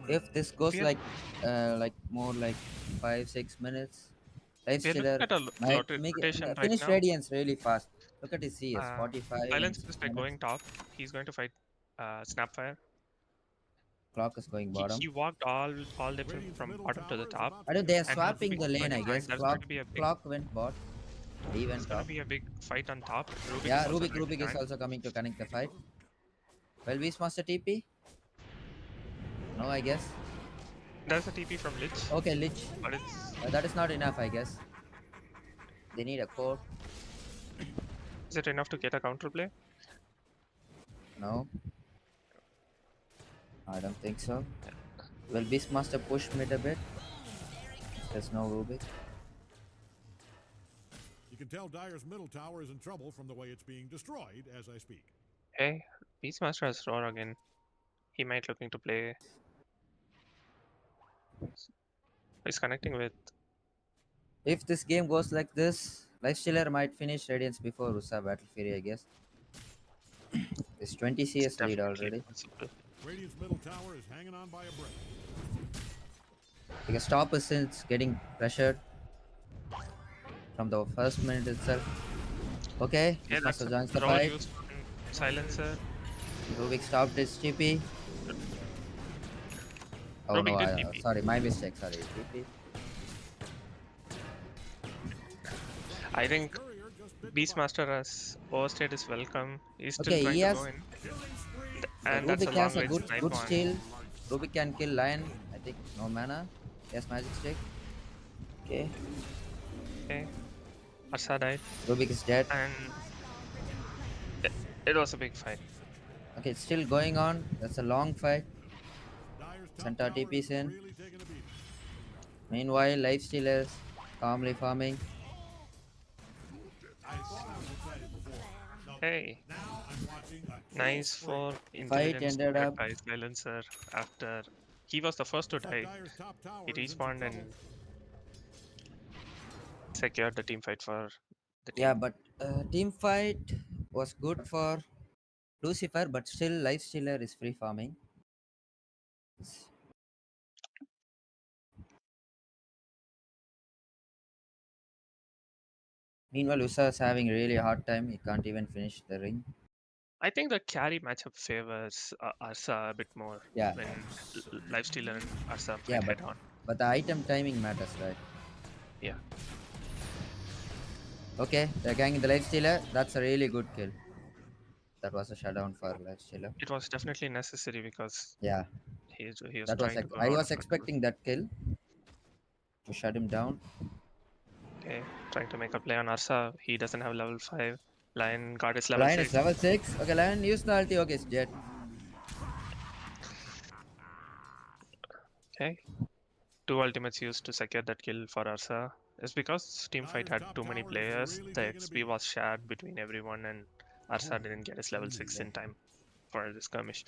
if this goes We are- like more like 5-6 minutes, We are looking Lifestealer at a might make it, rotation right finish now. Radiance really fast. Look at his CS, Uh, 45 in Silencer 6 is like minutes. going top. He's going to fight Snapfire. Clock is going bottom. He walked all the way Radiant's from middle bottom to the tower is top. about I to don't. be They are And swapping Rubik the is lane, going I behind. guess. There's Clock going to be a big. clock went bot. He went It's going top. to be a big fight on top. Rubik Yeah, is also Rubik going to Rubik is join. also coming to connect the fight. Well, Beastmaster TP? No, I guess. There's a TP from Lich, Okay, Lich. but it's That is not enough, I guess. They need a core. is it enough to get a counter play? No, I don't think so. Will Beastmaster push mid a bit? There's no Rubik. You can tell Dyer's middle tower is in trouble from the way it's being destroyed as I speak. Hey, Beastmaster has roar again. He might looking to play. He's connecting with. If this game goes like this, Lifestealer might finish Radiance before Rusa Battle Fury, I guess. It's 20 CS lead Definitely already. possible. Radiant's middle tower is hanging on by a brick. Because top is since getting pressured from the first minute itself. Okay, Yeah, that's Beastmaster a joins the roar fight. used on Silencer. Rubik stopped his TP. Oh Rubik no, did TP. sorry, my mistake. Sorry, TP. I think Courier just bit the Beastmaster has overstayed his welcome. He's still Okay, trying he to has. go in. And that's a Rubik long has a range good snipe good on. steal. Rubik can kill Lion. I think no mana. He has magic stick. Okay, Okay. Arsa died. Rubik is dead. And it was a big fight. Okay, it's still going on. That's a long fight. Dyer's top Centaur tower TP's is in. really taking a beating. Meanwhile, Lifestealers calmly farming. I thought I was excited before. No, Hey, now I'm watching a nice kill for spree. intelligence ended played up- by Silencer after he was the first to Looks like die. Dyer's top tower He is in some respawned trouble. and secured the team fight for the team. Yeah, but team fight was good for Lucifer, but still Lifestealer is free farming. Meanwhile, Usa is having really a hard time. He can't even finish the ring. I think the carry matchup favors Arsa a bit more Yeah, when Lifestealer and Arsa yeah, fight head on. but the item timing matters, right? Yeah. Okay, they're ganging the Lifestealer. That's a really good kill. That was a shutdown for Lifestealer. It was definitely necessary because Yeah, he was that was. trying to go I out was of control. expecting that kill to shut him down. Okay, trying to make a play on Arsa. He doesn't have level 5. Lion guard is level Lion 6. is level 6. Okay, Lion use the ulti. Okay, it's dead. Okay. 2 ultimates used to secure that kill for Arsa. It's because team fight had too many players. The XP was shared between everyone and Arsa didn't get his level 6 in time for the skirmish.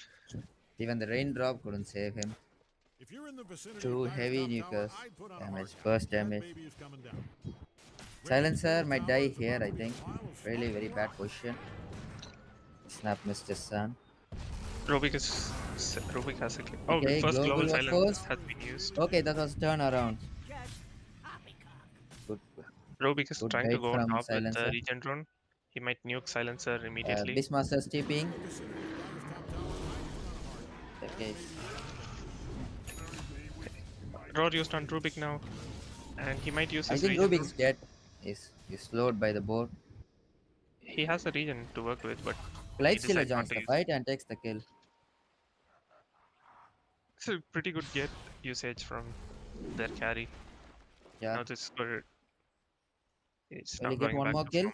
Even the raindrop couldn't save him. If you're in the vicinity Two of Dyer's heavy top tower, nukers. I'd put on a Damage. hard count. Burst That damage. baby is coming down. Silencer Radiant's might middle die tower is here, about I to be a think. pile of Really very smoking bad rocks. position. Snap missed his son. Rubik has a kill. Oh, Okay, first global global was silence forced. has been used. Okay, that was turnaround. Good, Rubik is good trying to bait go on from top with the Silencer. regen drone. He might nuke silencer immediately. Beastmaster steeping. In the vicinity of Dyer's top tower, I'd put on a hard Okay. Roar used on Rubik now, and he might use I his think regen Rubik's drone. dead. Is slowed by the board. He has a regen to work with, but he Lightstealer decides not joins to the use. fight and takes the kill. It's a pretty good get usage from their carry. Yeah. Now this bird is Will now he get going one back more to kill? farm.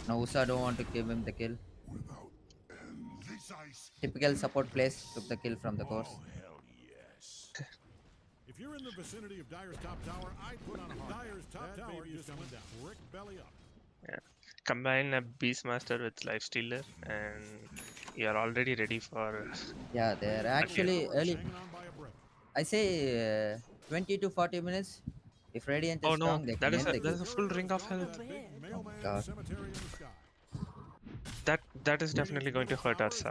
No, Usa don't want to give him the kill. Without end, this ice. Typical support plays took the kill from the course. Oh, hell yes. If you're in the vicinity of Dyer's top tower, I'd put on a hard. Dyer's top tower is coming down. Brick belly up. Combine a Beastmaster with Lifestealer, and you're already ready for. Yeah, they're Again. actually Tower is early. hanging on by a brick. I say 20 to 40 minutes. If Radiant is Oh no, strong, they can end the that game. is a full ring of health. God. Cemetery in the sky. That is definitely going to hurt us.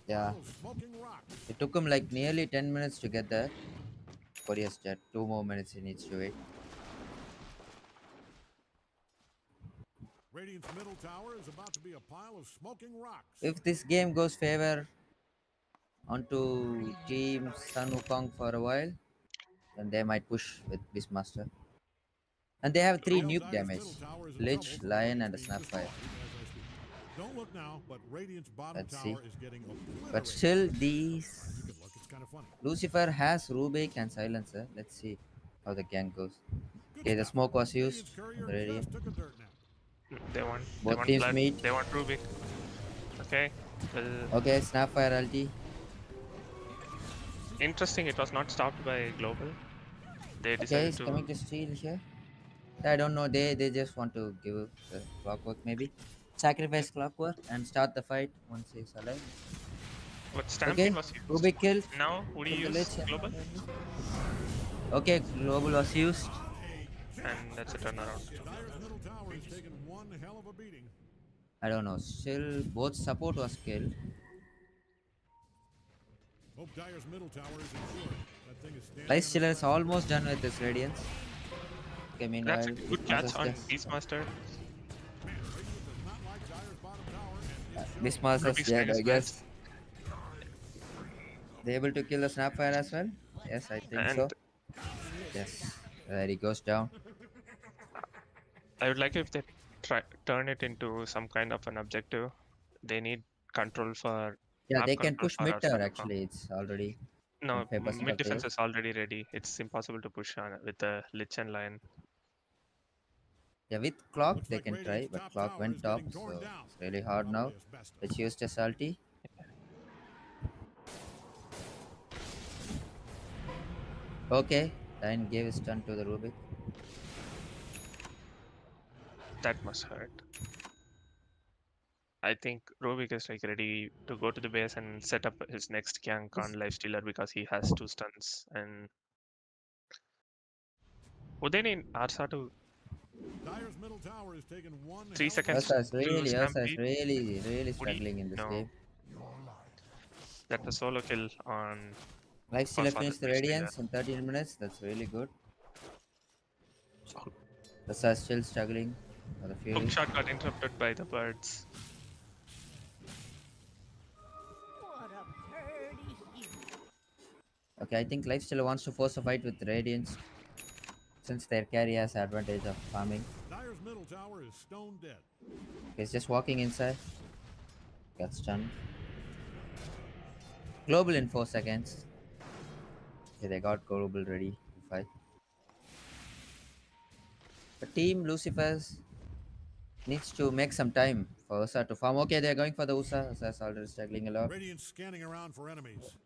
Yeah. It took him like nearly 10 minutes to get there. But yes, Jet, 2 more minutes he needs to wait. Radiant's middle tower is about to be a pile of smoking rocks. If this game goes favor onto Team Sun Wukong for a while, then they might push with Beastmaster. And they have 3 Well, nuke Dyer's damage. middle tower is in Lich, trouble for Lion and a Radiant's being Snapfire. destroyed as I speak. Don't look now, but Radiant's bottom Let's tower see. is getting obliterated. But still, You these can look, it's kind of funny. Lucifer has Rubik and Silencer. Let's see how the gang goes. Good Okay, the stuff. smoke was Radiant's used. courier The Radiant. just took a dirt nap. They want Both teams blood. meet. They want Rubik. Okay. Well, Okay, Snapfire ulti. interesting. It was not stopped by global. They Okay, decided he's to. coming to steal here. I don't know. They just want to give the clockwork maybe. Sacrifice clockwork and start the fight once he's alive. But Stampede Okay, was used. Rubik killed. Now would he Kill the use Lich. global? Okay, global was used. And that's a turnaround. Dyer's middle tower is taking one hell of a beating. I don't know. Still, both support was killed. Hope Dyer's middle tower is insured. That thing is standing. Lifestealer is almost done with his radiance. Okay, meanwhile, That's a good catch on Beastmaster's Beastmaster. Radiant does not like Dyer's bottom tower, and it shows. Beastmaster's Rubik's dead, minus I guess. They able to kill the Snapfire as well? Yes, I think so. And Yes, there he goes down. I would like if they turn it into some kind of an objective. They need control for. Yeah, map they can control push for mid our tower Sun Wukong. actually. It's already No, in favor mid of defense players. is already ready. It's impossible to push on with the Lich and Lion. Yeah, with clock Looks they like can try, Radiant's but top clock tower went is top, getting torn so down. it's really hard now. Probably asbestos. Let's use the salty. Okay, Lion gave his turn to the Rubik. That must hurt. I think Rubik is like ready to go to the base and set up his next gank on Lifestealer because he has 2 stuns. And would they need Arsa to Dyer's middle tower is taking one 3 hell of a seconds Ursa is to really Stampede? really struggling in this No. game. That's a solo kill on. Lifestealer for finished the Lifestealer. Radiance in 13 minutes. That's really good. Ursa is still struggling for the Fury. Hook shot got interrupted by the birds. Okay, I think Lifestealer wants to force a fight with Radiance since their carry has advantage of farming. Dyer's middle tower is stone dead. Okay, he's just walking inside. Got stunned. Global in 4 seconds. Okay, they got global ready to fight. The team Lucifer's needs to make some time for Ursa to farm. Okay, they're going for the Ursa. Ursa's already struggling a lot. Radiant scanning around for enemies.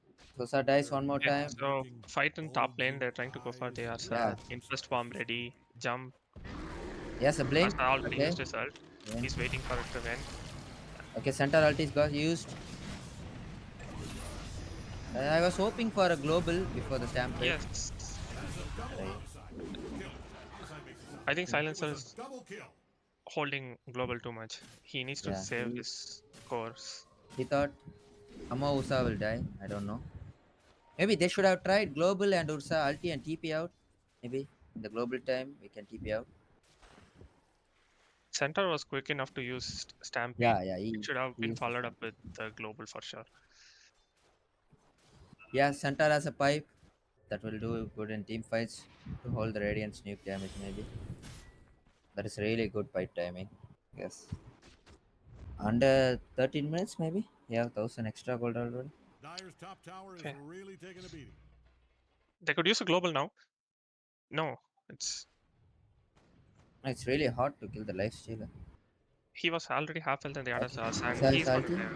Ursa dies one more Yeah, time. so fight in top lane. They're trying to go for the Arsa. Yeah. Infest bomb ready. Jump. Yes, a blink. Arsa already Okay. used his ult. Yeah. He's waiting for it to end. Okay, center ultis got used. I was hoping for a global before the stampede. Yes, Right. I think Silencer It was is a double kill. holding global too much. He needs to Yeah. save his cores. He thought Amma Ursa will die. I don't know. Maybe they should have tried global and Ursa ulti and TP out. Maybe in the global time we can TP out. Centaur was quick enough to use Stampede. Yeah, yeah. It should have He been used to followed up stamp. with the global for sure. Yeah, Centaur has a pipe that will do good in team fights to hold the Radiant's nuke damage. Maybe that is really good pipe timing. Yes. Under 13 minutes, maybe. Yeah, 1,000 extra gold already. Dyer's top tower is Okay. really taking a beating. They could use a global now. No, It's really hard to kill the life stealer. he was already half health in the other Okay. sauce, and Self he's gonna ulti. die.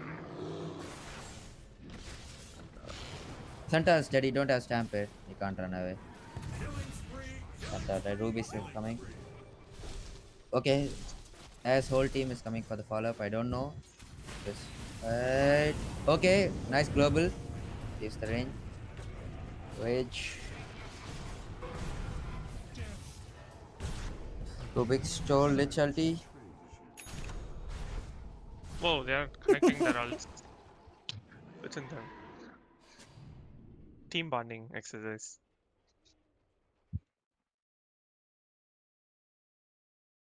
Centaur is steady. Don't have stampede. He can't run away. Killing spree. Centaur, right? Ruby is coming. Okay. As whole team is coming for the follow up. I don't know. Yes. Right. Okay. Nice global. Gives the range. Rage. Rubik's stole Lich ulti. Whoa, they are connecting their ults within them. Team bonding exercise.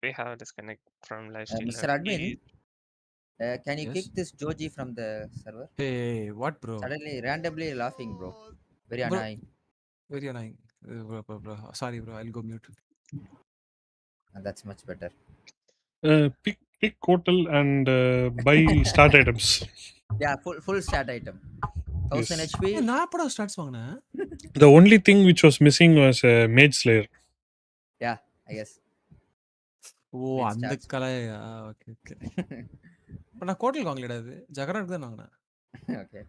We have a disconnect from Mr. lifestealer. Admin, can you Yes. kick this Joji from the server? Hey, what, bro? Suddenly, randomly laughing, bro. Very Bro. annoying. Very annoying. Bro. Sorry, bro. I'll go mute. And that's much better. Pick Kotal and buy start items. Yeah, full stat item. 1000 Yes. HP. நான் எப்படா starts வாங்கினேன் The only thing which was missing was Mage Slayer. Yeah, I guess. Oh Mid அந்த stats. கலையா okay okay இப்போ நான் கோட்டல் வாங்கலடா இது ஜகராக்கு தான் வாங்கினேன் Okay.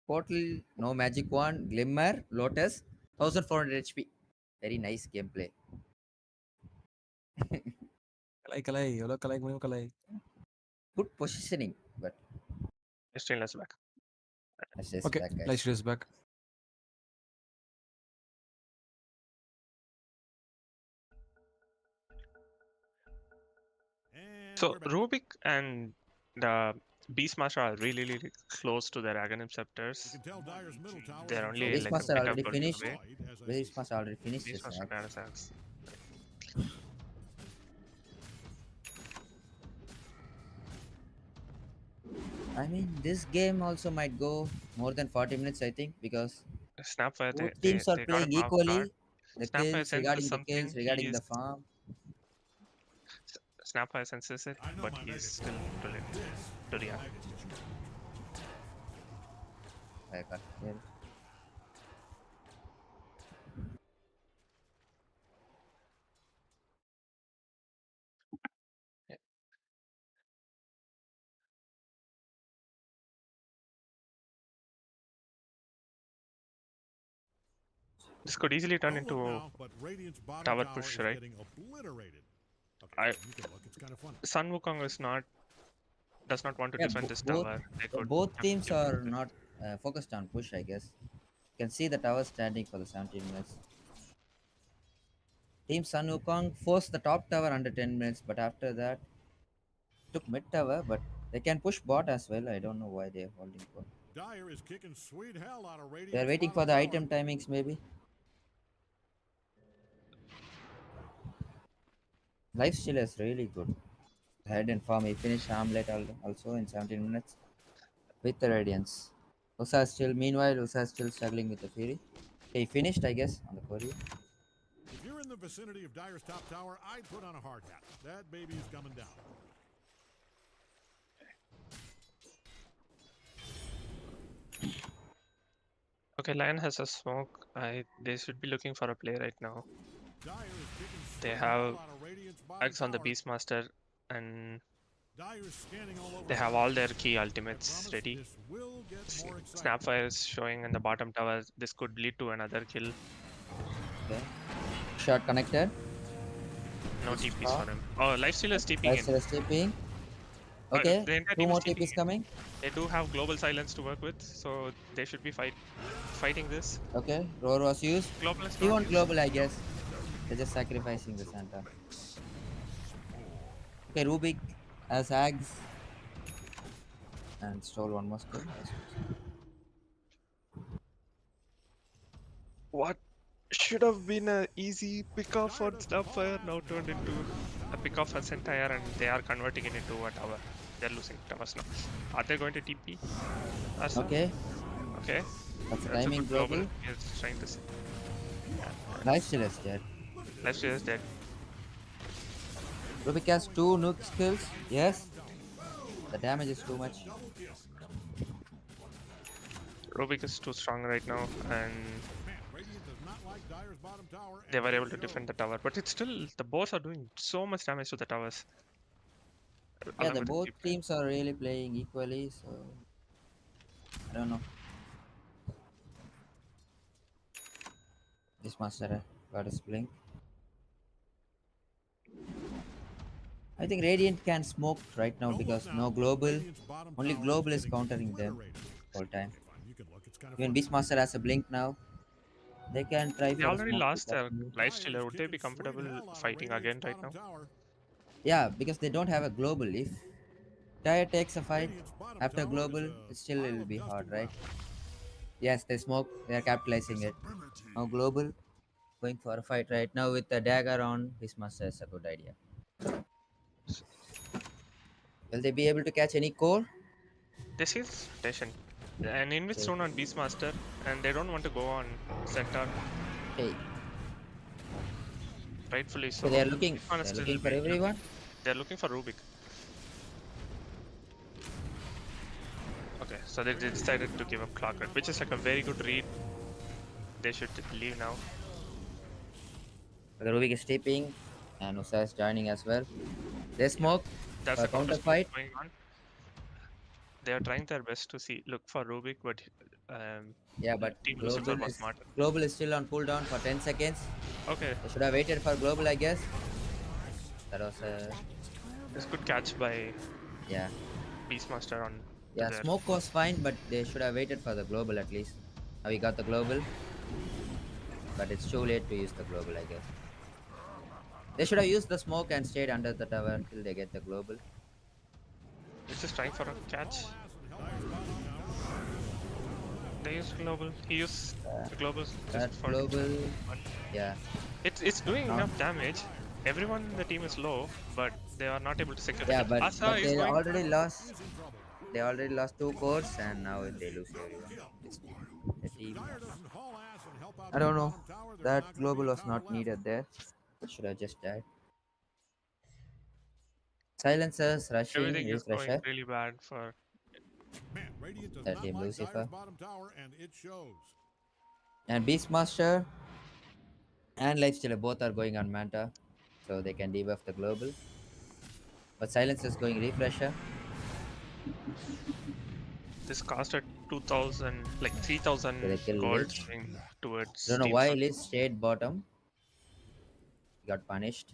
Portal, no magic wand, glimmer, lotus, 1400 HP. Very nice gameplay. கலை எவ்வளோ கலை முடியும் கலை Good positioning, but Lifestealer's back. let's just okay back, guys. Life is back And So we're back. Rubik and the Beastmaster are really close to their Aghanim You scepters. can tell Dyer's middle tower is They're in only trouble. like a Beastmaster bit of already gold finished. away. As I Very see. fast already finished his Beastmaster act. data sacks. I mean, this game also might go more than 40 minutes, I think, because Snapfire, both teams are they got playing him off guard. equally. The Snapfire kills, senses regarding the something. kills, regarding He the is farm. Snapfire senses it, I know but my he's mega still too late to react. I got killed. This could easily turn Don't look into now, but Radiant's bottom tower tower push, is right? getting obliterated. I- Okay, you can look. It's kind of funny. Sun Wukong does not want to Yeah, defend this both, tower. They could both have teams killed are it. not focused on push, I guess. You can see the tower standing for the 17 minutes. Team Sun Wukong forced the top tower under 10 minutes, but after that, took mid tower, but they can push bot as well. I don't know why they're holding bot. Dyer is kicking sweet hell out of Radiant's They're waiting for bottom the tower. item timings, maybe. Lifesteal is really good. Head and farm. He finished Armlet also in 17 minutes with the Radiance. Usa still, meanwhile, Usa is still struggling with the Fury. He finished, I guess, on the Courier. If you're in the vicinity of Dyer's top tower, I'd put on a hard hat. That baby is coming down. Okay, Lion has a smoke. They should be looking for a play right now. Dyer is kicking They sweet have hell out of Radiant's bottom Axe on the tower. Beastmaster, and Dyer's scanning all over they the have map. all their key I ultimates promise ready. this will get more exciting. Snapfire is showing in the bottom tower. This could lead to another kill. Okay. Shot connected. No TPs for him. Oh, Lifestealer is TPing in. Lifesteal is TPing. Okay, The entire 2 team more is TPing TPs it. coming. They do have global silence to work with, so they should be fighting this. Okay, roar was used. Global is He not won't used. global, I guess. They're just sacrificing the Santa. Okay, Rubik as Ags and stole one more skill. What should have been a easy pickoff on Snapfire now turned into a pickoff on Centire, and they are converting it into a tower. They're losing towers now. Are they going to TP? Arsa? Okay, Okay. that's a That's a timing good global. global. He's trying to see. Lifesteal is dead. Let's just dead. Rubik has 2 nuke skills. Yes, the damage is too much. Rubik is too strong right now, and Man, Radiant does not like Dire's bottom tower. they and were it able to shows. defend the tower. But it's still, the bots are doing so much damage to the towers. Yeah, Along the with the both TP. teams are really playing equally, so I don't know. This master got his blink. I think Radiant can smoke right now Don't look because now, no but global. Radiant's bottom Only tower is global is getting countering them obliterated. all time. Okay, fine, you can look. It's kind of Even funny. Beastmaster has a blink now. They can try They for a already smoke to lost their continue. lifestealer. Dire's Would they be kicking sweet comfortable hell out of fighting Radiant's again right bottom now? tower. Yeah, because they don't have a global. If Dire takes a fight Radiant's bottom after tower is global, a it still pile will of be dust hard, and right? gravel. Yes, they smoke. They are capitalizing it. Visibility. Now global, going for a fight right now with the dagger on Beastmaster is a good idea. Will they be able to catch any core? This is rotation. An Invis Okay. thrown on Beastmaster, and they don't want to go on Centaur. Hey, Rightfully so so. they are looking. Beastmaster They are still looking for be, yeah. everyone. They're looking for Rubik. Okay, so they decided to give up Clockwork, which is like a very good read. They should leave now. The Rubik is taping, and Usa is joining as well. They smoke That's for a a counter counter smoke fight. going on. They are trying their best to look for Rubik, but Yeah, but Team Lucifer was smarter. global is still on cooldown for 10 seconds. Okay, They should have waited for global, I guess. That was a it's good catch by yeah. Beastmaster on to Yeah, their. smoke was fine, but they should have waited for the global at least. Now we got the global, but it's too late to use the global, I guess. They should have used the smoke and stayed under the tower till they get the global. He's just trying for a catch. Dire's bottom tower. They used global. He used the global That just for. global, yeah. It's doing Not, enough damage. Everyone in the team is low, but they are not able to secure the yeah, kill. but Asa is they going. already lost. They already lost 2 cores, and now they lose everyone. This the team. Dire doesn't haul ass and help out I don't their know. bottom tower. There's That not gonna be global a was tower not left. needed there. Should have just died. Silencers rushing, Everything is going refresher. really bad for. Man, Radiant does The not team like Lucifer. Dire's bottom tower, and it shows. And Beastmaster and Lifestealer both are going on Manta. So they can debuff the global. But Silencer is going refresher. This cost at 2,000, like So they 3,000 kill gold Lich. swing I towards don't know Team why Sun. Lich stayed bottom. He got punished.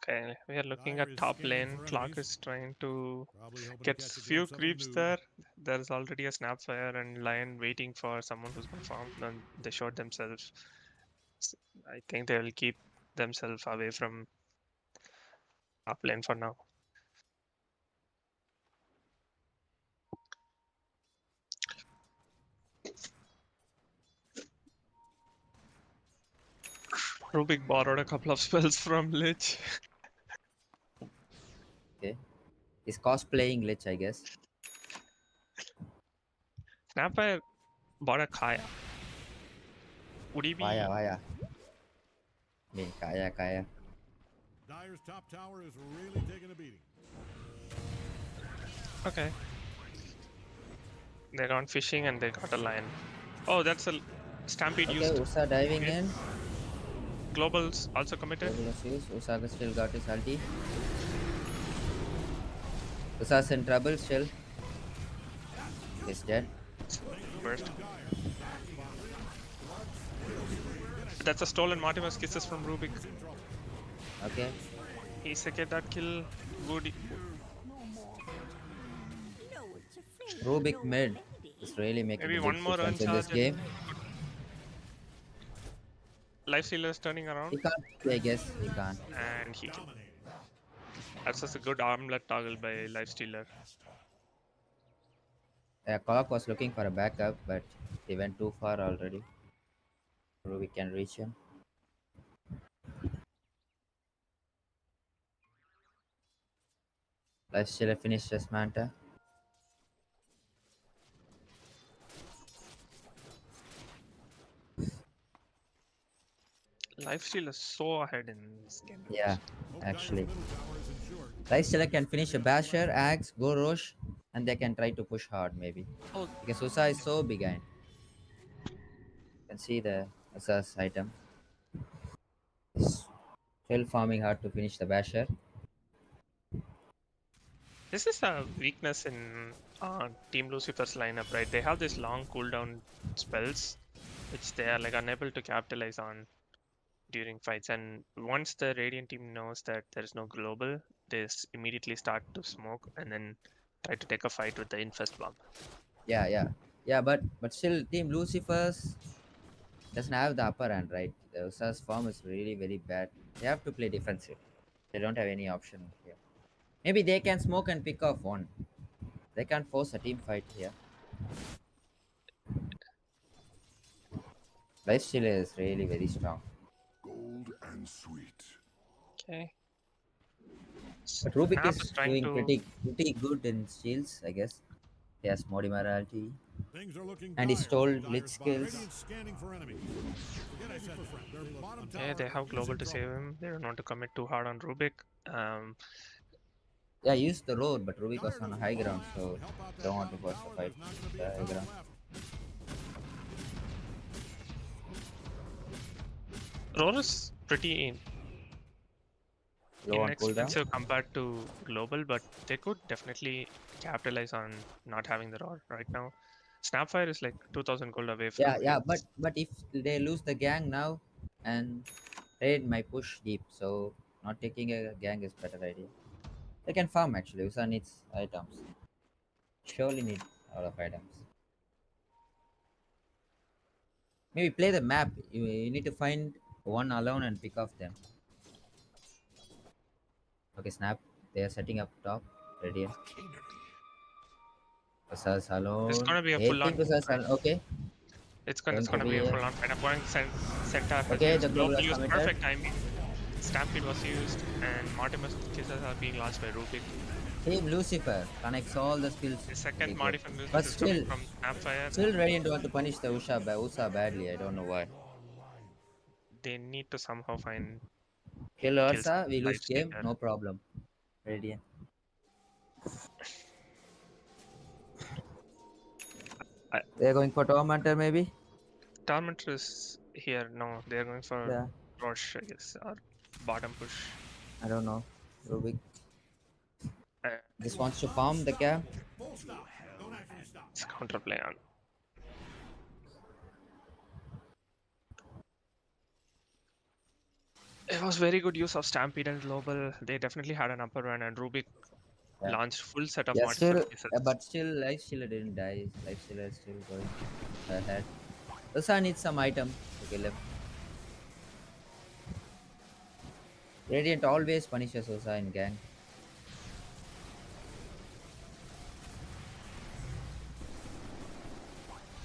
Okay, we are looking Dire at is top scanning lane. for Clock enemies. is trying to Probably hoping to get catch a few glimpse of him creeps nude. there. There's already a Snapfire and Lion waiting for someone who's gonna farm. Then they showed themselves. I think they will keep themselves away from top lane for now. Rubik borrowed a couple of spells from Lich. Okay. He's cosplaying Lich, I guess. Snapfire bought a Kaya. Would he be? Vaya, Vaya. I mean, Kaya, Kaya. Dyer's top tower is really taking a beating. Okay. They gone fishing and they got a lion. Oh, that's a Stampede Okay, used. Usa diving Okay. in. Globals also committed. Globulus use. Usa still got his ulti. Usa's in trouble still. He's dead. Burst. That's a stolen Mortimer's kisses from Rubik. Okay. He secured that kill. Good. Rubik mid is really making Maybe a one big more difference in this uncharged. game. Lifestealer is turning He around can't play, I guess. He can't. and he killed. That's just a good armlet toggle by Lifestealer. Clock was looking for a backup, but he went too far already. Rubik can reach him. Lifestealer finished his Manta. Lifesteal is so ahead in this game. Yeah, Hope actually. Dyer's middle tower is insured. Lifestealer can finish a Basher, Axe, go Roche, and they can try to push hard maybe. Oh. Because Usa is so behind. You can see the Usa's item. He's still farming hard to finish the Basher. This is a weakness in Team Lucifer's lineup, right? They have these long cooldown spells, which they are like unable to capitalize on during fights. And once the Radiant team knows that there is no global, they immediately start to smoke and then try to take a fight with the infest bomb. Yeah, but still Team Lucifer's doesn't have the upper hand, right? The Usa's form is really very bad. They have to play defensive. They don't have any option here. Maybe they can smoke and pick off one. They can't force a team fight here. Lifesteal is really very strong. Gold and sweet. Okay. But Rubik Snap is trying doing to pretty good in steals, I guess. He has Mortimer ulti. Things are looking And he dire stole for Dyer's Lich bottom. skills. Radiant scanning for enemies. Forget I said friend. Their bottom Okay, tower they have is global in to save trouble. him. They don't want to commit too hard on Rubik. Yeah, use the road, but Rubik was Dyer on a does high one ground, last so to help out that don't want to bottom force the tower. fight. There's not gonna be The a high ton ground. left. Roar is pretty Low on cooldown. inexpensive compared to global, but they could definitely capitalize on not having the Roar right now. Snapfire is like 2000 gold away from Yeah, him. but if they lose the gang now, and raid might push deep, so not taking a gang is better idea. They can farm actually. Usa needs items. Surely need a lot of items. Maybe play the map. You need to find one alone and pick off them. Okay, snap. They are setting up top. Ready. Usa's It's alone. gonna be a They full-on think Usa's fight. alone. Okay. It's Going gonna to be a be a- full-on fight. I'm going center. Okay, Has the used global global has used committed. perfect timing. Stampede was used, and Mortimer's kisses are being lost by Rubik. Team Lucifer connects all the skills. The second Very good. Mortimer But is still, coming from Snapfire. still Radiant want to punish the Usa badly. I don't know why. They need to somehow find Kill kills Ursa, we lose life game, stealer. no problem. Radiant. They're going for Tormentor maybe? Tormentor is here. No, they're going for Yeah, Rosh, I guess, or bottom push. I don't know. Rubik Uh, just wants to farm the camp. Full stop. Don't actually stop. it's counterplay on. It was very good use of Stampede and Global. They definitely had an upper run, and Rubik Yeah. launched full set of Yeah, Mortimer still, kisses. but still, Lifestealer didn't die. Lifestealer is still going ahead. Ursa needs some item to kill him. Radiant always punishes Ursa in gang.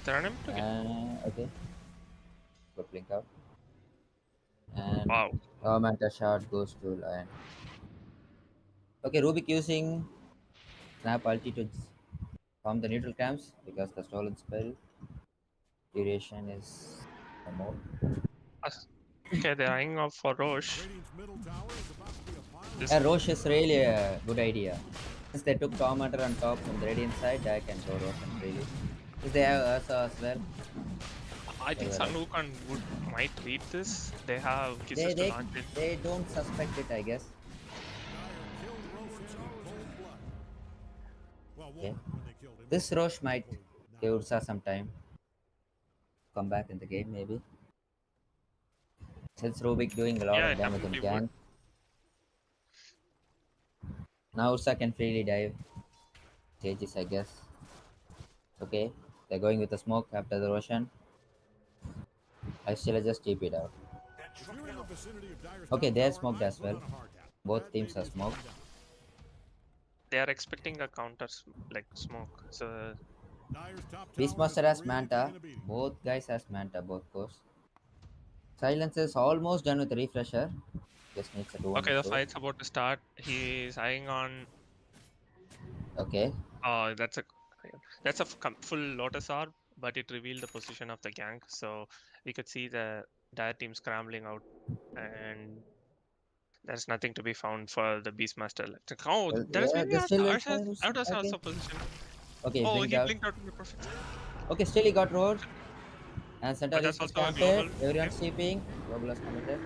They're unable to get. Okay. Good blink out. And Wow. Tormentor shot goes to Lion. Okay, Rubik using Snap ulti to farm the neutral camps because the stolen spell duration is more. Okay, they're eyeing up for Roche. Radiant's middle tower is about to be a This Yeah, Roche is really a good idea. Since they took Tormentor on top from the Radiant side, I can go Roshan really. Since they have Ursa as well. I think Very Sun right. Wukong might read this. They have They kisses to they launch it. they don't suspect it, I guess. Dire killed Roshan in cold blood. Well, Okay. Warren, when they killed him, This Roche might cold give now. Ursa some time. Come back in the game maybe. Since Rubik doing a lot Yeah, of it damage on definitely would. gank. Now Ursa can freely dive. Stages, I guess. Okay. They're going with the smoke after the Roshan. I still just keep it out. If you're in the vicinity of Dire's Okay, top they're tower, smoked I'd as put well. on a hard hat. Both That teams baby are is smoked. coming down. They are expecting a counter like smoke. So Dire's top tower Beastmaster is has really Manta. taking a beating. Both guys has Manta, both course. Silence is almost done with the refresher. Just needs a 2 on the okay, the 2. fight's about to start. He's eyeing on. Okay. Oh, that's a full Lotus Orb, but it revealed the position of the gang. So we could see the dire team scrambling out, and there's nothing to be found for the Beastmaster. Like, oh, Well, there's yeah, maybe they still will Arsa's fire. out of Okay. also position. Okay, Oh, bring it he out. blinked out in the perfect. Okay, still he got roared. And But Centaur that's is also a stamped. global. Everyone's Okay. sleeping. Global has committed.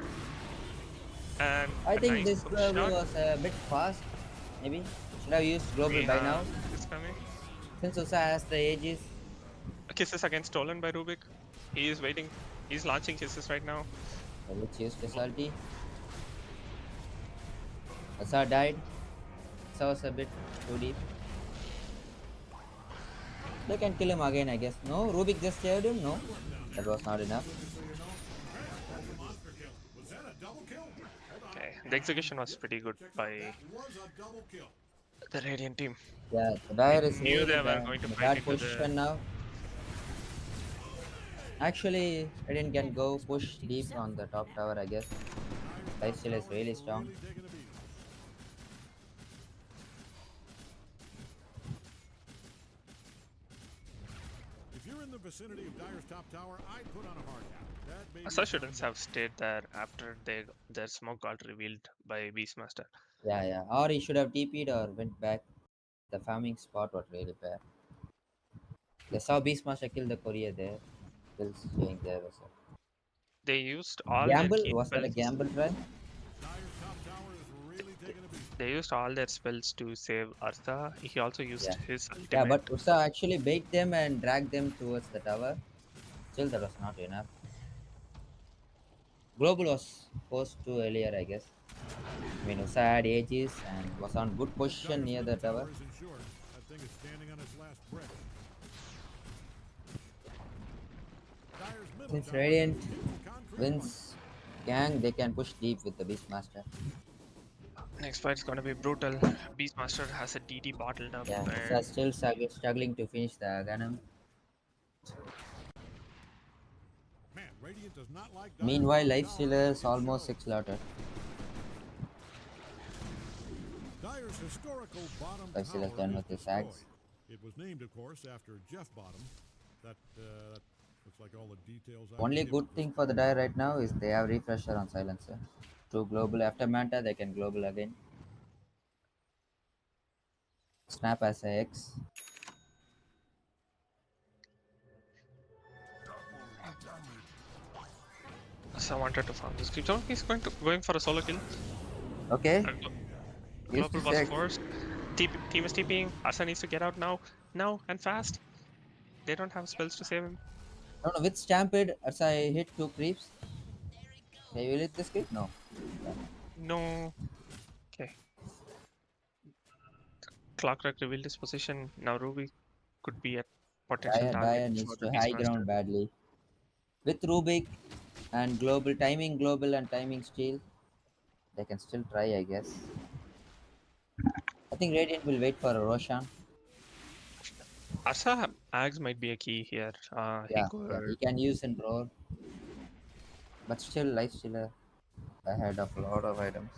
And I a think nice this push global shot. was a bit fast. Maybe. Should have used global We by now. have this coming. Since Usa has the ages. Kisses again stolen by Rubik. He is waiting. He's launching kisses right now. Let's use specialty. Usa died. Usa was a bit too deep. They can kill him again, I guess. No, Rubik just saved him. No, that was not enough. Was that a double kill? Okay, the execution was pretty good by That was a double kill. the Radiant team. Yeah, the Dire is Knew really they were bad, going to in a fight bad into the. position now. Actually, Radiant can go push deep on the top tower, I guess. Lifesteal is really strong. Really taking a beating. If you're in the vicinity of Dire's top tower, I'd put on a hard hat. That baby Asa is coming shouldn't down. have stayed there after their smoke got revealed by Beastmaster. Yeah, yeah. Or he should have TP'd or went back. The farming spot was really bad. They saw Beastmaster kill the courier there. Kills showing there was a They used all their gamble. key Was that a spells. gamble try? Dire's top tower is really taking a beating. They used all their spells to save Artha. He also used Yeah. his Yeah, ultimate. but Ursa actually bait them and drag them towards the tower. Still, that was not enough. Global was forced to earlier, I guess. I mean, Ursa had ages and was on good position Dire's near the middle tower. tower is insured. That thing is standing on its last breath. Dire's middle Since tower Radiant is hit with concrete wins gang, they can push deep with the Beastmaster. Next fight's gonna be brutal. Beastmaster has a DD bottled up, Yeah, Ursa and still struggling to finish the Ganem. Man, Radiant does not like Dire's Meanwhile, top Lifestealer tower. is almost 6 slaughtered. Dire's historical bottom Lifestealer is tower done is with his destroyed. axe. It was named, of course, after Jeff Bottom. That looks like all the details. I Only can give good at this thing for the Dire right now is they have refresher on Silencer. To global after Manta, they can global again. Snap as a X. so I wanted to farm this creep. So he's going for a solo kill. Okay, Uh, use Global this was X. forced. Team is TPing. Asa needs to get out now and fast. They don't have spells to save him. No, no, with Stampede, as I hit 2 creeps. They will hit this creep? No. No. Okay. Clockwork revealed his position. Now Ruby could be a potential target Dire needs for the to high Beastmaster. ground badly. With Rubik and global and timing steal, they can still try, I guess. I think Radiant will wait for a Roshan. Asa Ags might be a key here. He Yeah, he could. can use and roar. But still, Lifestealer ahead of a lot of items.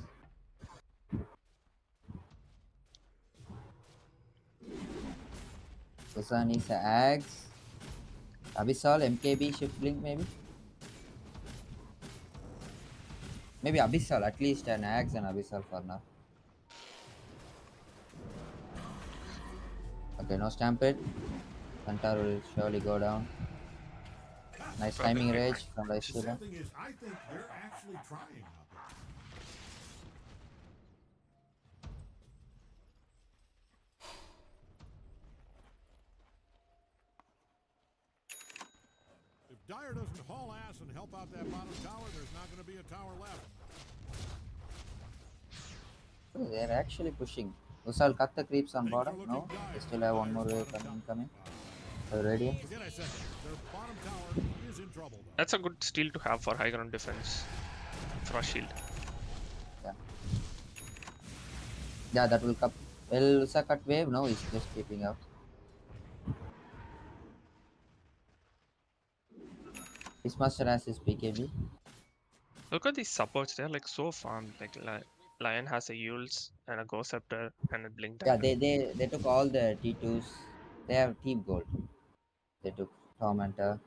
Susan is a Axe. Abyssal, MKB, Shift Blink maybe? Maybe Abyssal, at least an Axe and Abyssal for now. Okay, no Stampede. Centaur will surely go down. Nice timing Perfect. rage from The Lifestealer. sad thing is, I think they're actually trying out there. If Dyer doesn't haul ass and help out that bottom tower, there's not going to be a tower left. Oh, they're actually pushing. Usal cut the creeps on Things are bottom. looking No, dire. they still have one more Dyer's wave bottom incoming. tower. Ready? Forget I said that. Their bottom tower is in trouble, though. That's a good steal to have for high ground defense. Frost shield. Yeah. Yeah, that will cut. Will Usa cut wave? No, he's just keeping up. His master has his BKB. Look at these supports. They're like so farmed. Like Lion has a Yules and a Ghost Scepter and a Blink Yeah, Dagger. they took all the T2s. They have team gold. They took Tormentor.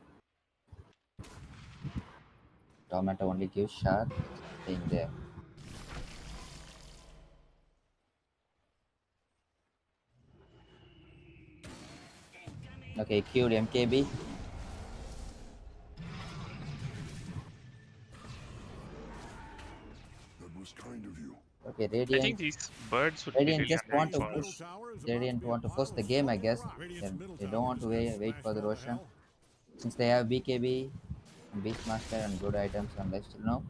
Tormentor only gives shard. Staying there. Okay, queued MKB. That was kind of you. Okay, I think Radiant. these birds would be Radiant really just want to annoying for push. Tower is about Radiant to be a want to force pile the of game, I solid guess. rock. Radiant's middle They tower don't want to just got wait for smashed the down to Roshan. hell. Since they have BKB, and Beastmaster, and good items and lifesteal now,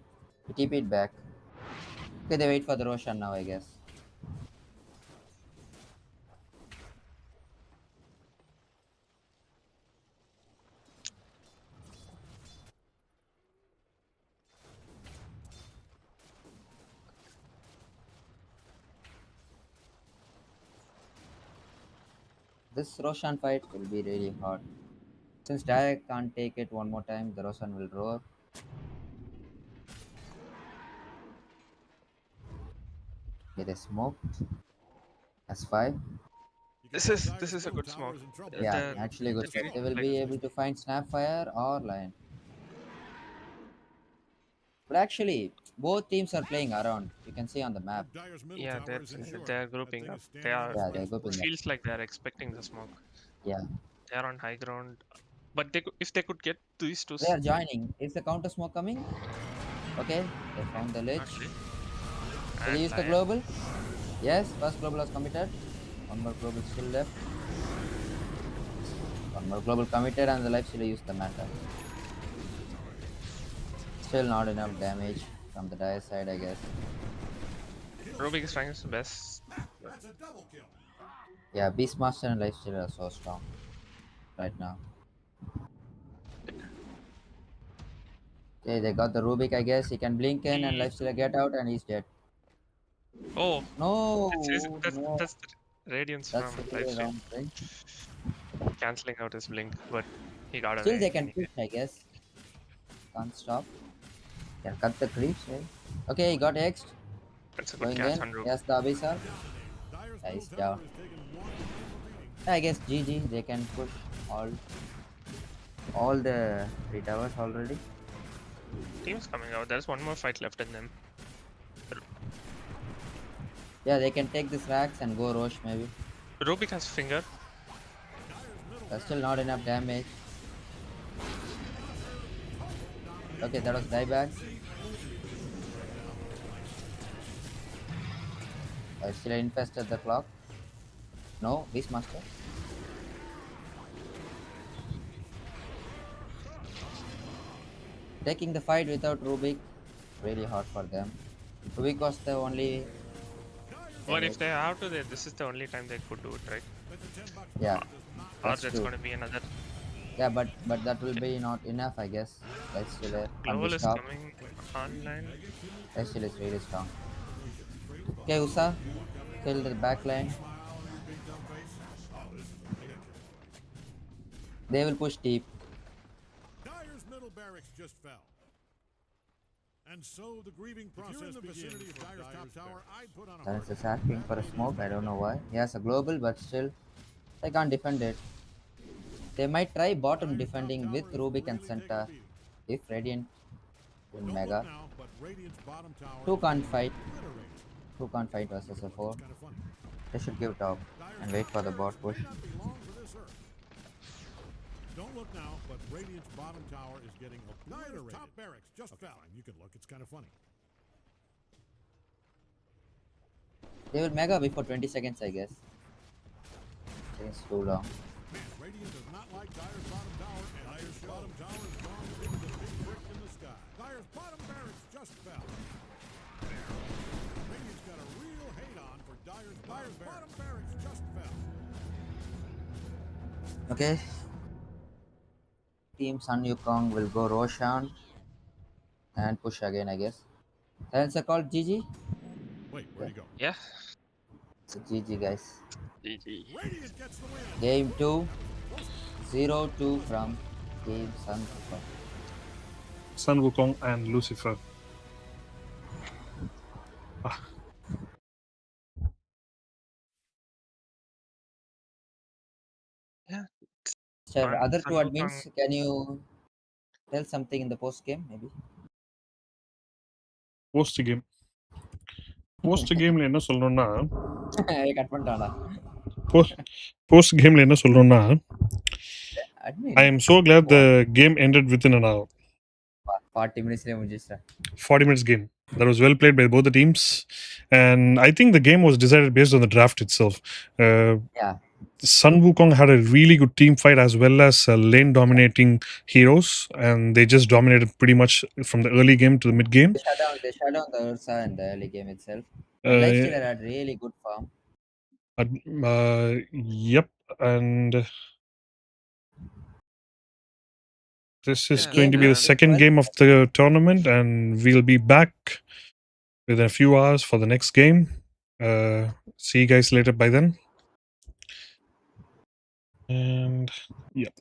we keep it back. Okay, they wait for the Roshan now, I guess. This Roshan fight will be really hard. Since Direct can't take it one more time, the Roshan will roar. Okay, they smoked. S5. You can this tell is Dyer's a middle good tower smoke. is in trouble. Yeah, The actually good the stuff. carry, They will like be able to find Snapfire or Lion. But actually, both teams are playing around. You can see on the map. Hope Dyer's middle yeah, tower is insured. they're That grouping thing up. is They standing on are. its Yeah, they're front grouping It up. feels like they're expecting the smoke. Yeah, They are on high ground, but if they could get these two, they are joining. Is the counter smoke coming? Okay, they found the lich. actually, Will they and use the Lion. global? Yes, first global was committed. One more global still left. One more global committed and the life still used the matter. Still not enough damage from the dire side, I guess. Rubik is trying his best. That's a double kill. Yeah, Beastmaster and Lifesteal are so strong right now. Okay, they got the Rubik, I guess. He can blink in and He, Lifesteal get out and he's dead. oh, No, no. that's the radiance That's from the way Lifesteal around, right? canceling out his blink, but he got Still, they away can push, anyway. I guess. Can't stop. Can cut the creeps, right? Okay, he got X'd. That's a good Going catch in. on Rubik. Yes, the Abyssal. Dyer's Yeah, middle he's tower down. is taking one hell of a beating. I guess GG. They can push all the 3 towers already. Team's coming out. There's one more fight left in them. Yeah, they can take this racks and go Roche maybe. Rubik has finger. That's still not enough damage. Okay, that was dieback. I still infested the clock. No, Beastmaster. Taking the fight without Rubik, really hard for them. Rubik was the only. But if they have to, this is the only time they could do it, right? Yeah, Or that's there's true. going to be another. Yeah, but that will be not enough, I guess. That's still a Global is stop. coming online. That still is really strong. Okay, Usa, kill the backline. They will push deep. Dyer's middle barracks just fell. And so the grieving process in the vicinity of Dyer's top tower, I'd put on a That is hard just asking for a smoke. I don't know why. He has a global, but still, they can't defend it. They might try bottom defending with Rubik and Senta if Radiant in Don't Mega. look now, but Radiant's bottom tower Two is can't fight. obliterated. 2 can't fight versus a 4. Kind of funny. They should give top. Dyer's and wait for the bot push. May not be long for this Earth. Don't look now, but Radiant's bottom tower is getting obliterated. Top barracks just fell. You can look; it's kind of funny. They will mega before 20 seconds, I guess. It's too long. Man, Radiant does not like Dire's bottom tower, and Dire's bottom tower is gone into the big brick in the sky. Dire's bottom barracks just fell. Radiant's got a real hate on for Dire's bottom barracks just fell. Okay. Team Sun Wukong will go Roshan and push again, I guess. Silence called GG. Wait, where'd he go? Yeah. So GG, guys. GG. Radiant gets the win. Game 2, 0-2 from Team Sun Wukong. Sun Wukong and Lucifer. Yeah. Sir, Fun. other Sun two Wukong. admins, can you tell something in the post game, maybe? Post கேம்ல என்ன சொல்லணும்னா cut பண்ணிட்டானா post கேம்ல என்ன சொல்லணும்னா admin I am so glad the game ended within an hour. 40 minutes முடிஞ்சிச்சா 40 minutes game that was well played by both the teams, and I think the game was decided based on the draft itself. Yeah. Sun Wukong had a really good team fight as well as lane dominating heroes, and they just dominated pretty much from the early game to the mid game. They shut down the Ursa in the early game itself. Lifestealer had really good farm. Yep, and this is Yeah, going to be the second game of the tournament, and we'll be back within a few hours for the next game. See you guys later by then. And yeah.